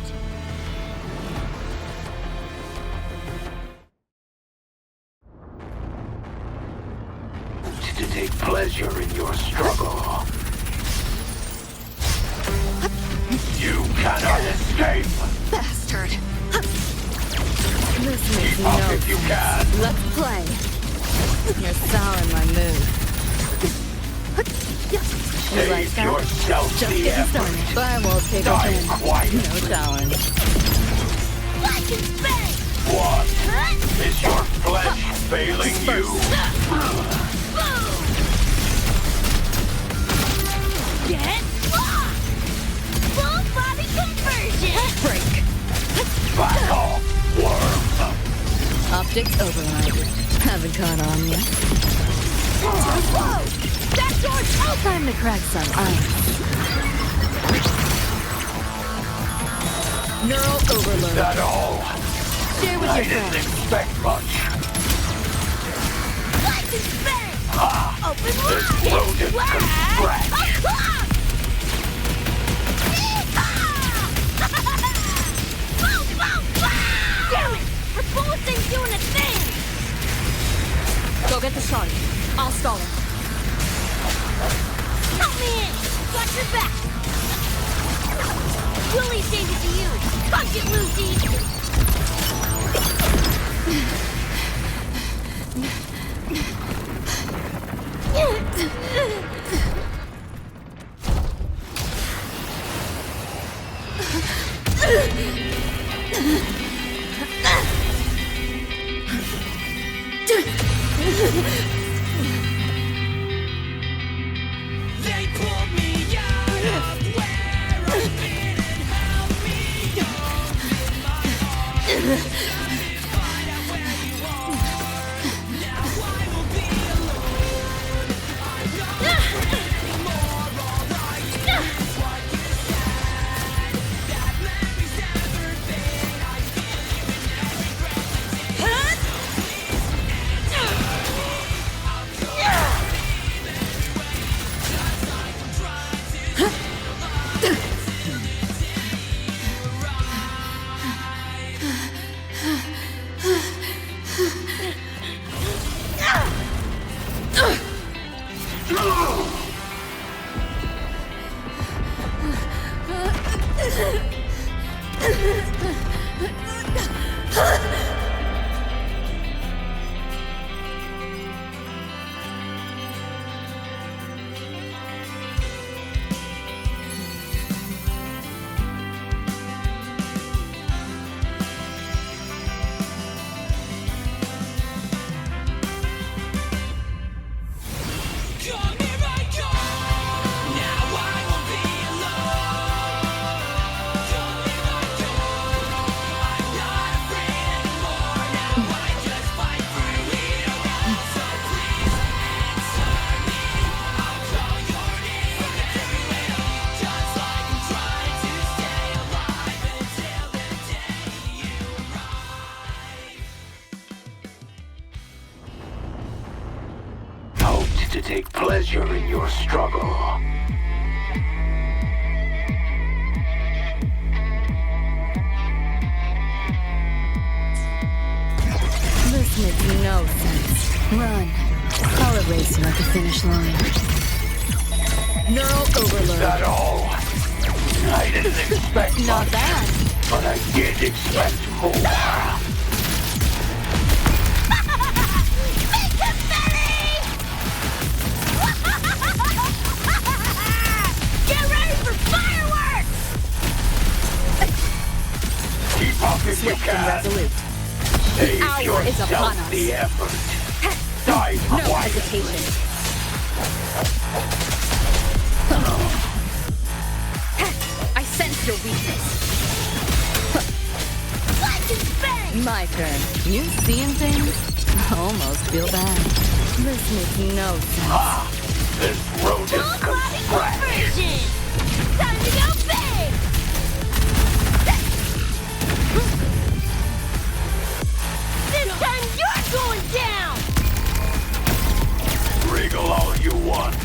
Speaker 14: To take pleasure in your struggle. You cannot escape!
Speaker 5: Bastard! This makes
Speaker 14: Keep up
Speaker 5: no
Speaker 14: if you
Speaker 5: sense.
Speaker 14: can!
Speaker 5: Let's play. You're souring my mood. You like
Speaker 14: Save
Speaker 5: that?
Speaker 14: yourself
Speaker 5: Just
Speaker 14: the
Speaker 5: getting
Speaker 14: effort.
Speaker 5: started. I won't take a
Speaker 14: Die
Speaker 5: hint.
Speaker 14: quietly.
Speaker 5: No challenge.
Speaker 6: Like and bang!
Speaker 14: What? Is your flesh failing you?
Speaker 6: Get locked! Full body conversion!
Speaker 5: Break.
Speaker 14: Back off, worm!
Speaker 5: Optics override. Haven't caught on yet.
Speaker 6: Whoa! That door's open!
Speaker 5: Time to crack some ice. Neural overload.
Speaker 14: That all?
Speaker 5: Share with
Speaker 14: I
Speaker 5: your
Speaker 14: didn't
Speaker 5: friends.
Speaker 14: expect much.
Speaker 6: Like and bang!
Speaker 14: Ah!
Speaker 6: Open wide!
Speaker 14: Exploded from scratch!
Speaker 6: Boom, boom, boom! Damn it! Her bullets ain't doing a thing!
Speaker 2: Go get the shard. I'll stall it.
Speaker 6: Help me in! Watch your back! We'll leave danger to you! Punch it, Lucy!
Speaker 19: They pulled me out of where I've been and held me
Speaker 14: To take pleasure in your struggle.
Speaker 5: This makes no sense. Run. I'll erase you at the finish line. Neural overload.
Speaker 14: Is that all? I didn't expect
Speaker 5: Not
Speaker 14: much,
Speaker 5: bad.
Speaker 14: but I did expect more. Keep up if you
Speaker 2: Swift and
Speaker 14: can.
Speaker 2: resolute.
Speaker 14: Save
Speaker 2: The hour is
Speaker 14: yourself
Speaker 2: upon us.
Speaker 14: the effort. Die
Speaker 2: No
Speaker 14: quietly.
Speaker 2: hesitation. I sense your weakness.
Speaker 5: My turn. You seeing things? I almost feel bad. This makes no sense.
Speaker 14: This road is construction.
Speaker 6: Time to go big! This time you're going down!
Speaker 14: Wriggle all you want.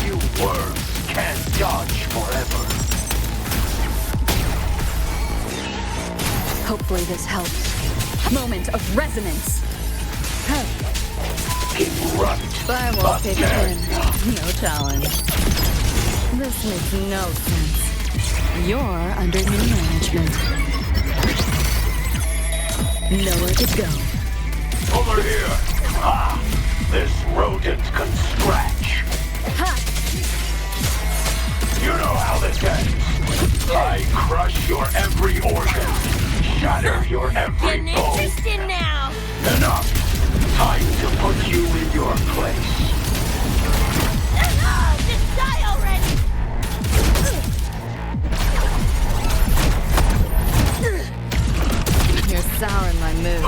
Speaker 14: You worms can't dodge forever.
Speaker 2: Hopefully this helps. Moment of resonance.
Speaker 14: Keep running.
Speaker 5: Firewall paper in. No challenge. This makes no sense. You're under new management. Nowhere to go.
Speaker 14: Over here. This rodent can scratch. You know how this ends. I crush your every organ, shatter your every
Speaker 6: Getting
Speaker 14: bone.
Speaker 6: interested now!
Speaker 14: Enough. Time to put you in your place.
Speaker 6: Just die already!
Speaker 5: You're souring my mood.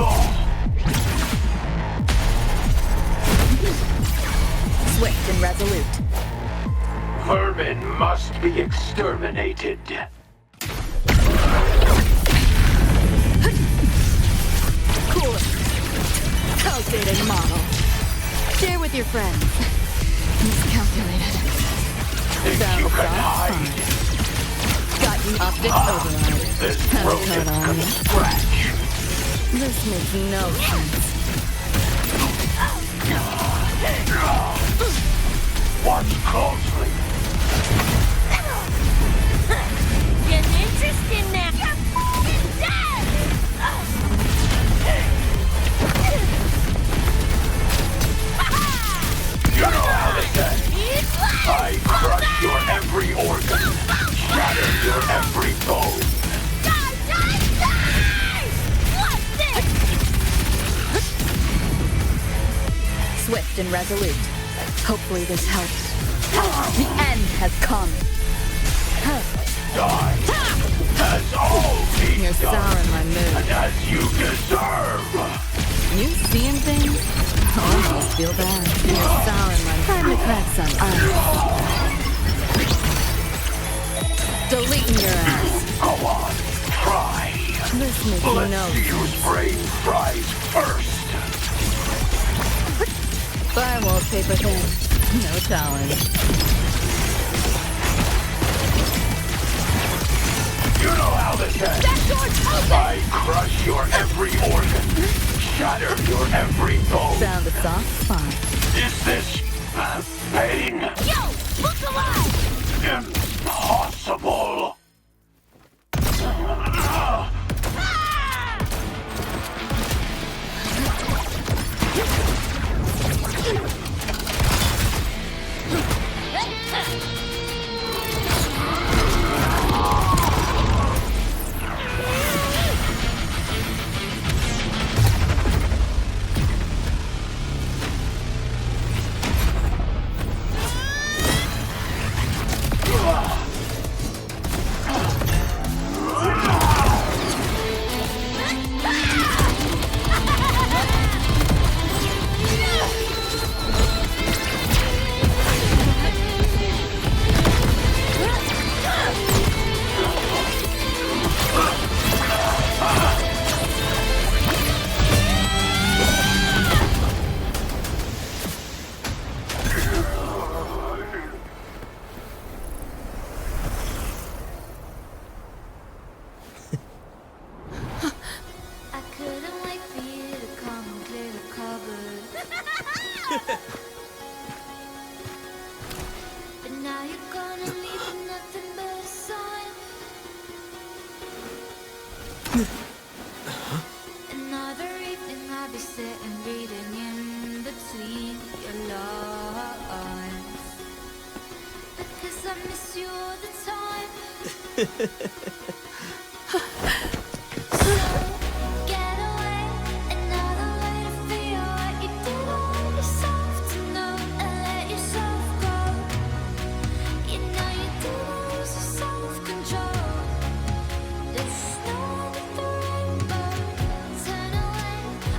Speaker 2: Swift and resolute.
Speaker 14: Vermin must be exterminated.
Speaker 5: Cooler. Outdated model. Share with your friends. Miscalculated.
Speaker 14: Think you can hide?
Speaker 5: Got you optics override.
Speaker 14: This
Speaker 5: Have
Speaker 14: rodent
Speaker 5: caught on
Speaker 14: can
Speaker 5: you.
Speaker 14: scratch.
Speaker 5: This makes no sense.
Speaker 14: Watch closely.
Speaker 6: Getting interested now! You're dead!
Speaker 14: You know how this ends. I crush your every organ, shatter your every bone.
Speaker 6: Die, die, die! What's this?
Speaker 2: Swift and resolute. Hopefully this helps. The end has come.
Speaker 14: Die. As all be
Speaker 5: You're
Speaker 14: done,
Speaker 5: souring my mood.
Speaker 14: and as you deserve.
Speaker 5: You seeing things? I almost feel bad. You're souring my mood. Time to crack some ice. Deleting your ass.
Speaker 14: Go on, try.
Speaker 5: This makes
Speaker 14: Let's
Speaker 5: no
Speaker 14: see whose brain fries first.
Speaker 5: Firewall paper thin. No challenge.
Speaker 14: You know how this ends.
Speaker 6: That door's open!
Speaker 14: I crush your every organ, shatter your every bone.
Speaker 5: Found a soft spot.
Speaker 14: Is this Pain.
Speaker 6: Yo! Look alive!
Speaker 14: Impossible.
Speaker 21: Another evening I'll be sitting reading in between your lines, because I miss you all the time. So get away, another way to feel what you did on yourself to know and let yourself go. You know you did lose your self-control. There's no under the rainbow. Turn away,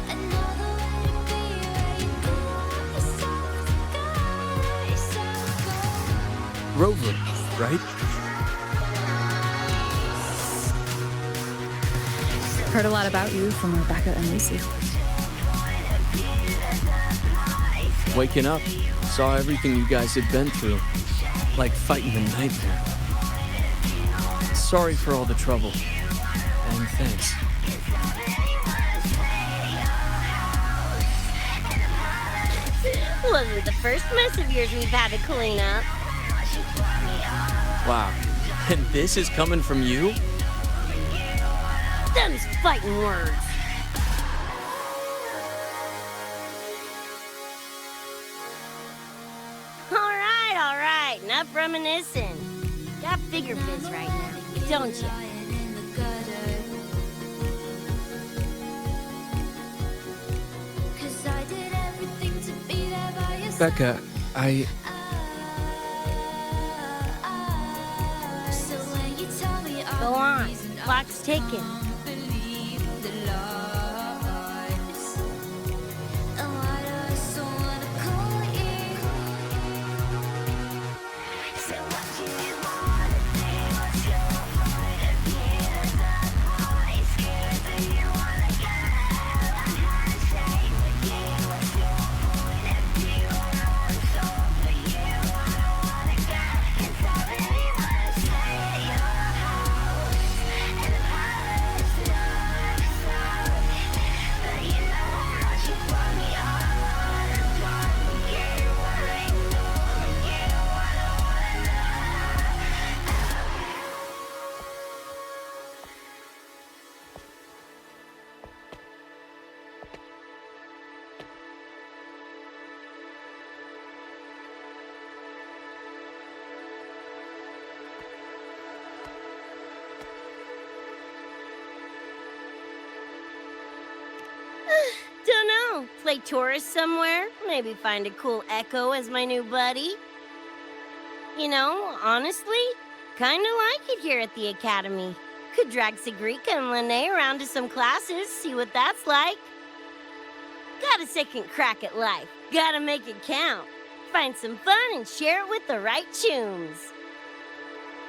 Speaker 21: another way to be where you did want yourself to go. Let yourself go.
Speaker 8: Rover, right?
Speaker 2: Heard a lot about you from Rebecca and Lucy.
Speaker 8: Waking up, saw everything you guys had been through. Like fighting the nightmare. Sorry for all the trouble. And thanks.
Speaker 6: Wasn't the first mess of yours we've had to clean up.
Speaker 8: Wow. And this is coming from you?
Speaker 6: Them's fighting words. All right. Enough reminiscing. Got bigger biz right now, don't you?
Speaker 8: Becca,
Speaker 6: Go on. Clock's ticking. Dunno. Play tourist somewhere? Maybe find a cool Echo as my new buddy? You know, honestly, kinda like it here at the Academy. Could drag Sigrika and Lene around to some classes, see what that's like. Got a second crack at life. Gotta make it count. Find some fun and share it with the right tunes.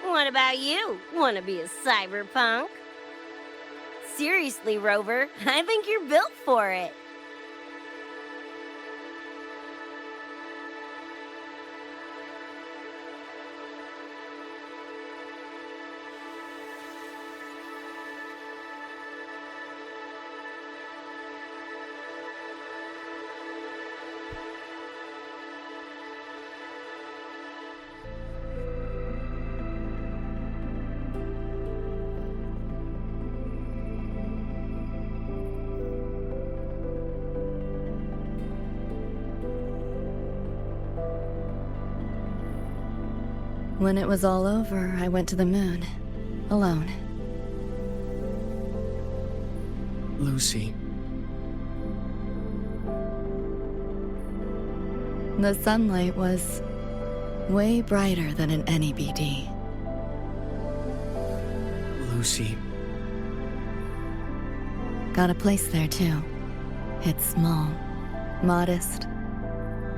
Speaker 6: What about you? Wanna be a cyberpunk? Seriously, Rover, I think you're built for it.
Speaker 5: When it was all over, I went to the moon. Alone.
Speaker 8: Lucy.
Speaker 5: The sunlight was way brighter than in any BD.
Speaker 8: Lucy.
Speaker 5: Got a place there too. It's small, modest,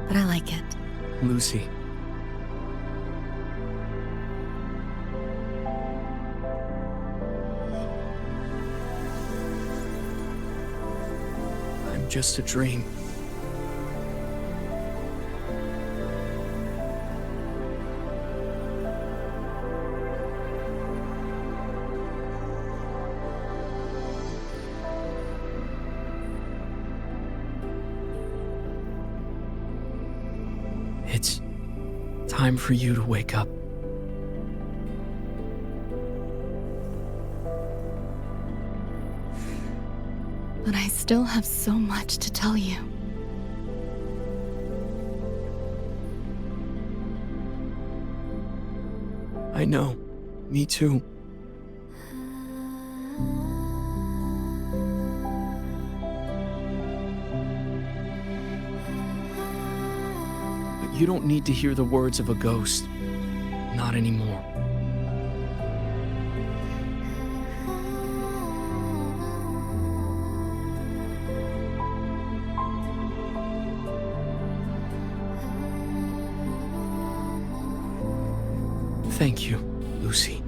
Speaker 5: but I like it.
Speaker 8: Lucy. I'm just a dream. It's time for you to wake up.
Speaker 5: But I still have so much to tell you.
Speaker 8: I know. Me too. But you don't need to hear the words of a ghost. Not anymore. Thank you, Lucy.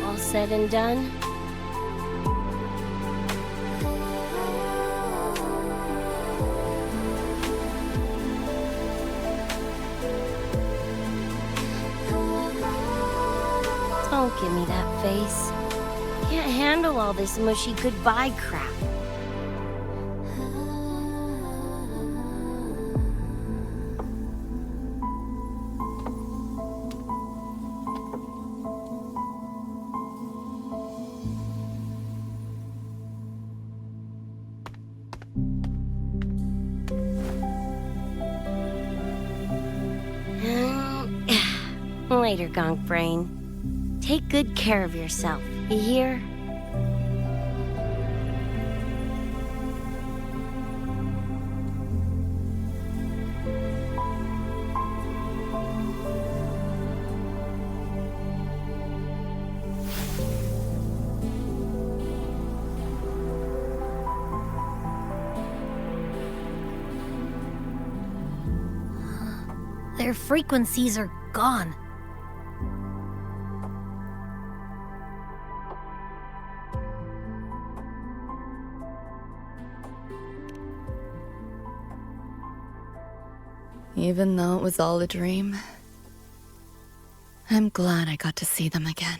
Speaker 6: All said and done? Don't give me that face. Can't handle all this mushy goodbye crap. Later, Gonk Brain. Take good care of yourself, you hear?
Speaker 1: Their frequencies are gone.
Speaker 5: Even though it was all a dream, I'm glad I got to see them again.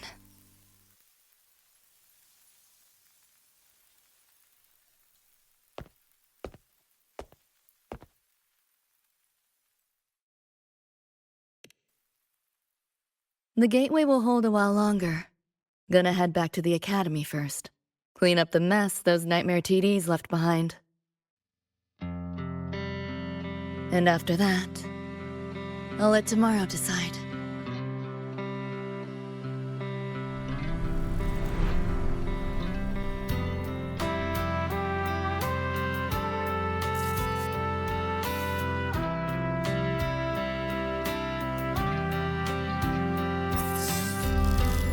Speaker 5: The gateway will hold a while longer. Gonna head back to the academy first. Clean up the mess those nightmare TDs left behind. And after that, I'll let tomorrow decide.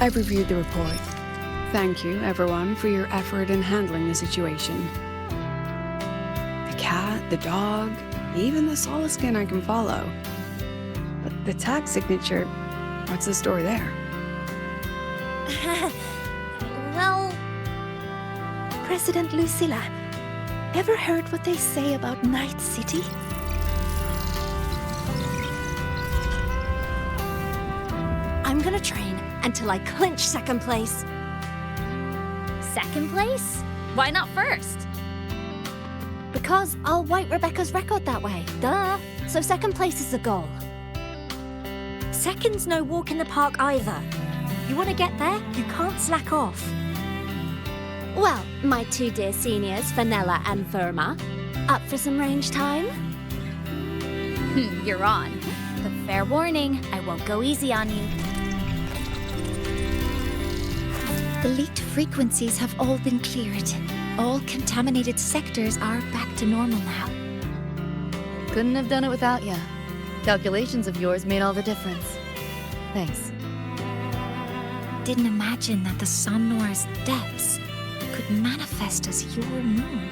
Speaker 7: I've reviewed the report. Thank you, everyone, for your effort in handling the situation. The cat, the dog, even the Solaskin I can follow. But the tag signature, what's the story there?
Speaker 3: Well,
Speaker 11: President Lucilla, ever heard what they say about Night City?
Speaker 9: I'm gonna train until I clinch second place.
Speaker 20: Second place?
Speaker 9: Why not first?
Speaker 20: Because I'll wipe Rebecca's record that way.
Speaker 9: Duh. So second place is the goal. Second's no walk in the park either. You want to get there, you can't slack off. Well, my two dear seniors, Fenella and Verma, up for some range time?
Speaker 3: You're on. But fair warning, I won't go easy on you. The leaked frequencies have all been cleared. All contaminated sectors are back to normal now.
Speaker 5: Couldn't have done it without you. Calculations of yours made all the difference. Thanks.
Speaker 3: Didn't imagine that the Somnor's depths could manifest as your moon.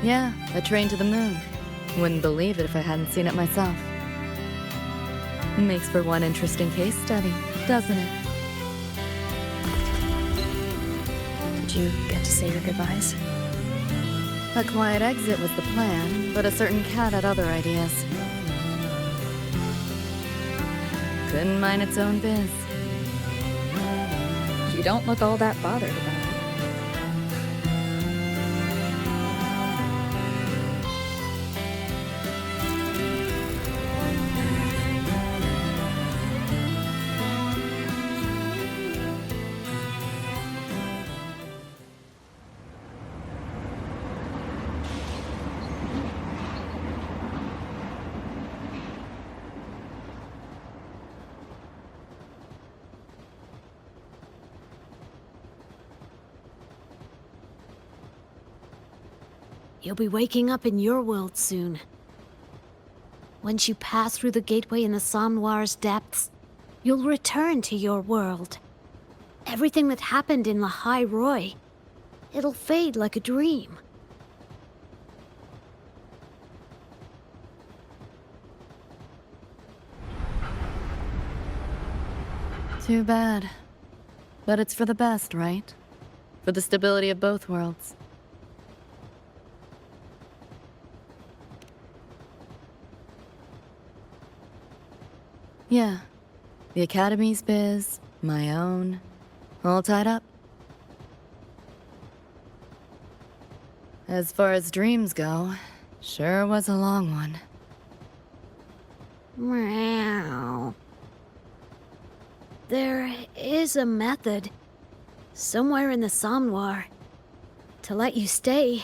Speaker 5: Yeah, a train to the moon. Wouldn't believe it if I hadn't seen it myself. Makes for one interesting case study, doesn't it?
Speaker 2: Did you get to say your goodbyes?
Speaker 5: A quiet exit was the plan, but a certain cat had other ideas. Couldn't mind its own biz.
Speaker 2: You don't look all that bothered about it.
Speaker 20: You'll be waking up in your world soon. Once you pass through the gateway in the Somnoir's depths, you'll return to your world. Everything that happened in Lahai Roi, it'll fade like a dream.
Speaker 5: Too bad. But it's for the best, right? For the stability of both worlds. Yeah. The Academy's biz, my own, all tied up. As far as dreams go, sure was a long one.
Speaker 20: Meow. There is a method, somewhere in the Somnoir, to let you stay.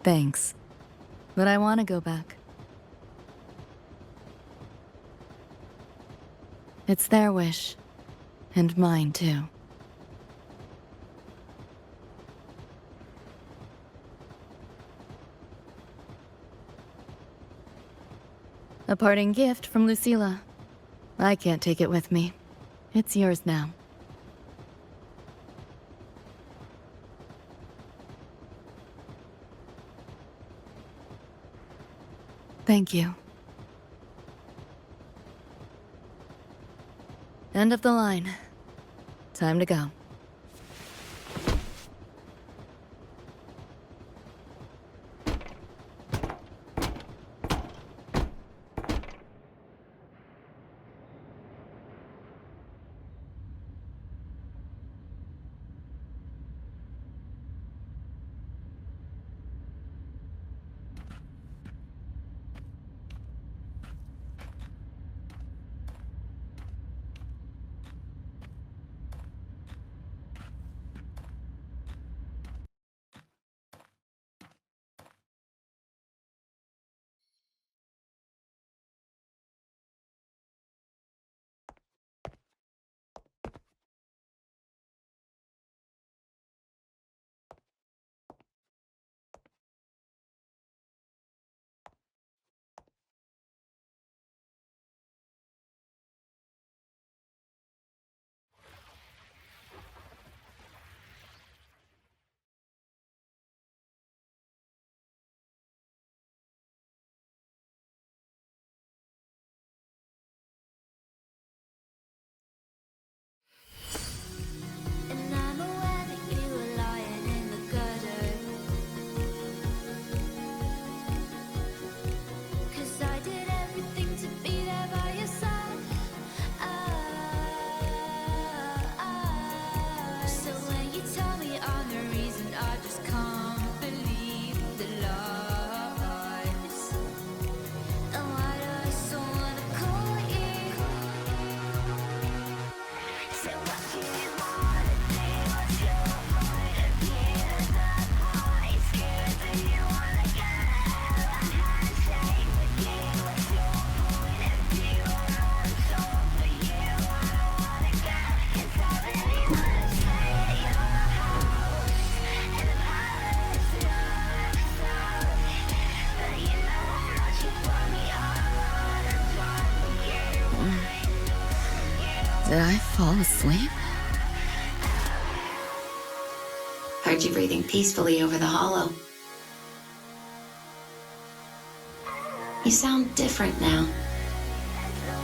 Speaker 5: Thanks. But I want to go back. It's their wish. And mine, too. A parting gift from Lucilla. I can't take it with me. It's yours now. Thank you. End of the line. Time to go. Did I fall asleep?
Speaker 17: Heard you breathing peacefully over the hollow. You sound different now.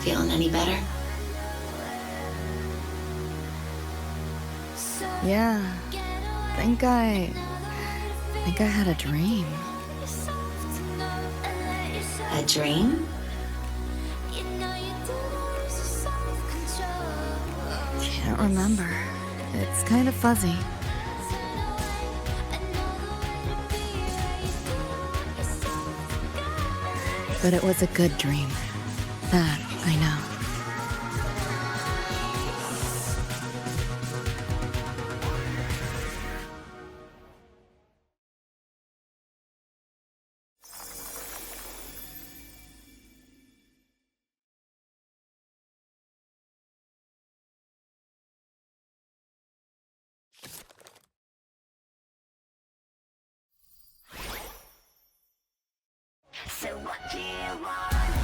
Speaker 17: Feeling any better?
Speaker 5: Yeah. Think I had a dream.
Speaker 17: A dream?
Speaker 5: Can't remember. It's kind of fuzzy. But it was a good dream. That I know.
Speaker 21: So what do you want?